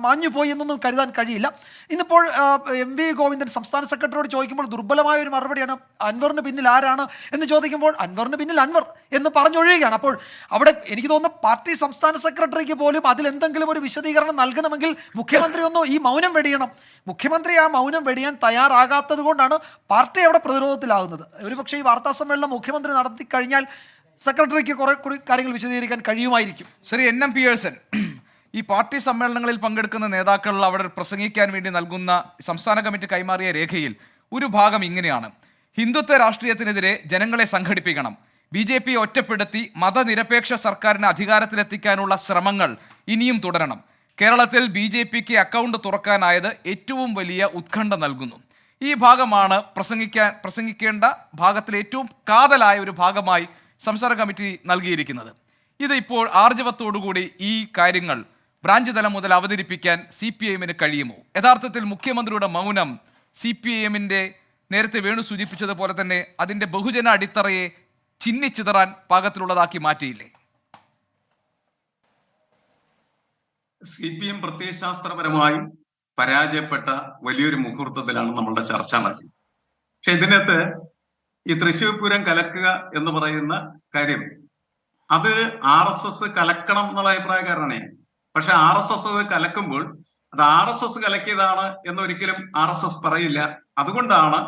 മാഞ്ഞു പോയി എന്നൊന്നും കരുതാൻ കഴിയില്ല. ഇന്നിപ്പോൾ എം വി ഗോവിന്ദൻ സംസ്ഥാന സെക്രട്ടറിയോട് ചോദിക്കുമ്പോൾ ദുർബലമായ ഒരു മറുപടിയാണ്. അൻവറിന് പിന്നിൽ ആരാണ് എന്ന് ചോദിക്കുമ്പോൾ അൻവറിന് പിന്നിൽ അൻവർ എന്ന് പറഞ്ഞൊഴിയുകയാണ്. അപ്പോൾ അവിടെ എനിക്ക് തോന്നുന്നു പാർട്ടി സംസ്ഥാന സെക്രട്ടറിക്ക് പോലും അതിലെന്തെങ്കിലും ഒരു വിശദീകരണം നൽകണമെങ്കിൽ മുഖ്യമന്ത്രി ഒന്ന് ഈ മൗനം വെടിയണം. മുഖ്യമന്ത്രി ആ മൗനം വെടിയാൻ തയ്യാറാകാത്തത് കൊണ്ടാണ് പാർട്ടി അവിടെ പ്രതിരോധത്തിലാകുന്നത്. ഒരുപക്ഷെ ഈ വാർത്താ സമ്മേളനം മുഖ്യമന്ത്രി നടത്തി കഴിഞ്ഞാൽ സെക്രട്ടറിക്ക് കുറെ കൂടി കാര്യങ്ങൾ വിശദീകരിക്കാൻ കഴിയുമായിരിക്കും. ശരി, NM പിയേഴ്സൺ, ഈ പാർട്ടി സമ്മേളനങ്ങളിൽ പങ്കെടുക്കുന്ന നേതാക്കൾ അവിടെ പ്രസംഗിക്കാൻ വേണ്ടി നൽകുന്ന സംസ്ഥാന കമ്മിറ്റി കൈമാറിയ രേഖയിൽ ഒരു ഭാഗം ഇങ്ങനെയാണ്: ഹിന്ദുത്വ രാഷ്ട്രീയത്തിനെതിരെ ജനങ്ങളെ സംഘടിപ്പിക്കണം, BJP ഒറ്റപ്പെടുത്തി മതനിരപേക്ഷ സർക്കാരിനെ അധികാരത്തിലെത്തിക്കാനുള്ള ശ്രമങ്ങൾ ഇനിയും തുടരണം, കേരളത്തിൽ BJPക്ക് അക്കൗണ്ട് തുറക്കാനായത് ഏറ്റവും വലിയ ഉത്കണ്ഠ നൽകുന്നു. ഈ ഭാഗമാണ് പ്രസംഗിക്കേണ്ട ഭാഗത്തിലെ ഏറ്റവും കാതലായ ഒരു ഭാഗമായി സംസ്ഥാന കമ്മിറ്റി നൽകിയിരിക്കുന്നത്. ഇത് ഇപ്പോൾ ആർജവത്തോടുകൂടി ഈ കാര്യങ്ങൾ ബ്രാഞ്ച് തലം മുതൽ അവതരിപ്പിക്കാൻ CPIMന് കഴിയുമോ? യഥാർത്ഥത്തിൽ മുഖ്യമന്ത്രിയുടെ മൗനം CPIMന്റെ നേരത്തെ വേണു സൂചിപ്പിച്ചതുപോലെ തന്നെ അതിൻ്റെ ബഹുജന അടിത്തറയെ ചിന്നിച്ചിതറാൻ പാകത്തിലുള്ളതാക്കി മാറ്റിയില്ലേ? CPM പ്രത്യയശാസ്ത്രപരമായി പരാജയപ്പെട്ട വലിയൊരു മുഹൂർത്തത്തിലാണ് നമ്മളുടെ ചർച്ച നടക്കുന്നത്. പക്ഷെ ഇതിനകത്ത് ഈ തൃശ്ശൂർ പൂരം കലക്കുക എന്ന് പറയുന്ന കാര്യം, അത് RSS കലക്കണം എന്നുള്ള അഭിപ്രായക്കാരനാണ്. പക്ഷെ RSS കലക്കുമ്പോൾ അത് RSS കലക്കിയതാണ് എന്നൊരിക്കലും RSS പറയില്ല. അതുകൊണ്ടാണ്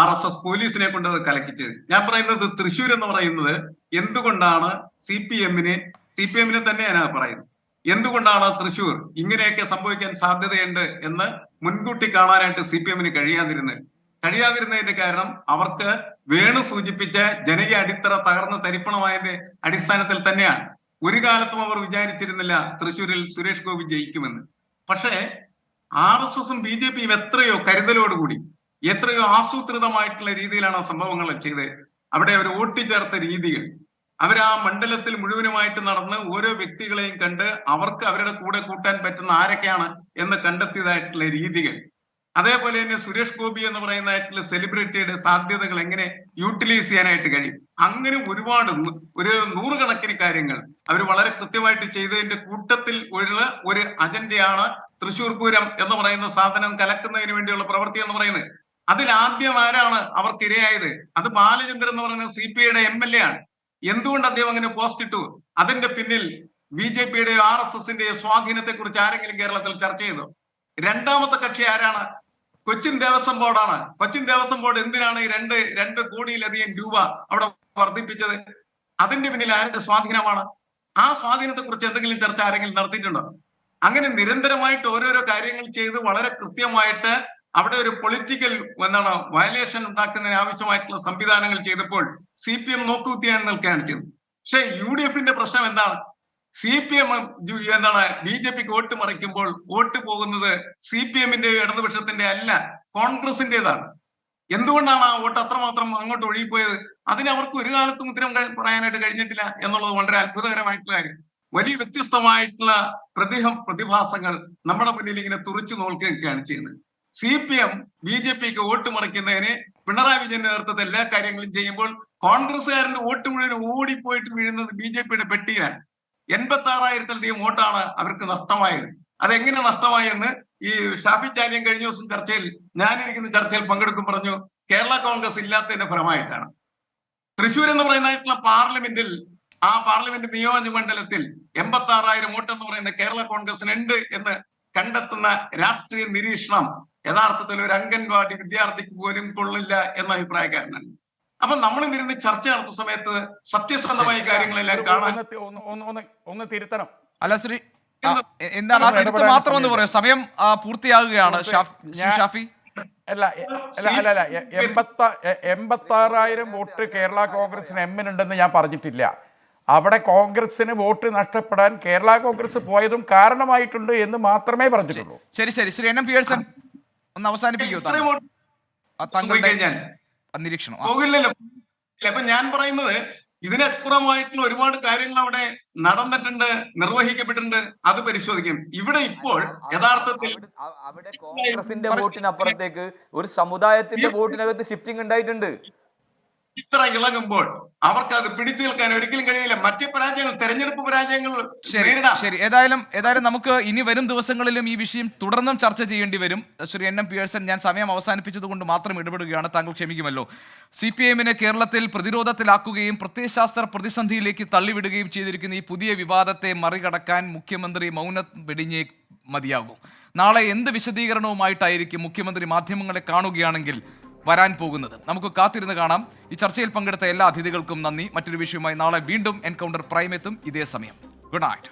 RSS പോലീസിനെ കൊണ്ട് അത് കലക്കിച്ചത്. ഞാൻ പറയുന്നത് തൃശ്ശൂർ എന്ന് പറയുന്നത് എന്തുകൊണ്ടാണ് CPMന് തന്നെയാണ് പറയുന്നത്. എന്തുകൊണ്ടാണ് തൃശ്ശൂർ ഇങ്ങനെയൊക്കെ സംഭവിക്കാൻ സാധ്യതയുണ്ട് എന്ന് മുൻകൂട്ടി കാണാനായിട്ട് CPMന് കഴിയാതിരുന്നതിന്റെ കാരണം അവർക്ക് വേണു സൂചിപ്പിച്ച ജനകീയ അടിത്തറ തകർന്ന് തരിപ്പണമായതിന്റെ അടിസ്ഥാനത്തിൽ തന്നെയാണ്. ഒരു കാലത്തും അവർ വിചാരിച്ചിരുന്നില്ല തൃശ്ശൂരിൽ സുരേഷ് ഗോപി ജയിക്കുമെന്ന്. പക്ഷേ RSSും BJPയും എത്രയോ കരുതലോടുകൂടി എത്രയോ ആസൂത്രിതമായിട്ടുള്ള രീതിയിലാണ് സംഭവങ്ങൾ ചെയ്തത്. അവിടെ അവർ വോട്ട് രീതികൾ, അവർ ആ മണ്ഡലത്തിൽ മുഴുവനുമായിട്ട് നടന്ന് ഓരോ വ്യക്തികളെയും കണ്ട് അവർക്ക് അവരുടെ കൂടെ കൂട്ടാൻ പറ്റുന്ന ആരൊക്കെയാണ് എന്ന് കണ്ടെത്തിയതായിട്ടുള്ള രീതികൾ, അതേപോലെ തന്നെ സുരേഷ് ഗോപി എന്ന് പറയുന്നതായിട്ടുള്ള സെലിബ്രിറ്റിയുടെ സാധ്യതകൾ എങ്ങനെ യൂട്ടിലൈസ് ചെയ്യാനായിട്ട് കഴിയും, അങ്ങനെ ഒരുപാട് ഒരു 100 കണക്കിന് കാര്യങ്ങൾ അവർ വളരെ കൃത്യമായിട്ട് ചെയ്തതിന്റെ കൂട്ടത്തിൽ ഉള്ള ഒരു അജണ്ടയാണ് തൃശ്ശൂർ പൂരം എന്ന് പറയുന്ന സാധനം കലക്കുന്നതിന് വേണ്ടിയുള്ള പ്രവൃത്തി എന്ന് പറയുന്നത്. അതിൽ ആദ്യം ആരാണ് അവർക്ക് ഇരയായത്? അത് ബാലചന്ദ്രൻ എന്ന് പറയുന്ന CPIയുടെ MLA ആണ്. എന്തുകൊണ്ട് അദ്ദേഹം അങ്ങനെ പോസ്റ്റ് ഇട്ടു? അതിന്റെ പിന്നിൽ BJPയുടെയോ RSSന്റെയോ സ്വാധീനത്തെ കുറിച്ച് ആരെങ്കിലും കേരളത്തിൽ ചർച്ച ചെയ്തോ? രണ്ടാമത്തെ കക്ഷി ആരാണ്? കൊച്ചിൻ ദേവസ്വം ബോർഡാണ്. കൊച്ചിൻ ദേവസ്വം ബോർഡ് എന്തിനാണ് ഈ 2 കോടിയിലധികം രൂപ അവിടെ വർദ്ധിപ്പിച്ചത്? അതിന്റെ പിന്നിൽ ആരുടെ സ്വാധീനമാണ്? ആ സ്വാധീനത്തെ കുറിച്ച് എന്തെങ്കിലും ചർച്ച ആരെങ്കിലും നടത്തിയിട്ടുണ്ടോ? അങ്ങനെ നിരന്തരമായിട്ട് ഓരോരോ കാര്യങ്ങൾ ചെയ്ത് വളരെ കൃത്യമായിട്ട് അവിടെ ഒരു പൊളിറ്റിക്കൽ വയലേഷൻ ഉണ്ടാക്കുന്നതിന് ആവശ്യമായിട്ടുള്ള സംവിധാനങ്ങൾ ചെയ്തപ്പോൾ CPM നോക്കുകുത്തിയാണ് നിൽക്കുകയാണ് ചെയ്തത്. പക്ഷെ UDFന്റെ പ്രശ്നം എന്താണ്? CPM BJPക്ക് വോട്ട് മറിക്കുമ്പോൾ വോട്ട് പോകുന്നത് CPMന്റെ ഇടതുപക്ഷത്തിന്റെ അല്ല, കോൺഗ്രസിന്റേതാണ്. എന്തുകൊണ്ടാണ് ആ വോട്ട് അത്രമാത്രം അങ്ങോട്ട് ഒഴുകിപ്പോയത്? അതിന് അവർക്ക് ഒരു കാലത്തും ഉത്തരം പറയാനായിട്ട് കഴിഞ്ഞിട്ടില്ല എന്നുള്ളത് വളരെ അത്ഭുതകരമായിട്ടുള്ള കാര്യം. വലിയ വ്യത്യസ്തമായിട്ടുള്ള പ്രതിഭാസങ്ങൾ നമ്മുടെ മുന്നിൽ ഇങ്ങനെ തുറച്ചു നോക്കുകയാണ് ചെയ്യുന്നത്. CPM BJPക്ക് വോട്ട് മറിക്കുന്നതിന് പിണറായി വിജയന്റെ നേതൃത്വത്തിൽ എല്ലാ കാര്യങ്ങളും ചെയ്യുമ്പോൾ കോൺഗ്രസ്സുകാരന്റെ വോട്ട് മുഴുവൻ ഓടിപ്പോയിട്ട് വീഴുന്നത് BJPയുടെ പെട്ടിയിലാണ്. 86,000-ലധികം വോട്ടാണ് അവർക്ക് നഷ്ടമായത്. അതെങ്ങനെ നഷ്ടമായെന്ന് ഈ ഷാഫി ചാലിയൻ കഴിഞ്ഞ ദിവസം ചർച്ചയിൽ, ഞാനിരിക്കുന്ന ചർച്ചയിൽ പങ്കെടുക്കും പറഞ്ഞു, കേരള കോൺഗ്രസ് ഇല്ലാത്തതിന്റെ ഫലമായിട്ടാണ്. തൃശ്ശൂർ എന്ന് പറയുന്നതായിട്ടുള്ള പാർലമെന്റിൽ, ആ പാർലമെന്റ് നിയോജക മണ്ഡലത്തിൽ 86,000 വോട്ട് എന്ന് പറയുന്ന കേരള കോൺഗ്രസിനുണ്ട് എന്ന് കണ്ടെത്തുന്ന രാഷ്ട്രീയ നിരീക്ഷണം യഥാർത്ഥത്തിൽ ഒരു അംഗൻവാടി വിദ്യാർത്ഥിക്ക് പോലും കൊള്ളില്ല എന്ന അഭിപ്രായക്കാരനാണ്. അപ്പൊ നമ്മൾ ഇരുന്ന് ചർച്ച നടത്തുന്ന സമയത്ത് സത്യസന്ധമായ കാര്യങ്ങളെല്ലാം കാണാൻ ഒന്ന് തിരുത്തണം. അല്ല ശ്രീ, എന്താണ് ആ തിരുത്ത് മാത്രം ഒന്ന് പറയാം, സമയം പൂർത്തിയാകുകയാണ്. ഷാഫി, അല്ല 86,000 വോട്ട് കേരള കോൺഗ്രസിന് എമ്മിനുണ്ടെന്ന് ഞാൻ പറഞ്ഞിട്ടില്ല. അവിടെ കോൺഗ്രസിന് വോട്ട് നഷ്ടപ്പെടാൻ കേരള കോൺഗ്രസ് പോയതും കാരണമായിട്ടുണ്ട് എന്ന് മാത്രമേ പറഞ്ഞിട്ടുള്ളൂ. ശരി ശരി, ശ്രീ NM പിയേഴ്സൺ ഒന്ന് അവസാനിപ്പിക്കുമോ നിരീക്ഷണം? പോകില്ലല്ലോ. അപ്പൊ ഞാൻ പറയുന്നത് ഇതിനപ്പുറമായിട്ടുള്ള ഒരുപാട് കാര്യങ്ങൾ അവിടെ നടന്നിട്ടുണ്ട്, നിർവഹിക്കപ്പെട്ടിട്ടുണ്ട്. അത് പരിശോധിക്കും. ഇവിടെ ഇപ്പോൾ യഥാർത്ഥത്തിൽ അവിടെ കോൺഗ്രസിന്റെ വോട്ടിനപ്പുറത്തേക്ക് ഒരു സമുദായത്തിന്റെ വോട്ടിനകത്ത് ഷിഫ്റ്റിംഗ് ഉണ്ടായിട്ടുണ്ട്. ഇത്ര ഇളകുമ്പോൾ അവർക്ക് അത് പിടിച്ചു നിൽക്കാൻ ഒരിക്കലും കഴിയില്ല. മറ്റ് പരാജയങ്ങൾ, തെരഞ്ഞെടുപ്പ് പരാജയങ്ങൾ നേരിടാം. ശരി, ഏതായാലും നമുക്ക് ഇനി വരും ദിവസങ്ങളിലും ഈ വിഷയം തുടർന്നും ചർച്ച ചെയ്യേണ്ടി വരും. ശ്രീ NM പിയേഴ്സൺ, ഞാൻ സമയം അവസാനിപ്പിച്ചത് കൊണ്ട് മാത്രം ഇടപെടുകയാണ്, താങ്കൾ ക്ഷമിക്കുമല്ലോ. CPIMനെ കേരളത്തിൽ പ്രതിരോധത്തിലാക്കുകയും പ്രത്യയശാസ്ത്ര പ്രതിസന്ധിയിലേക്ക് തള്ളിവിടുകയും ചെയ്തിരിക്കുന്ന ഈ പുതിയ വിവാദത്തെ മറികടക്കാൻ മുഖ്യമന്ത്രി മൗനം വെടിഞ്ഞേ മതിയാകും. നാളെ എന്ത് വിശദീകരണവുമായിട്ടായിരിക്കും മുഖ്യമന്ത്രി മാധ്യമങ്ങളെ കാണുകയാണെങ്കിൽ വരാൻ പോകുന്നത്? നമുക്ക് കാത്തിരുന്ന് കാണാം. ഈ ചർച്ചയിൽ പങ്കെടുത്ത എല്ലാ അതിഥികൾക്കും നന്ദി. മറ്റൊരു വിഷയവുമായി നാളെ വീണ്ടും എൻകൗണ്ടർ പ്രൈം എത്തും, ഇതേ സമയം. Good night.